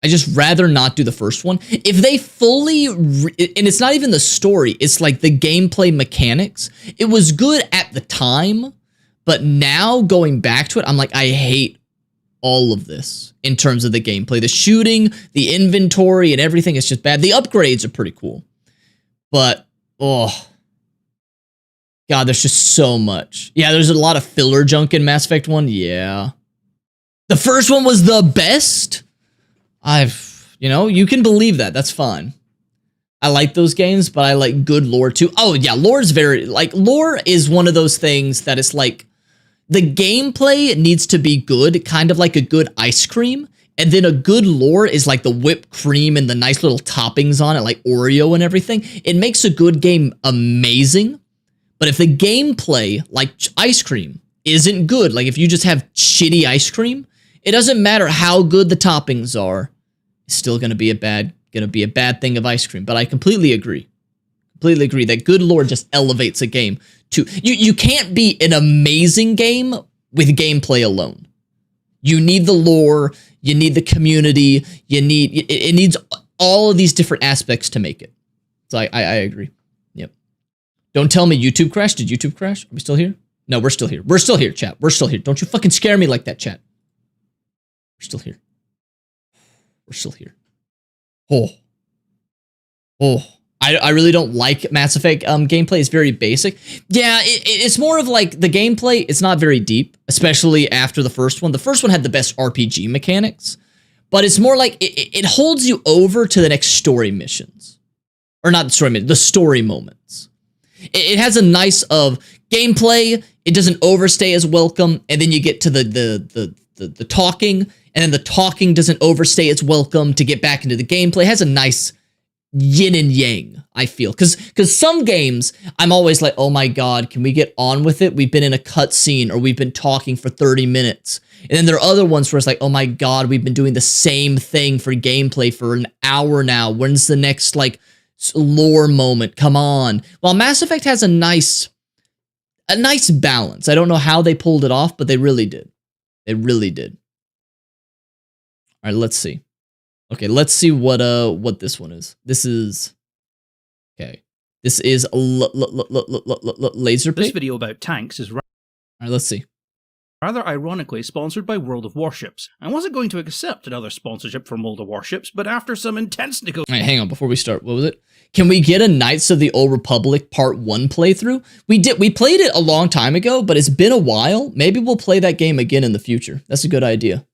I just rather not do the first one. If they fully, and it's not even the story, it's like the gameplay mechanics. It was good at the time, but now going back to it, I'm like, I hate all of this in terms of the gameplay. The shooting, the inventory, and everything is just bad. The upgrades are pretty cool. But, oh, God, there's just so much. Yeah, there's a lot of filler junk in Mass Effect 1. Yeah. The first one was the best? You know, you can believe that. That's fine. I like those games, but I like good lore too. Oh yeah, lore's very, like, lore is one of those things that it's like, the gameplay needs to be good, kind of like a good ice cream, and then a good lore is like the whipped cream and the nice little toppings on it, like Oreo and everything. It makes a good game amazing, but if the gameplay, like ice cream, isn't good, like if you just have shitty ice cream, it doesn't matter how good the toppings are, it's still gonna be a bad thing of ice cream. But I completely agree that good lore just elevates a game to, you can't be an amazing game with gameplay alone. You need the lore, you need the community, it needs all of these different aspects to make it. So I agree. Yep. Don't tell me YouTube crashed. Did YouTube crash? Are we still here? No, we're still here. We're still here, chat. We're still here. Don't you fucking scare me like that, chat. We're still here. We're still here. I really don't like Mass Effect gameplay. It's very basic. Yeah, it's more of like the gameplay. It's not very deep, especially after the first one. The first one had the best RPG mechanics, but it's more like it holds you over to the next story missions, or not the story missions, the story moments. It has a nice of gameplay. It doesn't overstay as welcome, and then you get to the talking, and then the talking doesn't overstay its welcome to get back into the gameplay. It has a nice yin and yang, I feel. Because some games, I'm always like, oh my god, can we get on with it? We've been in a cutscene, or we've been talking for 30 minutes. And then there are other ones where it's like, oh my god, we've been doing the same thing for gameplay for an hour now. When's the next, like, lore moment? Come on. Well, Mass Effect has a nice balance. I don't know how they pulled it off, but they really did. They really did. All right, let's see. Okay, let's see what this one is. This is okay. This is laser. This video about tanks is all right. Let's see. Rather ironically sponsored by World of Warships. I wasn't going to accept another sponsorship from World of Warships, but after some intense negotiations. All right, hang on before we start. What was it? Can we get a Knights of the Old Republic Part 1 playthrough? We did. We played it a long time ago, but it's been a while. Maybe we'll play that game again in the future. That's a good idea.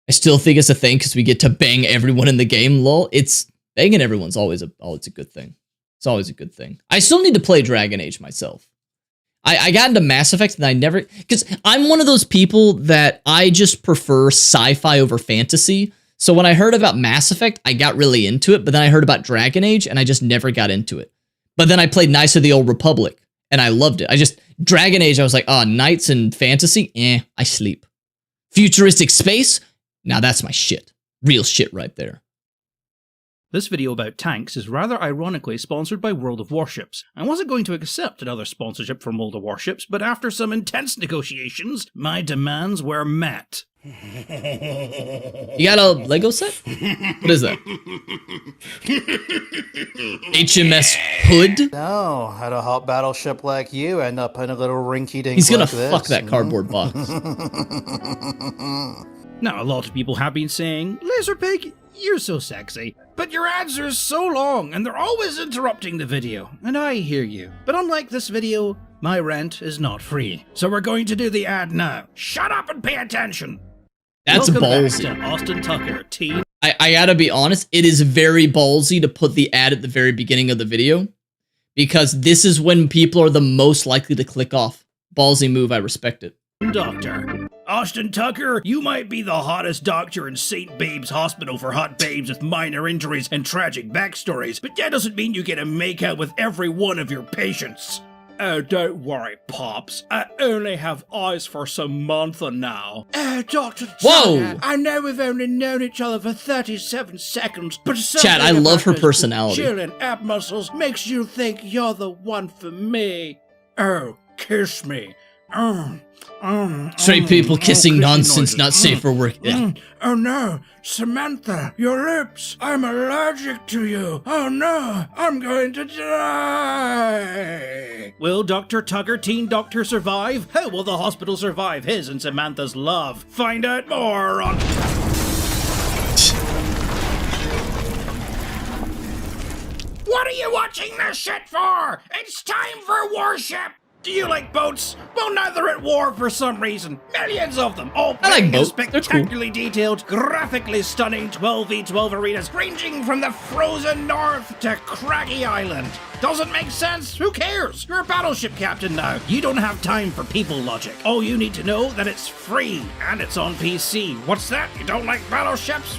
I still think it's a thing because we get to bang everyone in the game, lol. It's banging everyone's always a good thing. It's always a good thing. I still need to play Dragon Age myself. I got into Mass Effect and I never, because I'm one of those people that I just prefer sci-fi over fantasy. So when I heard about Mass Effect, I got really into it, but then I heard about Dragon Age and I just never got into it. But then I played Knights of the Old Republic and I loved it. Dragon Age, I was like, oh, Knights and fantasy? I sleep. Futuristic space? Now that's my shit. Real shit right there. This video about tanks is rather ironically sponsored by World of Warships. I wasn't going to accept another sponsorship from World of Warships, but after some intense negotiations, my demands were met. You got a Lego set? What is that? HMS Hood? No, had a hot battleship like you end up in a little rinky-dink. He's gonna fuck that cardboard box. Now, a lot of people have been saying, Laserpig, you're so sexy, but your ads are so long and they're always interrupting the video, and I hear you. But unlike this video, my rent is not free, so we're going to do the ad now. Shut up and pay attention! That's ballsy. Welcome back to Austin Tucker, teen. I gotta be honest, it is very ballsy to put the ad at the very beginning of the video, because this is when people are the most likely to click off. Ballsy move, I respect it. Doctor. Austin Tucker, you might be the hottest doctor in St. Babe's Hospital for hot babes with minor injuries and tragic backstories, but that doesn't mean you get to make out with every one of your patients. Oh, don't worry, Pops. I only have eyes for Samantha now. Oh, Dr. Whoa! I know we've only known each other for 37 seconds, but Chad, I love her personality. Chilling ab muscles makes you think you're the one for me. Oh, kiss me. Straight people kissing nonsense, not safe for work. Yeah. Oh no, Samantha, your lips. I'm allergic to you. Oh no, I'm going to die. Will Dr. Tugger, teen doctor, survive? How will the hospital survive his and Samantha's love? Find out more on... What are you watching this shit for? It's time for worship! Do you like boats? Well, now they're at war for some reason. Millions of them, all I like playing in boats. They're cool. spectacularly detailed, graphically stunning 12v12 arenas, ranging from the frozen north to Craggy Island. Doesn't make sense? Who cares? You're a battleship captain now. You don't have time for people logic. All you need to know that it's free, and it's on PC. What's that? You don't like battleships?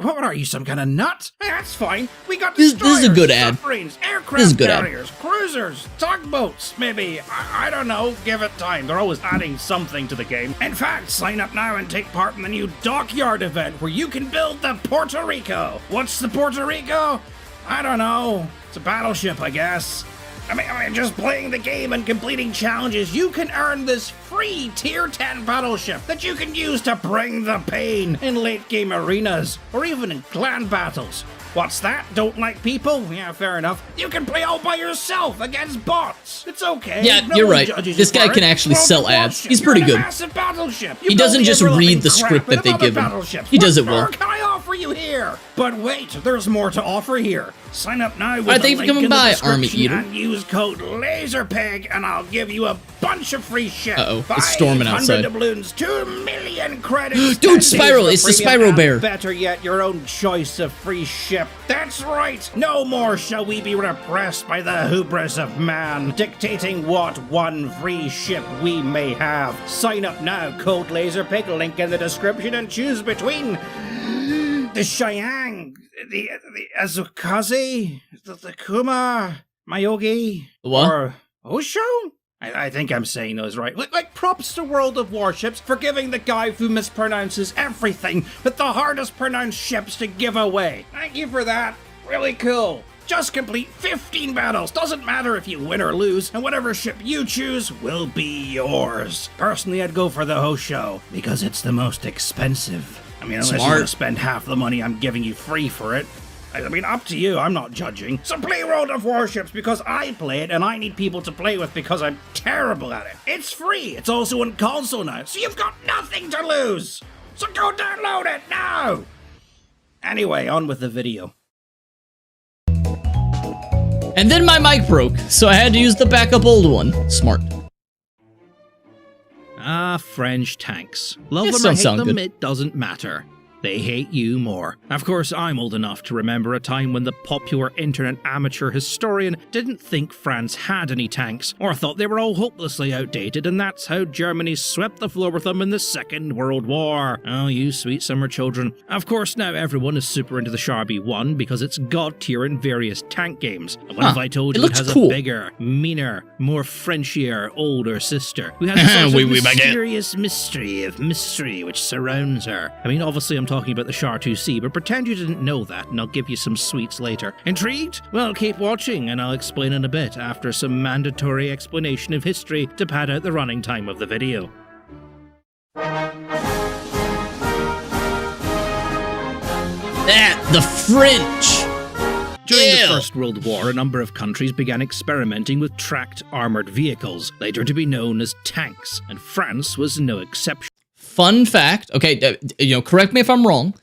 What are you, some kind of nut? Hey, that's fine. We got This destroyers, is a good ad. submarines, This is a aircraft good ad. carriers, cruisers, tugboats, maybe. I don't know. Give it time. They're always adding something to the game. In fact, sign up now and take part in the new Dockyard event where you can build the Puerto Rico. What's the Puerto Rico? I don't know. It's a battleship, I guess. I mean, just playing the game and completing challenges, you can earn this free Tier 10 battleship that you can use to bring the pain in late-game arenas, or even in clan battles. What's that? Don't like people? Yeah, fair enough. You can play all by yourself against bots. It's okay. Yeah, No you're one right. judges This you guy for can it. actually Well, sell the ads. battleship, He's pretty you're in a good. massive battleship. You He build doesn't the just overlapping read the crap script that of they other give him. battleships. He does What it well. more can I offer you here? But wait, there's more to offer here. Sign up now with Alright, the thank you for link coming in the by, description Army Eater. and use code LASERPIG and I'll give you a bunch of free shit. Uh-oh, it's storming 500 outside. doubloons, 2 million credits. Dude, 10 days Spiral, of it's the premium, Spyro Bear. and better yet, your own choice of free ship. That's right. No more shall we be repressed by the hubris of man, dictating what one free ship we may have. Sign up now, code LASERPIG, link in the description, and choose between the Cheyenne, the Azukaze, the Kuma, Mayogi, What? or Osho? I think I'm saying those right. Like props to World of Warships for giving the guy who mispronounces everything but the hardest pronounced ships to give away. Thank you for that. Really cool. Just complete 15 battles. Doesn't matter if you win or lose, and whatever ship you choose will be yours. Personally, I'd go for the Hosho because it's the most expensive. I mean, unless you want to spend half the money I'm giving you free for it. I mean, up to you, I'm not judging. So play World of Warships because I play it and I need people to play with because I'm terrible at it. It's free, it's also on console now, so you've got nothing to lose. So go download it now! Anyway, on with the video. And then my mic broke, so I had to use the backup old one. Smart. Ah, French tanks. Love This them or don't hate sound them, good. it doesn't matter. They hate you more. Of course, I'm old enough to remember a time when the popular internet amateur historian didn't think France had any tanks, or thought they were all hopelessly outdated, and that's how Germany swept the floor with them in the Second World War. Oh, you sweet summer children. Of course, now everyone is super into the Sharby 1 because it's god tier in various tank games. And what have I told it you? It looks has cool. a bigger, meaner, more Frenchier older sister who has a sort of Oui, oui, baguette. mysterious mystery which surrounds her. I mean, obviously I'm talking about the Char 2C, but pretend you didn't know that and I'll give you some sweets later. Intrigued? Well, keep watching and I'll explain in a bit after some mandatory explanation of history to pad out the running time of the video. The French! During Ew. the First World War, a number of countries began experimenting with tracked armoured vehicles, later to be known as tanks, and France was no exception. Fun fact, okay, correct me if I'm wrong,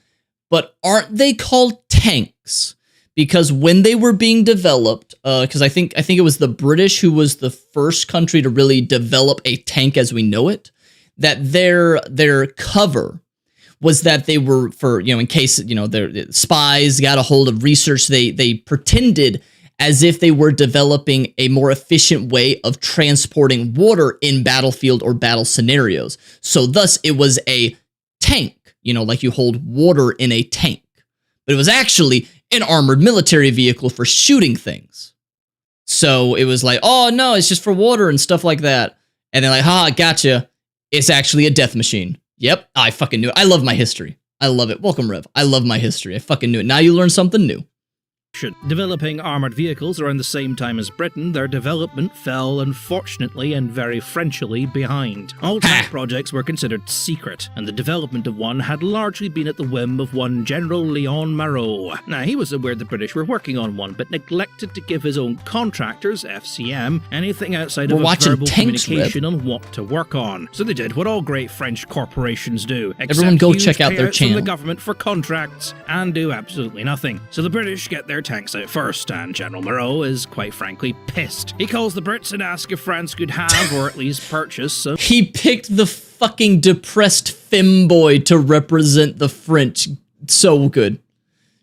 but aren't they called tanks? Because when they were being developed, because I think it was the British who was the first country to really develop a tank as we know it, that their cover was that they were for, in case, their spies got a hold of research, they pretended as if they were developing a more efficient way of transporting water in battlefield or battle scenarios. So thus it was a tank, like you hold water in a tank. But it was actually an armored military vehicle for shooting things. So it was like, oh no, it's just for water and stuff like that. And then like, ha, gotcha. It's actually a death machine. Yep, I fucking knew it. I love my history. I love it. Welcome, Rev. I love my history. I fucking knew it. Now you learn something new. Developing armoured vehicles around the same time as Britain, their development fell, unfortunately and very Frenchily, behind. All tank projects were considered secret, and the development of one had largely been at the whim of one General Leon Marot. Now, he was aware the British were working on one, but neglected to give his own contractors, FCM, anything outside of a verbal communication on what to work on. So they did what all great French corporations do. Everyone go huge check out their payouts from channel. the government for contracts, and do absolutely nothing. So the British get their tanks out first, and General Moreau is quite frankly pissed. He calls the Brits and asks if France could have, or at least purchase, some... He picked the fucking depressed femboy to represent the French. So good.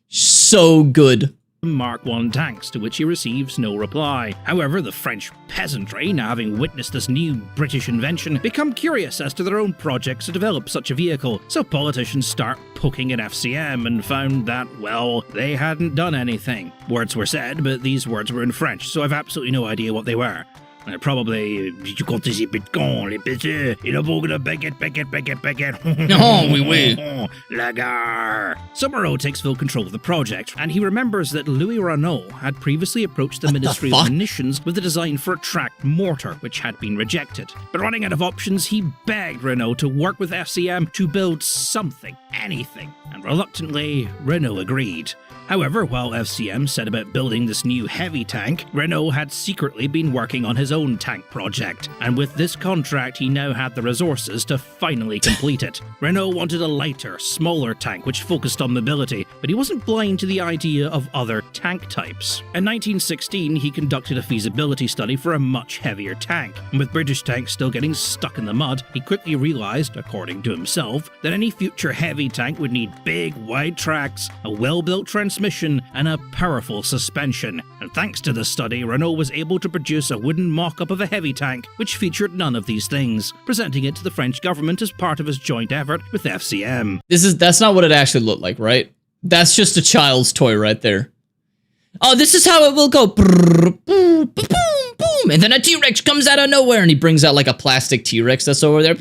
So good. Mark I tanks, to which he receives no reply. However, the French peasantry, now having witnessed this new British invention, become curious as to their own projects to develop such a vehicle, so politicians start poking at FCM and found that, well, they hadn't done anything. Words were said, but these words were in French, so I've absolutely no idea what they were. Probably, tu comptes ces bitcoins, les petits, il a beau de baguette. Oh, oui, oui. La gare. So Moreau takes full control of the project, and he remembers that Louis Renault had previously approached the Ministry of Munitions with a design for a tracked mortar, which had been rejected. But running out of options, he begged Renault to work with FCM to build something, anything, and reluctantly, Renault agreed. However, while FCM set about building this new heavy tank, Renault had secretly been working on his own tank project, and with this contract he now had the resources to finally complete it. Renault wanted a lighter, smaller tank which focused on mobility, but he wasn't blind to the idea of other tank types. In 1916, he conducted a feasibility study for a much heavier tank, and with British tanks still getting stuck in the mud, he quickly realised, according to himself, that any future heavy tank would need big, wide tracks, a well-built transmission, and a powerful suspension. And thanks to the study, Renault was able to produce a wooden mock-up of a heavy tank, which featured none of these things, presenting it to the French government as part of his joint effort with FCM. That's not what it actually looked like, right? That's just a child's toy right there. Oh, this is how it will go. Boom, boom, boom. And then a T-Rex comes out of nowhere, and he brings out like a plastic T-Rex that's over there.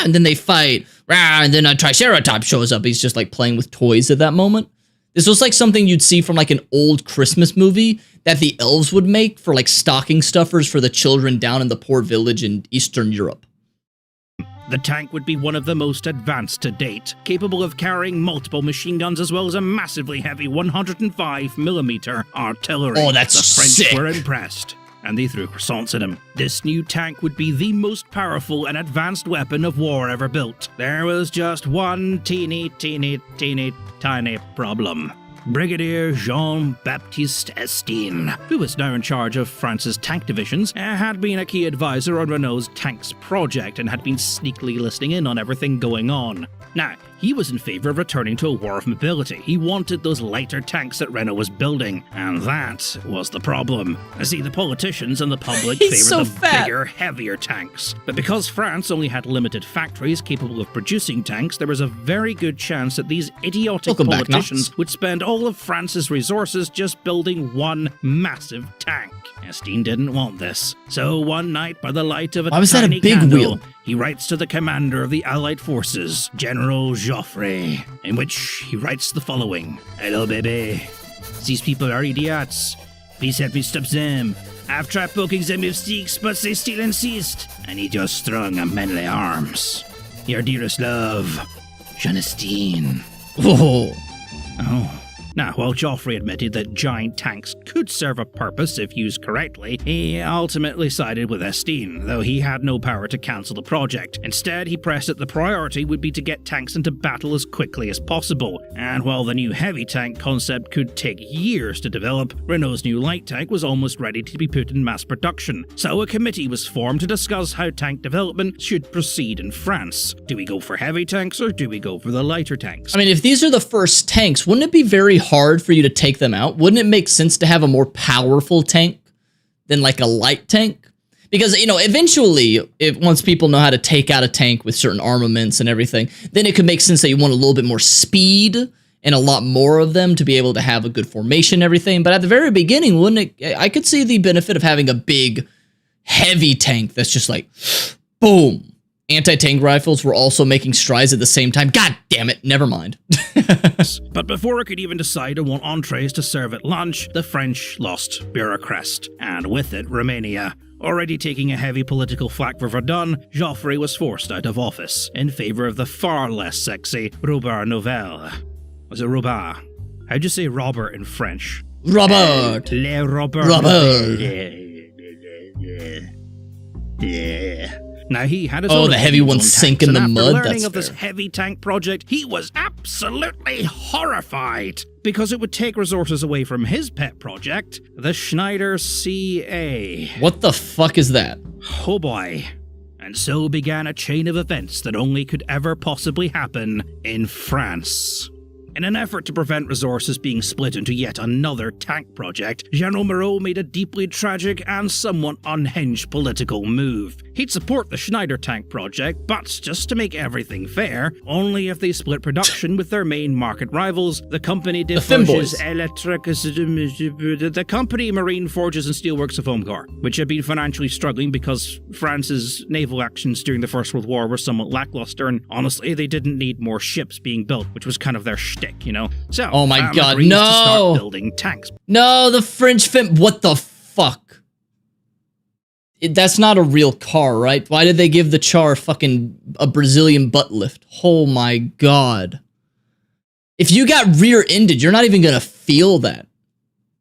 And then they fight. And then a Triceratops shows up. He's just like playing with toys at that moment. This was like something you'd see from like an old Christmas movie that the elves would make for like stocking stuffers for the children down in the poor village in Eastern Europe. The tank would be one of the most advanced to date, capable of carrying multiple machine guns as well as a massively heavy 105mm artillery. Oh, that's the French sick. were impressed, and they threw croissants at him. This new tank would be the most powerful and advanced weapon of war ever built. There was just one teeny tiny problem. Brigadier Jean-Baptiste Estienne, who was now in charge of France's tank divisions, had been a key advisor on Renault's tanks project and had been sneakily listening in on everything going on. Now, he was in favour of returning to a war of mobility. He wanted those lighter tanks that Renault was building, and that was the problem. See, the politicians and the public favoured the bigger, heavier tanks. But because France only had limited factories capable of producing tanks, there was a very good chance that these idiotic politicians would spend all of France's resources just building one massive tank. Estienne didn't want this. So one night, by the light of a tiny candle, he writes to the commander of the Allied forces, General Joffre, in which he writes the following. Hello, baby. These people are idiots. Please help me stop them. I've tried poking them with sticks, but they still insist. I need your strong and manly arms. Your dearest love, Jean Estienne. Oh. Now, while Joffre admitted that giant tanks could serve a purpose if used correctly, he ultimately sided with Estienne, though he had no power to cancel the project. Instead, he pressed that the priority would be to get tanks into battle as quickly as possible. And while the new heavy tank concept could take years to develop, Renault's new light tank was almost ready to be put in mass production. So a committee was formed to discuss how tank development should proceed in France. Do we go for heavy tanks or do we go for the lighter tanks? I mean, if these are the first tanks, wouldn't it be very hard for you to take them out? Wouldn't it make sense to have a more powerful tank than like a light tank? Because, you know, eventually, once people know how to take out a tank with certain armaments and everything, then it could make sense that you want a little bit more speed and a lot more of them to be able to have a good formation and everything. But at the very beginning, wouldn't it? I could see the benefit of having a big, heavy tank that's just like, boom. Anti-tank rifles were also making strides at the same time. God damn it, never mind. But before it could even decide on what entrees to serve at lunch, the French lost Bucharest, and with it, Romania. Already taking a heavy political flak for Verdun, Joffre was forced out of office, in favour of the far less sexy Robert Nouvel. Was it Robert? How'd you say Robert in French? Robert! Le Robert. Robert! Yeah. Now, he had his Oh, own the heavy opinions ones on sink tanks, in the and mud, after learning that's of this fair. heavy tank project, he was absolutely horrified because it would take resources away from his pet project, the Schneider CA. What the fuck is that? Oh boy. And so began a chain of events that only could ever possibly happen in France. In an effort to prevent resources being split into yet another tank project, General Moreau made a deeply tragic and somewhat unhinged political move. He'd support the Schneider tank project, but just to make everything fair, only if they split production with their main market rivals, the company de Forges the company Marine Forges and Steelworks of Homgar, which had been financially struggling because France's naval actions during the First World War were somewhat lackluster, and honestly, they didn't need more ships being built, which was kind of their shtick, you know? So, Oh my god, agrees to start no! building tanks. No, the French film. What the fuck? That's not a real car, right? Why did they give the char fucking a Brazilian butt lift? Oh my god. If you got rear-ended, you're not even gonna feel that.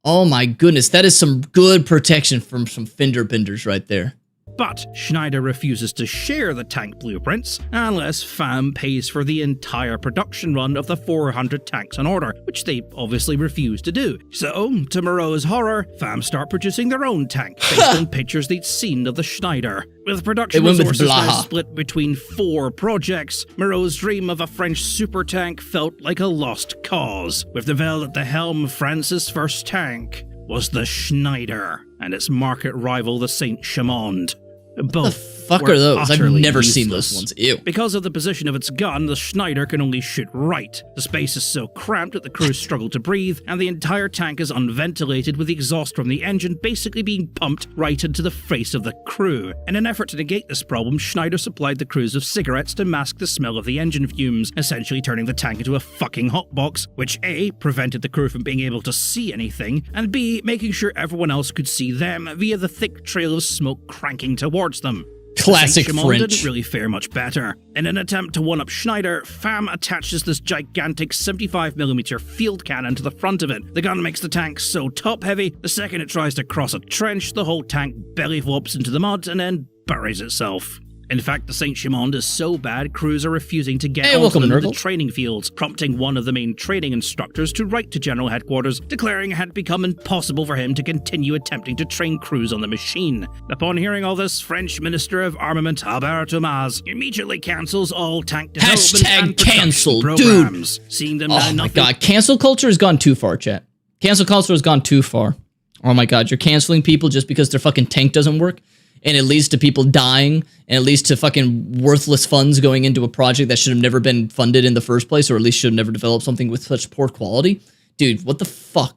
Oh my goodness, that is some good protection from some fender benders right there. But Schneider refuses to share the tank blueprints unless FAM pays for the entire production run of the 400 tanks on order, which they obviously refuse to do. So, to Moreau's horror, FAM start producing their own tank based on pictures they'd seen of the Schneider. With production resources now split between 4 projects, Moreau's dream of a French super tank felt like a lost cause. With De Velde at the helm, France's first tank was the Schneider, and its market rival the Saint-Chamond. Both fuck were are those? I've utterly never seen useless. those ones. Ew. Because of the position of its gun, the Schneider can only shoot right. The space is so cramped that the crew struggle to breathe, and the entire tank is unventilated, with the exhaust from the engine basically being pumped right into the face of the crew. In an effort to negate this problem, Schneider supplied the crews with cigarettes to mask the smell of the engine fumes, essentially turning the tank into a fucking hotbox, which A, prevented the crew from being able to see anything, and B, making sure everyone else could see them via the thick trail of smoke cranking towards them. Classic Saint-Chamond French. didn't really fare much better. In an attempt to one-up Schneider, FAM attaches this gigantic 75mm field cannon to the front of it. The gun makes the tank so top-heavy, the second it tries to cross a trench, the whole tank belly flops into the mud and then buries itself. In fact, the Saint-Chamond is so bad, crews are refusing to get onto them in the training fields, prompting one of the main training instructors to write to General Headquarters, declaring it had become impossible for him to continue attempting to train crews on the machine. Upon hearing all this, French Minister of Armament Albert Thomas immediately cancels all tank development and cancel, programs, dude. seeing them Oh now my nothing. god, cancel culture has gone too far, chat. Cancel culture has gone too far. Oh my god, you're canceling people just because their fucking tank doesn't work? And it leads to people dying, and it leads to fucking worthless funds going into a project that should have never been funded in the first place, or at least should have never developed something with such poor quality. Dude, what the fuck?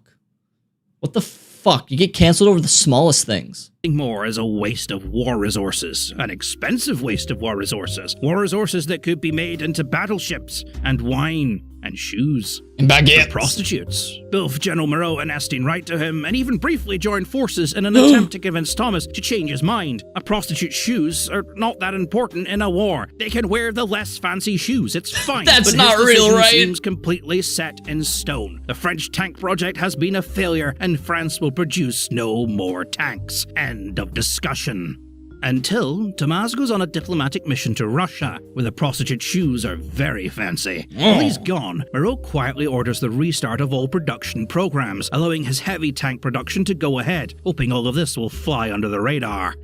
What the fuck? You get canceled over the smallest things. More is a waste of war resources, an expensive waste of war resources that could be made into battleships, and wine, and shoes. And baguettes. And prostitutes. Both General Moreau and Estienne write to him, and even briefly joined forces in an attempt to convince Thomas to change his mind. A prostitute's shoes are not that important in a war. They can wear the less fancy shoes, it's fine. That's but not his real, decision right? seems completely set in stone. The French tank project has been a failure, and France will produce no more tanks. End of discussion. Until Tomas goes on a diplomatic mission to Russia, where the prostitute shoes are very fancy. While he's gone, Moreau quietly orders the restart of all production programs, allowing his heavy tank production to go ahead, hoping all of this will fly under the radar.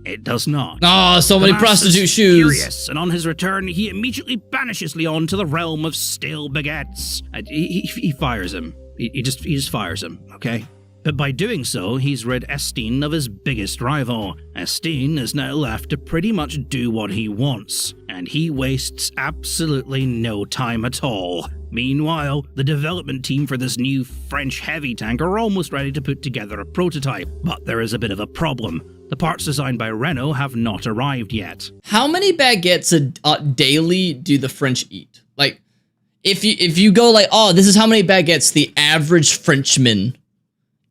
It does not. Oh, so many Tomas prostitute is shoes. Furious, and on his return, he immediately banishes Leon to the realm of stale baguettes. And he fires him. He just fires him, okay? But by doing so, he's rid Estienne of his biggest rival. Estienne is now left to pretty much do what he wants, and he wastes absolutely no time at all. Meanwhile, the development team for this new French heavy tank are almost ready to put together a prototype, but there is a bit of a problem. The parts designed by Renault have not arrived yet. How many baguettes daily do the French eat? Like, if you go like, oh, this is how many baguettes the average Frenchman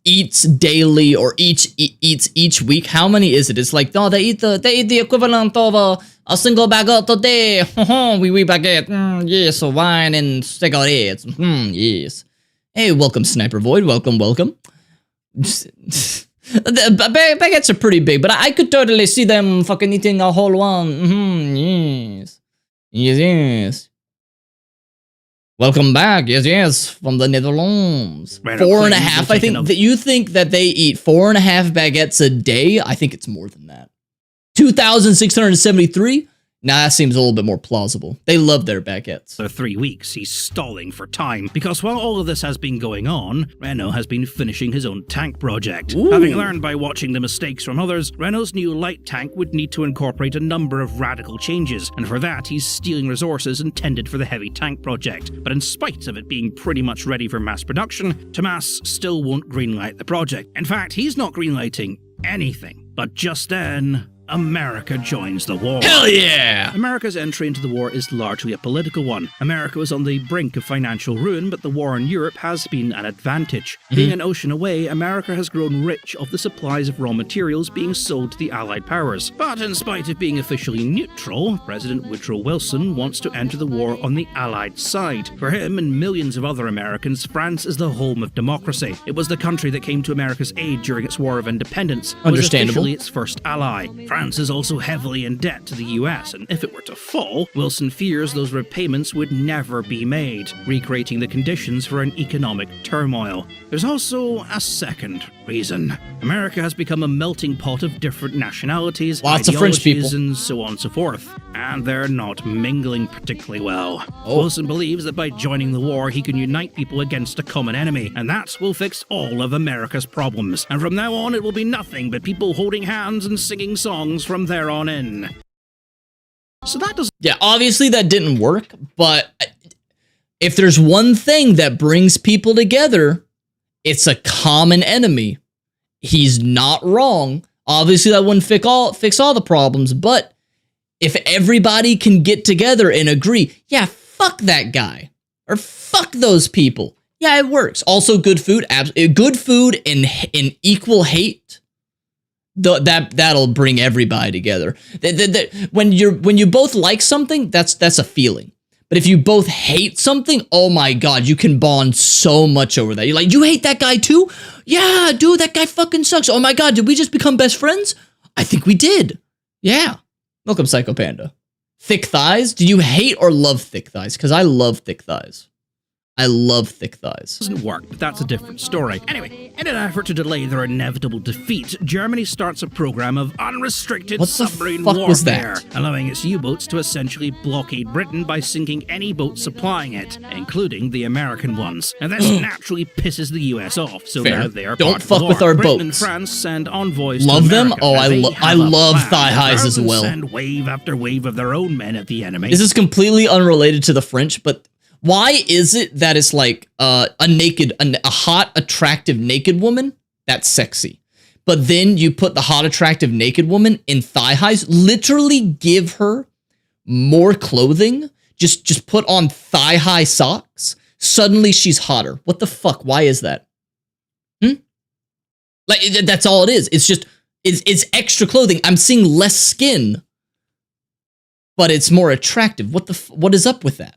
eats daily or eats each week, how many is it? It's like, no, they eat the equivalent of a single baguette a day. Oui, baguette. Yes, so wine and cigarettes. Yes. Hey, welcome, Sniper Void. Welcome. The baguettes are pretty big, but I could totally see them fucking eating a whole one. Yes. Yes. Welcome back. Yes, from the Netherlands. 4.5. I think that you think that they eat 4.5 baguettes a day. I think it's more than that. 2,673. Nah, that seems a little bit more plausible. They love their baguettes. For 3 weeks, he's stalling for time, because while all of this has been going on, Renault has been finishing his own tank project. Ooh. Having learned by watching the mistakes from others, Renault's new light tank would need to incorporate a number of radical changes, and for that he's stealing resources intended for the heavy tank project. But in spite of it being pretty much ready for mass production, Tomas still won't greenlight the project. In fact, he's not greenlighting anything. But just then, America joins the war. Hell yeah! America's entry into the war is largely a political one. America was on the brink of financial ruin, but the war in Europe has been an advantage. Being an ocean away, America has grown rich of the supplies of raw materials being sold to the Allied powers. But in spite of being officially neutral, President Woodrow Wilson wants to enter the war on the Allied side. For him and millions of other Americans, France is the home of democracy. It was the country that came to America's aid during its War of Independence. It was officially its first ally. France is also heavily in debt to the US, and if it were to fall, Wilson fears those repayments would never be made, recreating the conditions for an economic turmoil. There's also a second reason. America has become a melting pot of different nationalities, lots of French people, and so on and so forth, and they're not mingling particularly well. Wilson believes that by joining the war, he can unite people against a common enemy, and that will fix all of America's problems. And from now on, it will be nothing but people holding hands and singing songs from there on in. So that doesn't... Yeah, obviously that didn't work, but if there's one thing that brings people together, it's a common enemy. He's not wrong. Obviously that wouldn't fix all the problems, but if everybody can get together and agree, yeah, fuck that guy, or fuck those people, yeah, it works. Also, good food, good food and equal hate, that'll bring everybody together. When you both like something, that's a feeling. But if you both hate something, oh my god, you can bond so much over that. You're like, you hate that guy too? Yeah, dude, that guy fucking sucks. Oh my god, did we just become best friends? I think we did. Yeah. Welcome, Psycho Panda. Thick thighs? Do you hate or love thick thighs? Because I love thick thighs. I love thick thighs. Doesn't work, but that's a different story. Anyway, in an effort to delay their inevitable defeat, Germany starts a program of unrestricted submarine warfare, allowing its U-boats to essentially blockade Britain by sinking any boat supplying it, including the American ones. And this naturally pisses the US off, so now they are Don't fuck with our Britain boats. And France send envoys love to them? America, Oh, and I love thigh highs as well. Send wave after wave of their own men at the enemy. This is completely unrelated to the French, but why is it that it's like a hot, attractive naked woman? That's sexy. But then you put the hot, attractive naked woman in thigh highs, literally give her more clothing, just put on thigh high socks. Suddenly she's hotter. What the fuck? Why is that? Like, that's all it is. It's just, it's extra clothing. I'm seeing less skin, but it's more attractive. What is up with that?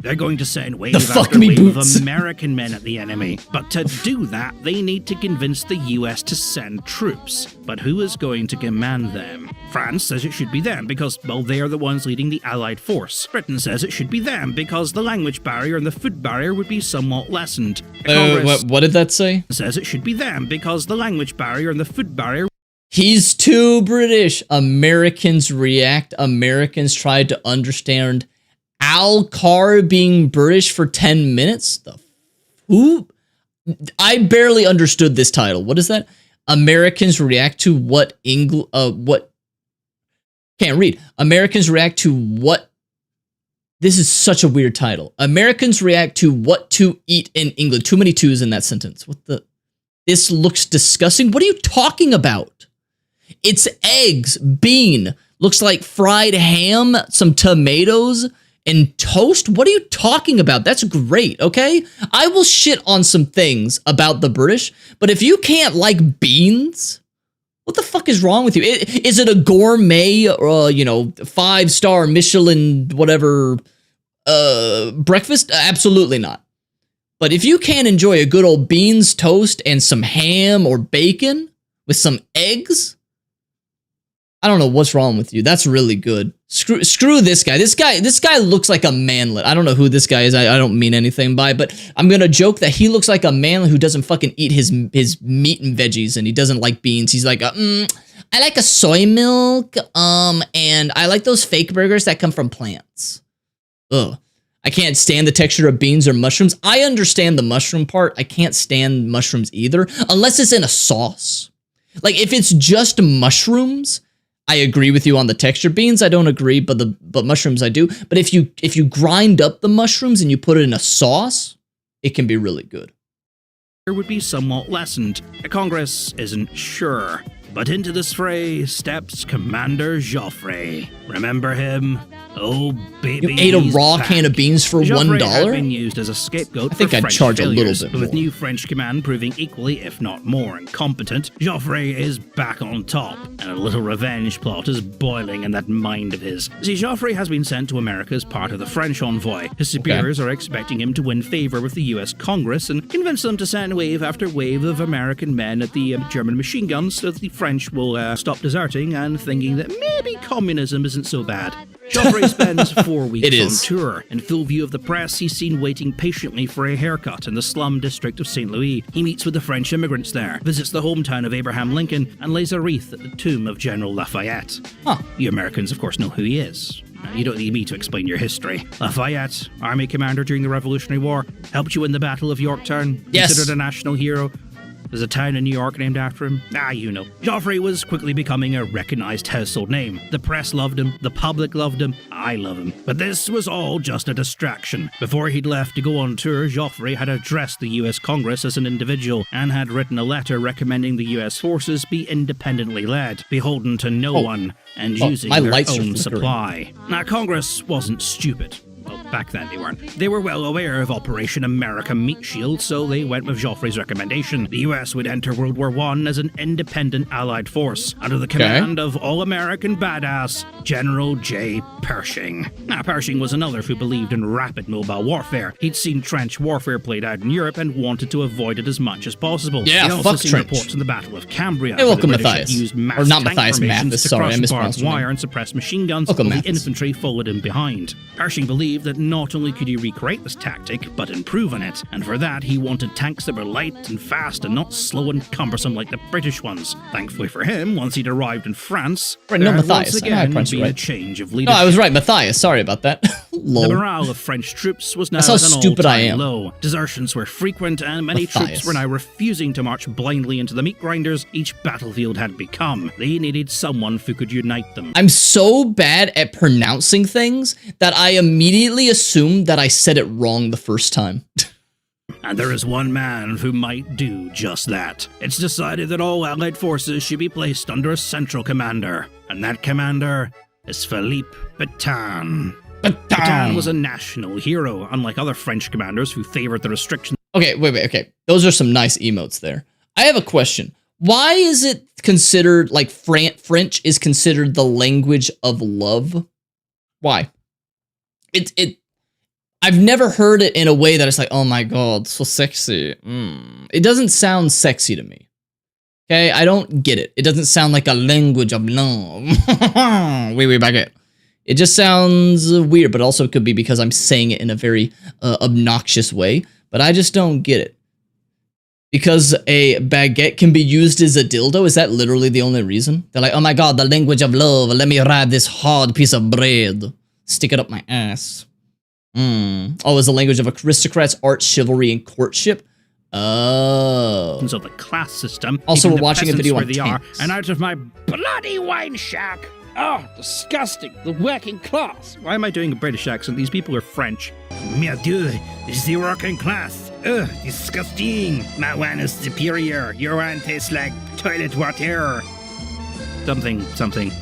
They're going to send wave after wave of American men at the enemy. But to do that, they need to convince the US to send troops. But who is going to command them? France says it should be them because, well, they are the ones leading the Allied force. Britain says it should be them because the language barrier and the food barrier would be somewhat lessened. What did that say? Says it should be them because the language barrier and the food barrier... He's too British. Americans react. Americans tried to understand Al Carr being British for 10 minutes? Who? I barely understood this title. What is that? Americans react to what can't read. Americans react to what? This is such a weird title. Americans react to what to eat in England. Too many twos in that sentence. What the? This looks disgusting. What are you talking about? It's eggs, bean, looks like fried ham, some tomatoes, and toast? What are you talking about? That's great, okay? I will shit on some things about the British, but if you can't like beans, what the fuck is wrong with you? Is it a gourmet, 5-star Michelin, whatever, breakfast? Absolutely not. But if you can't enjoy a good old beans toast and some ham or bacon with some eggs, I don't know what's wrong with you. That's really good. Screw this guy. This guy looks like a manlet. I don't know who this guy is. I don't mean anything by, but I'm gonna joke that he looks like a manlet who doesn't fucking eat his meat and veggies, and he doesn't like beans. He's like, I like a soy milk, and I like those fake burgers that come from plants. Ugh. I can't stand the texture of beans or mushrooms. I understand the mushroom part. I can't stand mushrooms either, unless it's in a sauce. Like if it's just mushrooms, I agree with you on the texture. Beans, I don't agree, but mushrooms I do. But if you grind up the mushrooms and you put it in a sauce, it can be really good. Would be somewhat lessened. Congress isn't sure. But into this fray steps Commander Joffrey. Remember him? Oh, baby. You ate a raw can of beans for Joffrey $1? had been used as a scapegoat I think for I'd French charge a little failures, bit but with more. new French command proving equally, if not more, incompetent, Joffrey is back on top, and a little revenge plot is boiling in that mind of his. See, Joffrey has been sent to America as part of the French envoy. His superiors are expecting him to win favor with the US Congress and convince them to send wave after wave of American men at the German machine guns so that the French will stop deserting and thinking that maybe communism isn't so bad. Joffrey spends 4 weeks on tour. In full view of the press, he's seen waiting patiently for a haircut in the slum district of St. Louis. He meets with the French immigrants there, visits the hometown of Abraham Lincoln, and lays a wreath at the tomb of General Lafayette. You Americans, of course, know who he is. You don't need me to explain your history. Lafayette, army commander during the Revolutionary War, helped you win the Battle of Yorktown, considered a national hero. There's a town in New York named after him. You know. Joffrey was quickly becoming a recognized household name. The press loved him, the public loved him, I love him. But this was all just a distraction. Before he'd left to go on tour, Joffrey had addressed the US Congress as an individual and had written a letter recommending the US forces be independently led, beholden to no one, and using their own supply. Now, Congress wasn't stupid. Well, back then they weren't. They were well aware of Operation America Meat Shield, so they went with Joffrey's recommendation. The US would enter World War I as an independent allied force, under the command of all-American badass General J. Pershing. Now, Pershing was another who believed in rapid mobile warfare. He'd seen trench warfare played out in Europe and wanted to avoid it as much as possible. Yeah, He'd also fuck seen trench. reports in the Battle of Cambria. Hey, welcome, where the British Matthias. had used mass Or not tank Matthias, formations Mathis, to sorry, I crush mispronounced barbed your name. wire and suppress machine guns, Welcome, while the Mathis. infantry followed him behind. Pershing believed that not only could he recreate this tactic, but improve on it, and for that he wanted tanks that were light and fast and not slow and cumbersome like the British ones. Thankfully for him, once he'd arrived in France, Right, there no, had Matthias. once I know I again pronounced it been a right. change of No, leadership. I was right, Matthias. Sorry about that. Lol. The morale of French troops was now That's how at an stupid I all-time am. low. Desertions were frequent, and many Matthias. troops were now refusing to march blindly into the meat grinders each battlefield had become. They needed someone who could unite them. I'm so bad at pronouncing things that I immediately assumed that I said it wrong the first time. And there is one man who might do just that. It's decided that all Allied forces should be placed under a central commander, and that commander is Philippe Pétain. Pétain was a national hero, unlike other French commanders who favored the restrictions. Okay, wait, okay. Those are some nice emotes there. I have a question. Why is it considered, like, French is considered the language of love? Why? I've never heard it in a way that it's like, oh my god, so sexy. It doesn't sound sexy to me. Okay, I don't get it. It doesn't sound like a language of love. Oui, baguette. It just sounds weird, but also it could be because I'm saying it in a very obnoxious way, but I just don't get it. Because a baguette can be used as a dildo? Is that literally the only reason? They're like, oh my god, the language of love. Let me ride this hard piece of bread. Stick it up my ass. Oh, is the language of aristocrats, art, chivalry, and courtship? Oh. Of the class system. Also, keeping we're the watching a peasants video where on they are, tanks. and out of my bloody wine shack. Oh, disgusting. The working class. Why am I doing a British accent? These people are French. Meu Dieu, it's the working class. Ugh, disgusting. My wine is superior. Your wine tastes like toilet water. Something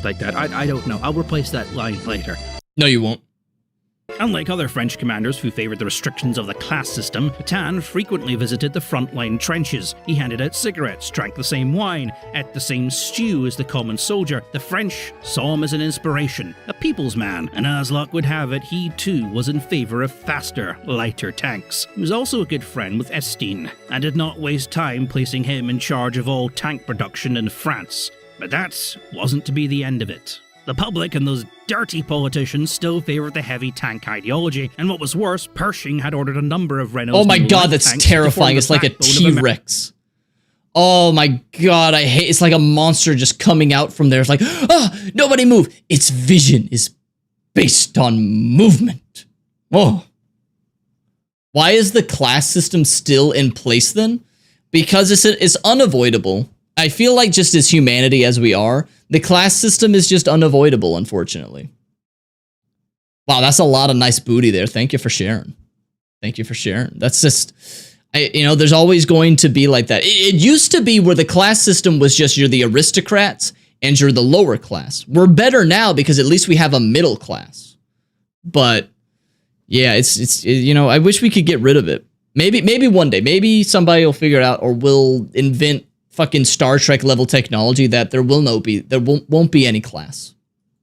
like that. I don't know. I'll replace that line later. No, you won't. Unlike other French commanders who favoured the restrictions of the class system, Pétain frequently visited the frontline trenches. He handed out cigarettes, drank the same wine, ate the same stew as the common soldier. The French saw him as an inspiration, a people's man, and as luck would have it, he too was in favour of faster, lighter tanks. He was also a good friend with Estienne, and did not waste time placing him in charge of all tank production in France. But that wasn't to be the end of it. The public and those dirty politicians still favoured the heavy tank ideology, and what was worse, Pershing had ordered a number of Renault's Oh my god, that's terrifying. It's like a T-Rex. Oh my god, I hate. It's like a monster just coming out from there. It's like, nobody move. Its vision is based on movement. Oh. Why is the class system still in place then? Because it's unavoidable. I feel like just as humanity as we are, the class system is just unavoidable, unfortunately. Wow, that's a lot of nice booty there. Thank you for sharing. Thank you for sharing. That's just, there's always going to be like that. It used to be where the class system was just you're the aristocrats and you're the lower class. We're better now because at least we have a middle class. But yeah, it's I wish we could get rid of it. Maybe one day, maybe somebody will figure it out or will invent fucking Star Trek level technology that there won't be any class.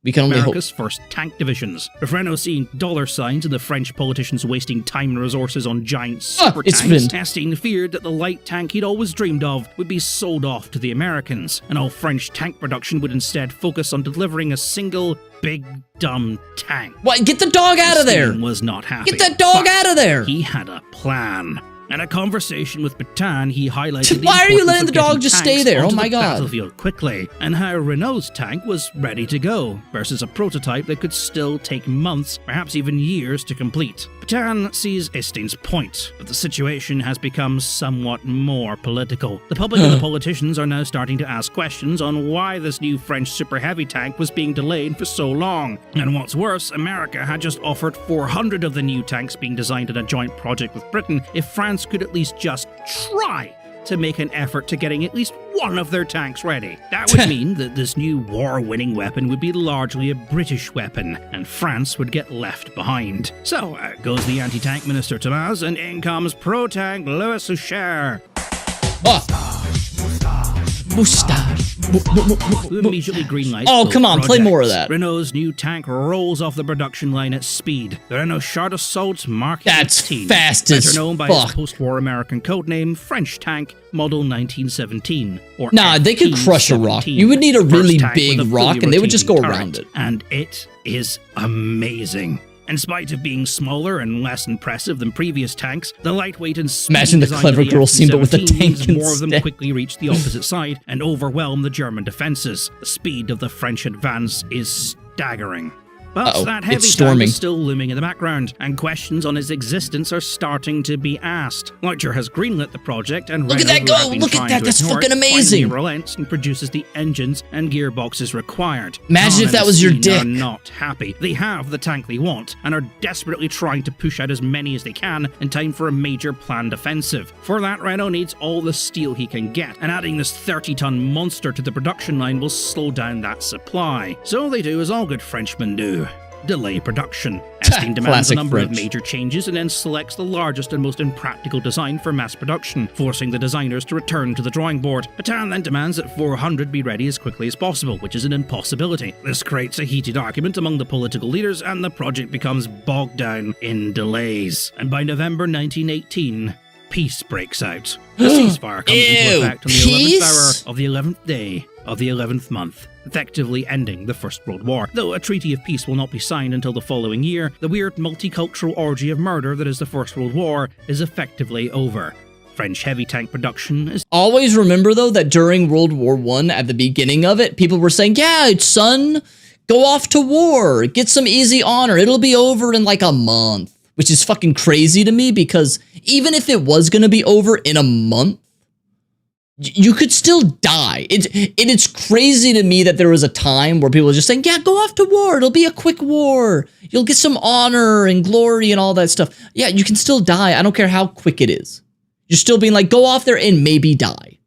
We can only America's hope. first tank divisions. With Renault seeing dollar signs and the French politicians wasting time and resources on giant super tanks, Estienne feared that the light tank he'd always dreamed of would be sold off to the Americans, and all French tank production would instead focus on delivering a single big dumb tank. What? Get the dog out of there! Estienne was not happy. Get that dog out of there! He had a plan. In a conversation with Pétain, he highlighted why are you letting the dog just stay there? Oh my god. Battlefield quickly, and how Renault's tank was ready to go, versus a prototype that could still take months, perhaps even years to complete. Pétain sees Estienne's point, but the situation has become somewhat more political. The public and the politicians are now starting to ask questions on why this new French super heavy tank was being delayed for so long. And what's worse, America had just offered 400 of the new tanks being designed in a joint project with Britain if France could at least just try to make an effort to getting at least one of their tanks ready. That would mean that this new war-winning weapon would be largely a British weapon, and France would get left behind. So out goes the anti-tank minister Thomas, and in comes pro-tank Louis Sucher. Moustache. Who immediately greenlights. Oh, come on, play more of that. Renault's new tank rolls off the production line at speed. The Renault Char d'Assault Mark 18. That's fast as better known by its post-war American codename French tank Model 1917. Or they could crush a rock. You would need a really big rock, and they would just go around it. And it is amazing. In spite of being smaller and less impressive than previous tanks, the lightweight and speed imagine the clever girl scene, but with a tank more of them quickly reach the opposite side and overwhelm the German defences. The speed of the French advance is staggering. But that heavy tank is still looming in the background, and questions on its existence are starting to be asked. Leutcher has greenlit the project, and look at that go! Look at that! That's fucking amazing! Relents and produces the engines and gearboxes required. Imagine if that was your dick. Are not happy. They have the tank they want, and are desperately trying to push out as many as they can in time for a major planned offensive. For that, Renault needs all the steel he can get, and adding this 30-ton monster to the production line will slow down that supply. So they do as all good Frenchmen do. Delay production. Estienne demands a number of major changes and then selects the largest and most impractical design for mass production, forcing the designers to return to the drawing board. Pétain then demands that 400 be ready as quickly as possible, which is an impossibility. This creates a heated argument among the political leaders, and the project becomes bogged down in delays. And by November 1918, peace breaks out. The ceasefire comes into effect on the 11th hour of the 11th day of the 11th month, effectively ending the First World War. Though a treaty of peace will not be signed until the following year, the weird multicultural orgy of murder that is the First World War is effectively over. French heavy tank production is... Always remember, though, that during World War I, at the beginning of it, people were saying, yeah, son, go off to war, get some easy honor, it'll be over in like a month. Which is fucking crazy to me, because even if it was going to be over in a month, you could still die. It's crazy to me that there was a time where people were just saying, yeah, go off to war. It'll be a quick war. You'll get some honor and glory and all that stuff. Yeah, you can still die. I don't care how quick it is. You're still being like, go off there and maybe die.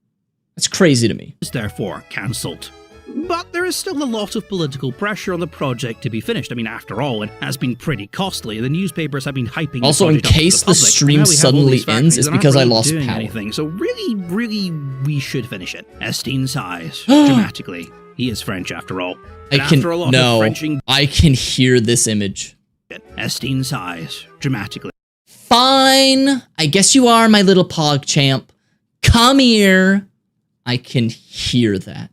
That's crazy to me. Is therefore cancelled. But there is still a lot of political pressure on the project to be finished. I mean, after all, it has been pretty costly. The newspapers have been hyping also, the in project case up to the public. stream Now we have all suddenly these factories ends, it's that aren't because I really lost doing power. anything. So really, we should finish it. Estienne sighs dramatically. He is French after all. And after a lot of Frenching, I can hear this image. Estienne sighs dramatically. Fine. I guess you are my little pog champ. Come here. I can hear that.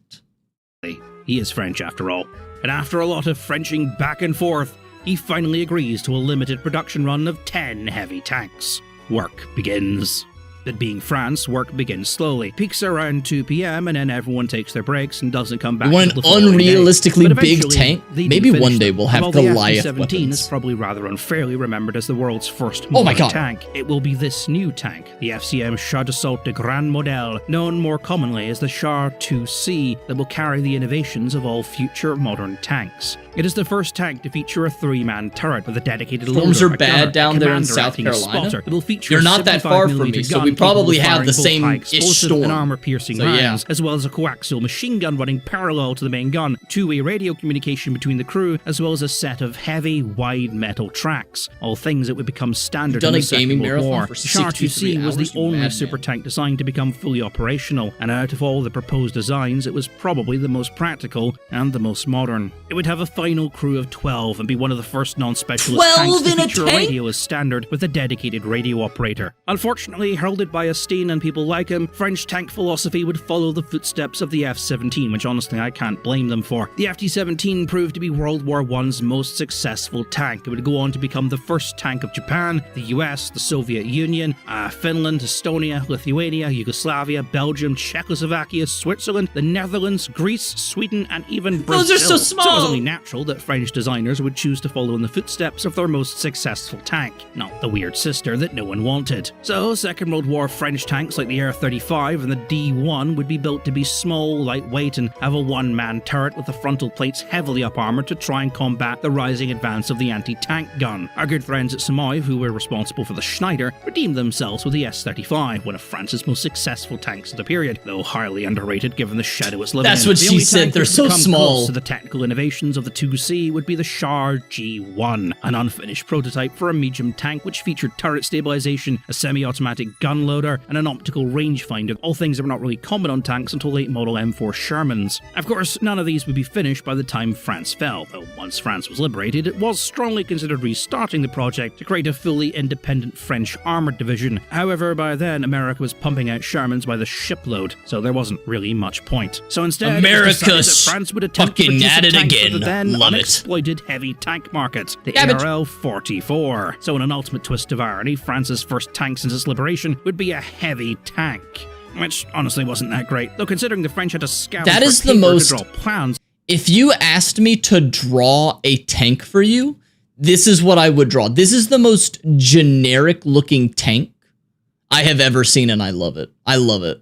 He is French after all. And after a lot of Frenching back and forth, he finally agrees to a limited production run of 10 heavy tanks. Work begins. That being France, work begins slowly. Peaks around 2 p.m. and then everyone takes their breaks and doesn't come back. You want an until the following day. unrealistically But big eventually, tank? they do Maybe finish one day them. we'll have While the Goliath FD-17 weapons. is probably rather unfairly remembered as the world's first Oh my modern God. tank. It will be this new tank, the FCM Char d'Assaut de Grand Modèle, known more commonly as the Char 2C, that will carry the innovations of all future modern tanks. It is the first tank to feature a 3-man turret with a dedicated Storms loader, are a bad gunner, down a there in commander South acting as Carolina. spotter. It will feature You're a not that far from me, 75mm so we gun probably capable of have the firing same both high ish explosive storm. and armor-piercing So, rounds, yeah. as well as a coaxial machine gun running parallel to the main gun, two-way radio communication between the crew, as well as a set of heavy, wide metal tracks. All things that would become standard You've done in a the Second gaming World marathon War. for Char 63 2C was hours, the you only madman. super tank designed to become fully operational, and out of all the proposed designs, it was probably the most practical and the most modern. It would have a final crew of 12 and be one of the first non-specialist 12 tanks to in a feature a tank? radio as standard with a dedicated radio operator. Unfortunately, heralded by Estienne and people like him, French tank philosophy would follow the footsteps of the F-17, which honestly I can't blame them for. The FT-17 proved to be World War I's most successful tank. It would go on to become the first tank of Japan, the US, the Soviet Union, Finland, Estonia, Lithuania, Yugoslavia, Belgium, Czechoslovakia, Switzerland, the Netherlands, Greece, Sweden, and even Brazil. Those are so small! So it was only natural that French designers would choose to follow in the footsteps of their most successful tank, not the weird sister that no one wanted. So, Second World War French tanks like the R-35 and the D-1 would be built to be small, lightweight, and have a one-man turret with the frontal plates heavily up-armored to try and combat the rising advance of the anti-tank gun. Our good friends at Samoy, who were responsible for the Schneider, redeemed themselves with the S-35, one of France's most successful tanks of the period, though highly underrated given the shadow it's living That's in. what The she only said, tank they're that so would come small. close to the technical innovations of the 2C would be the Char G1, an unfinished prototype for a medium tank which featured turret stabilization, a semi-automatic gun loader, and an optical rangefinder, all things that were not really common on tanks until late model M4 Shermans. Of course, none of these would be finished by the time France fell, though once France was liberated, it was strongly considered restarting the project to create a fully independent French armoured division. However, by then, America was pumping out Shermans by the shipload, so there wasn't really much point. So instead, it was decided that France would attempt to fucking produce at a it tank again. for the then Love it. unexploited heavy tank market, the Cabbage. ARL-44. So in an ultimate twist of irony, France's first tank since its liberation would be a heavy tank. Which honestly wasn't that great, though considering the French had to scavenge That for is the paper to most- draw plans. If you asked me to draw a tank for you, this is what I would draw. This is the most generic looking tank I have ever seen, and I love it. I love it.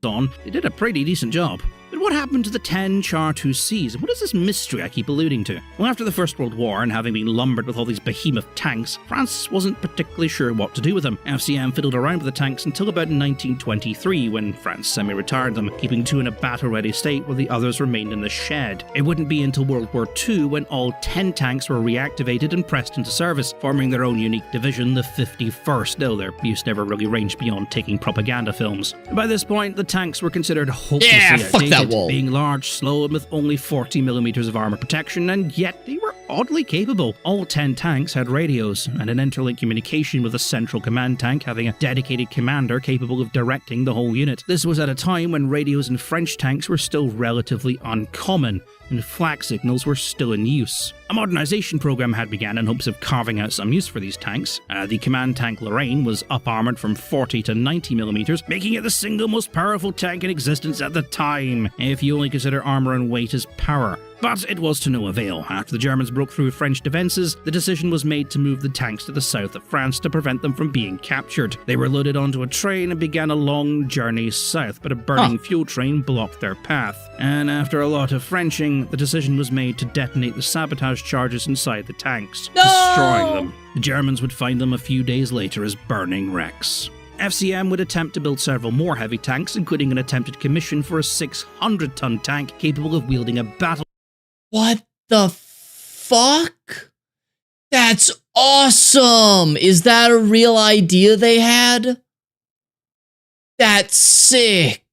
They did a pretty decent job. But what happened to the 10 Char 2Cs, and what is this mystery I keep alluding to? Well, after the First World War, and having been lumbered with all these behemoth tanks, France wasn't particularly sure what to do with them. FCM fiddled around with the tanks until about 1923, when France semi-retired them, keeping 2 in a battle-ready state while the others remained in the shed. It wouldn't be until World War II when all 10 tanks were reactivated and pressed into service, forming their own unique division, the 51st, though their use never really ranged beyond taking propaganda films. By this point, the tanks were considered hopelessly fuck that outdated, wall. being large, slow, and with only 40mm of armor protection, and yet they were oddly capable. All 10 tanks had radios, and an interlink communication with a central command tank having a dedicated commander capable of directing the whole unit. This was at a time when radios in French tanks were still relatively uncommon, and flak signals were still in use. A modernization program had begun in hopes of carving out some use for these tanks. The command tank Lorraine was up-armored from 40 to 90mm, making it the single most powerful tank in existence at the time, if you only consider armor and weight as power. But it was to no avail. After the Germans broke through French defences, the decision was made to move the tanks to the south of France to prevent them from being captured. They were loaded onto a train and began a long journey south, but a burning fuel train blocked their path. And after a lot of Frenching, the decision was made to detonate the sabotage charges inside the tanks, destroying them. The Germans would find them a few days later as burning wrecks. FCM would attempt to build several more heavy tanks, including an attempted commission for a 600-ton tank capable of wielding a battle. What the fuck? That's awesome! Is that a real idea they had? That's sick.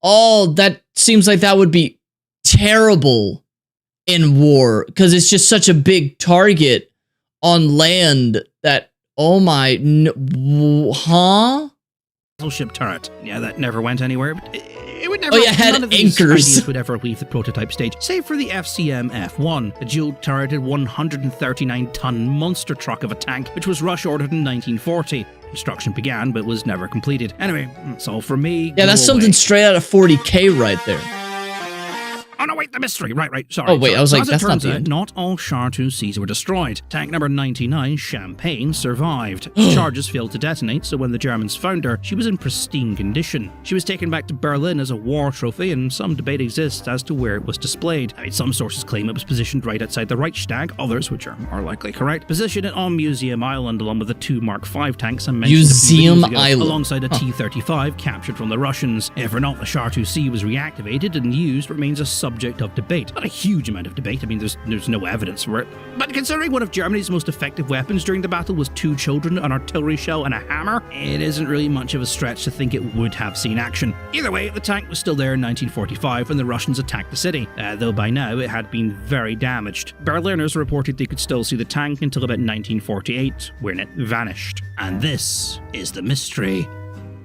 Oh, that seems like that would be terrible in war, because it's just such a big target on land that, oh my, huh? Battleship turret. Yeah, that never went anywhere, but it would never. Oh yeah, had none of these anchors. ideas would ever leave the prototype stage, save for the FCM F1, a dual-turreted 139-ton monster truck of a tank, which was rush-ordered in 1940. Construction began, but was never completed. Anyway, that's all from me. Yeah, that's something straight out of 40K right there. Oh no, wait, the mystery. Right, sorry. Oh wait, I was like, as that's it not turns the out, end. not all Char 2Cs were destroyed. Tank number 99, Champagne, survived. Charges failed to detonate, so when the Germans found her, she was in pristine condition. She was taken back to Berlin as a war trophy, and some debate exists as to where it was displayed. I mean, some sources claim it was positioned right outside the Reichstag, others, which are more likely correct, position it on Museum Island along with the 2 Mark V tanks I mentioned Museum a few videos ago, Island. alongside a T-35 captured from the Russians. If or not the Char 2C was reactivated and used remains a subject of debate. Not a huge amount of debate, I mean there's no evidence for it. But considering one of Germany's most effective weapons during the battle was 2 children, an artillery shell and a hammer, it isn't really much of a stretch to think it would have seen action. Either way, the tank was still there in 1945 when the Russians attacked the city, though by now it had been very damaged. Berliners reported they could still see the tank until about 1948, when it vanished. And this is the mystery.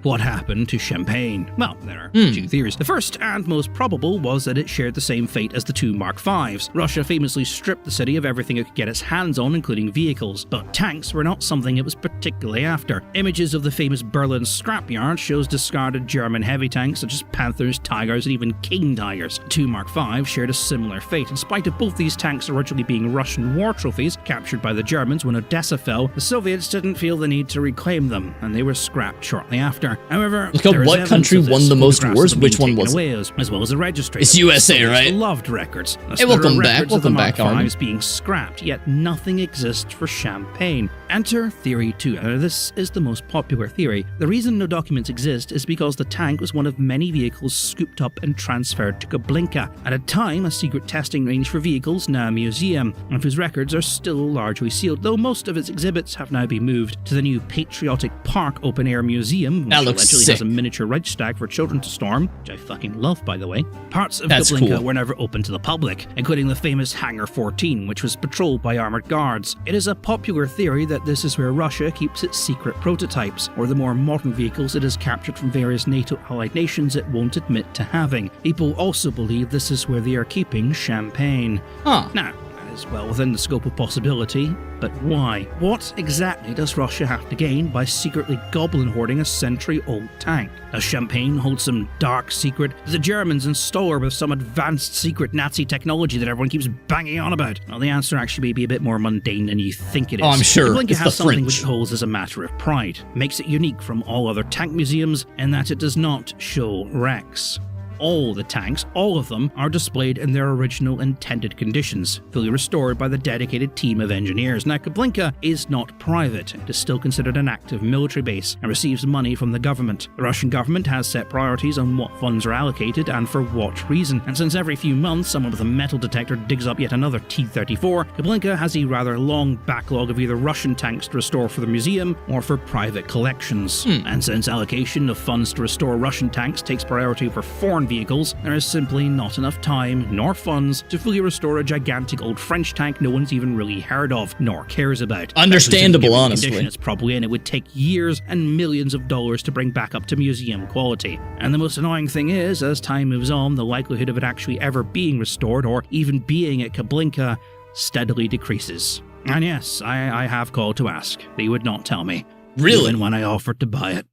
What happened to Champagne? Well, there are 2 theories. The first, and most probable, was that it shared the same fate as the 2 Mark Vs. Russia famously stripped the city of everything it could get its hands on, including vehicles. But tanks were not something it was particularly after. Images of the famous Berlin scrapyard shows discarded German heavy tanks such as Panthers, Tigers, and even King Tigers. 2 Mark Vs shared a similar fate. In spite of both these tanks originally being Russian war trophies, captured by the Germans when Odessa fell, the Soviets didn't feel the need to reclaim them, and they were scrapped shortly after. However, look up what country won the most wars. Which one was it? it? As well as a registry. It's USA, right? Loved records. Hey, welcome back. Welcome back, Army. Being scrapped, yet nothing exists for Champagne. Enter Theory 2. This is the most popular theory. The reason no documents exist is because the tank was one of many vehicles scooped up and transferred to Kablinka, at a time a secret testing range for vehicles, now a museum, and whose records are still largely sealed, though most of its exhibits have now been moved to the new Patriotic Park Open-Air Museum, which eventually has a miniature Reichstag for children to storm, which I fucking love, by the way. Parts of Kablinka were never open to the public, including the famous Hangar 14, which was patrolled by armored guards. It is a popular theory that this is where Russia keeps its secret prototypes, or the more modern vehicles it has captured from various NATO allied nations it won't admit to having. People also believe this is where they are keeping Champagne. Now, that is well within the scope of possibility, but why? What exactly does Russia have to gain by secretly goblin hoarding a century-old tank? Does Champagne hold some dark secret? Do the Germans install her with some advanced secret Nazi technology that everyone keeps banging on about? Well, the answer actually may be a bit more mundane than you think it is. Oh, I'm sure. Kablinka It's has the something French. which it holds as a matter of pride. Makes it unique from all other tank museums in that it does not show wrecks. All the tanks, all of them, are displayed in their original intended conditions, fully restored by the dedicated team of engineers. Now, Kablinka is not private. It is still considered an active military base and receives money from the government. The Russian government has set priorities on what funds are allocated and for what reason. And since every few months someone with a metal detector digs up yet another T-34, Kablinka has a rather long backlog of either Russian tanks to restore for the museum or for private collections. And since allocation of funds to restore Russian tanks takes priority over foreign vehicles, there is simply not enough time nor funds to fully restore a gigantic old French tank no one's even really heard of nor cares about. Understandable, honestly. Condition it's probably in, it would take years and millions of dollars to bring back up to museum quality. And the most annoying thing is, as time moves on, the likelihood of it actually ever being restored or even being at Kablinka steadily decreases. And yes, I have called to ask. They would not tell me. Really? Even when I offered to buy it.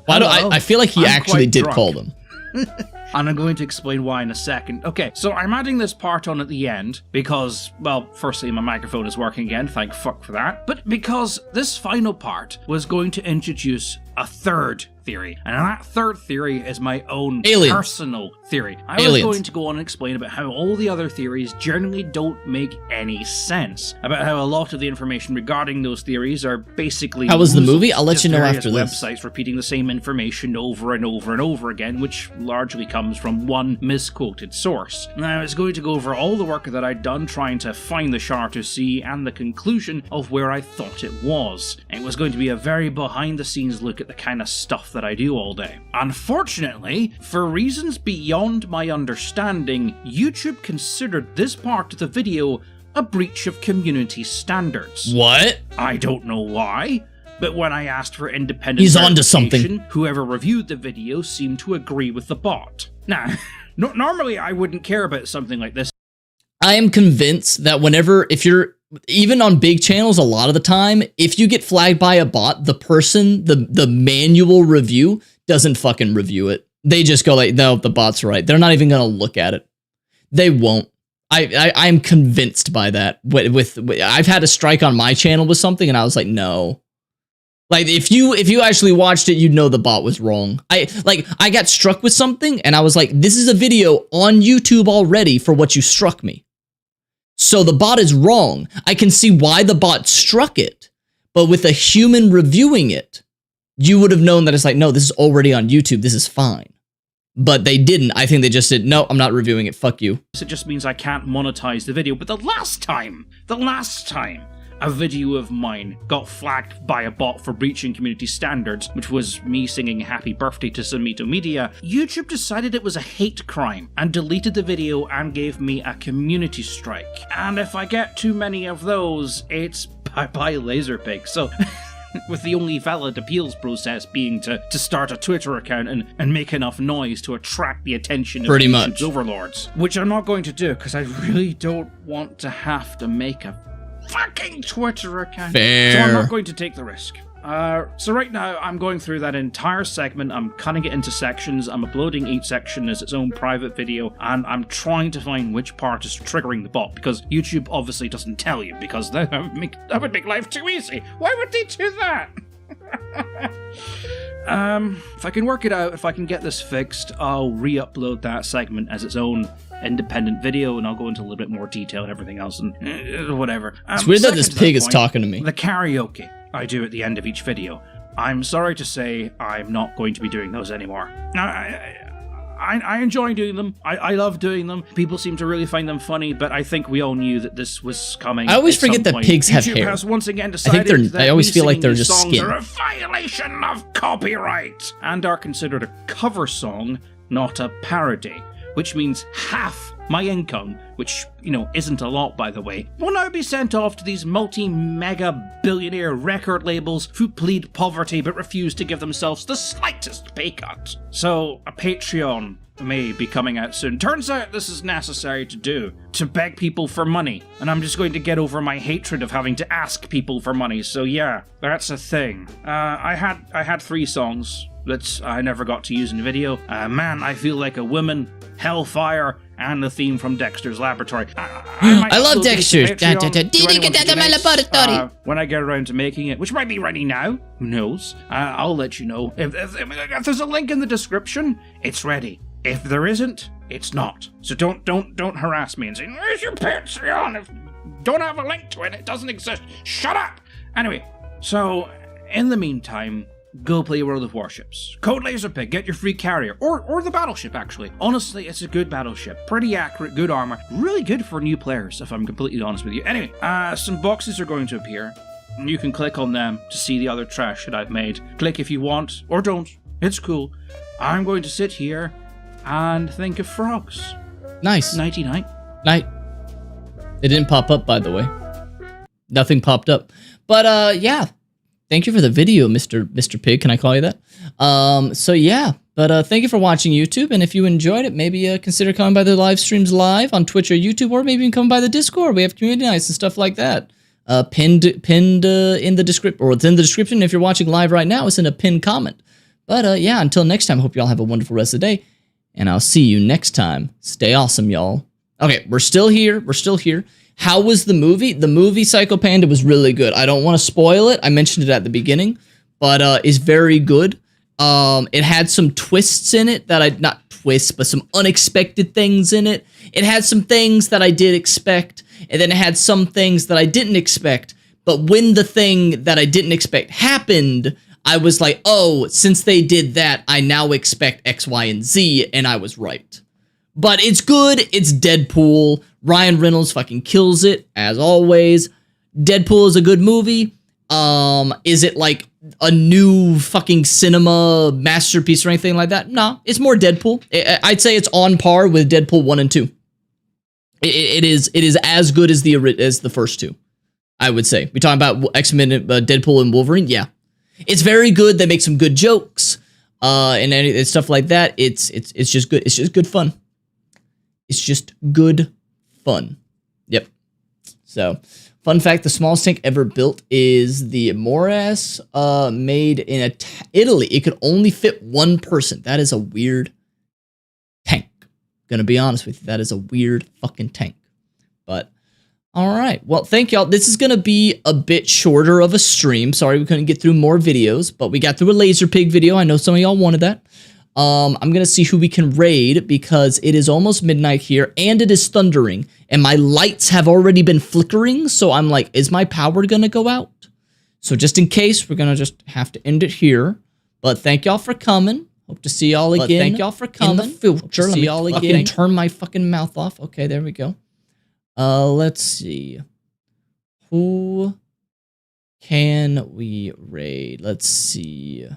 Why do I feel like he I'm actually quite did drunk. call them. And I'm going to explain why in a second. Okay, so I'm adding this part on at the end because, well, firstly, my microphone is working again, thank fuck for that. But because this final part was going to introduce a third theory. And that third theory is my own Aliens. personal theory. I was Aliens. going to go on and explain about how all the other theories generally don't make any sense. About how a lot of the information regarding those theories are basically How was the woozles, movie? I'll let just you know various after this. websites repeating the same information over and over and over again, which largely comes from one misquoted source. Now, I was going to go over all the work that I'd done trying to find the Charter Sea and the conclusion of where I thought it was. It was going to be a very behind-the-scenes look at the kind of stuff that I do all day. Unfortunately, for reasons beyond my understanding, YouTube considered this part of the video a breach of community standards. What? I don't know why, but when I asked for independent He's onto verification, something. whoever reviewed the video seemed to agree with the bot. Now, normally I wouldn't care about something like this. I am convinced that whenever, if you're, even on big channels, a lot of the time, if you get flagged by a bot, the person, the manual review doesn't fucking review it. They just go like, no, the bot's right. They're not even going to look at it. They won't. I'm convinced by that. I've had a strike on my channel with something and I was like, no. Like, if you actually watched it, you'd know the bot was wrong. I got struck with something and I was like, this is a video on YouTube already for what you struck me. So the bot is wrong. I can see why the bot struck it, but with a human reviewing it, you would have known that it's like, no, this is already on YouTube. This is fine. But they didn't. I think they just said, no, I'm not reviewing it. Fuck you. It just means I can't monetize the video. But the last time a video of mine got flagged by a bot for breaching community standards, which was me singing happy birthday to Samito Media, YouTube decided it was a hate crime and deleted the video and gave me a community strike. And if I get too many of those, it's bye-bye Laserpig. So with the only valid appeals process being to start a Twitter account and make enough noise to attract the attention of Pretty YouTube's much. overlords. Which I'm not going to do, because I really don't want to have to make a fucking Twitter account. Fair. So I'm not going to take the risk. So right now, I'm going through that entire segment, I'm cutting it into sections, I'm uploading each section as its own private video, and I'm trying to find which part is triggering the bot, because YouTube obviously doesn't tell you, because that would make life too easy. Why would they do that? If I can work it out, if I can get this fixed, I'll re-upload that segment as its own independent video, and I'll go into a little bit more detail and everything else, and whatever. It's weird that this Second to pig is point, talking to me. The karaoke I do at the end of each video. I'm sorry to say I'm not going to be doing those anymore. I enjoy doing them. I love doing them. People seem to really find them funny, but I think we all knew that this was coming. I always at some forget that point. pigs have YouTube hair. has once again I decided think that I always me feel like singing they're these just songs skin. are a violation of copyright and are considered a cover song, not a parody, which means half my income, which, isn't a lot, by the way, will now be sent off to these multi-mega billionaire record labels who plead poverty but refuse to give themselves the slightest pay cut. So, a Patreon may be coming out soon. Turns out this is necessary to do, to beg people for money, and I'm just going to get over my hatred of having to ask people for money, so yeah, that's a thing. I had 3 songs that I never got to use in video. Man, I Feel Like a Woman, Hellfire, and the theme from Dexter's Laboratory. I love Dexter. When I get around to making it, which might be ready now, who knows? I'll let you know. If there's a link in the description, it's ready. If there isn't, it's not. So don't harass me and say, where's your Patreon? If don't have a link to it, it doesn't exist. Shut up! Anyway, so in the meantime, go play World of Warships. Code Laserpig, get your free carrier. Or the battleship, actually. Honestly, it's a good battleship. Pretty accurate, good armor. Really good for new players, if I'm completely honest with you. Anyway, some boxes are going to appear. You can click on them to see the other trash that I've made. Click if you want, or don't. It's cool. I'm going to sit here and think of frogs. Nice. Nighty-night. Night. It didn't pop up, by the way. Nothing popped up. But, yeah. Thank you for the video, Mr. Pig. Can I call you that? So yeah, but thank you for watching YouTube, and if you enjoyed it, maybe consider coming by the live streams live on Twitch or YouTube, or maybe you can come by the Discord. We have community nights and stuff like that. Pinned in the description, or it's in the description. If you're watching live right now, it's in a pinned comment. But yeah, until next time, hope you all have a wonderful rest of the day, and I'll see you next time. Stay awesome, y'all. Okay, we're still here. We're still here. How was the movie? The movie Psycho Panda was really good. I don't want to spoil it. I mentioned it at the beginning, but it's very good. It had some twists in it that not twists, but some unexpected things in it. It had some things that I did expect, and then it had some things that I didn't expect. But when the thing that I didn't expect happened, I was like, oh, since they did that, I now expect X, Y, and Z, and I was right. But it's good. It's Deadpool. Ryan Reynolds fucking kills it, as always. Deadpool is a good movie. Is it like a new fucking cinema masterpiece or anything like that? No, it's more Deadpool. I'd say it's on par with Deadpool 1 and 2. It is as good as the first two, I would say. We talking about X-Men, Deadpool and Wolverine? Yeah. It's very good. They make some good jokes, and stuff like that. It's just good. It's just good fun. It's just good fun. Yep. So, fun fact, the smallest tank ever built is the Moras, made in Italy. It could only fit one person. That is a weird tank. Gonna be honest with you. That is a weird fucking tank. But, alright. Well, thank y'all. This is gonna be a bit shorter of a stream. Sorry we couldn't get through more videos, but we got through a laser pig video. I know some of y'all wanted that. I'm gonna see who we can raid because it is almost midnight here and it is thundering and my lights have already been flickering, so I'm like, is my power gonna go out? So just in case, we're gonna just have to end it here. But thank y'all for coming. Hope to see y'all again. Thank y'all for coming. In the future. See y'all again. Turn my fucking mouth off. Okay, there we go. Let's see. Who can we raid? Let's see.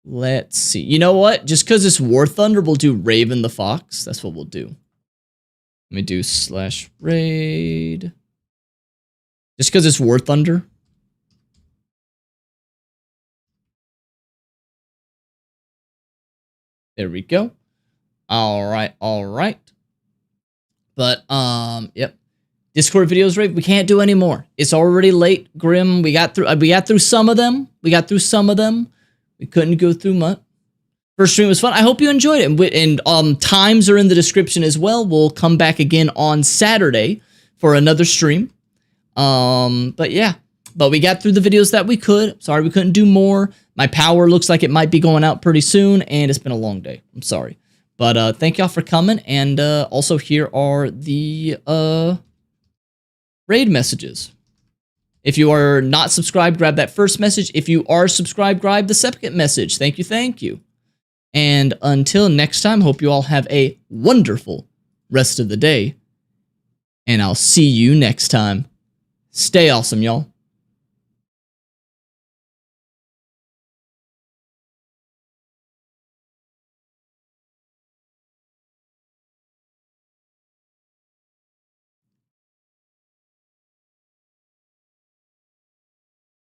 Let's see. You know what? Just because it's War Thunder, we'll do Raven the Fox. That's what we'll do. Let me do /raid. Just because it's War Thunder. There we go. All right. But, yep. Discord videos, Raven, we can't do any more. It's already late, Grim. We got through some of them. We couldn't go through much. First stream was fun. I hope you enjoyed it. And times are in the description as well. We'll come back again on Saturday for another stream. But yeah. But we got through the videos that we could. Sorry we couldn't do more. My power looks like it might be going out pretty soon, and it's been a long day. I'm sorry. But thank y'all for coming. And also here are the raid messages. If you are not subscribed, grab that first message. If you are subscribed, grab the second message. Thank you. And until next time, hope you all have a wonderful rest of the day. And I'll see you next time. Stay awesome, y'all.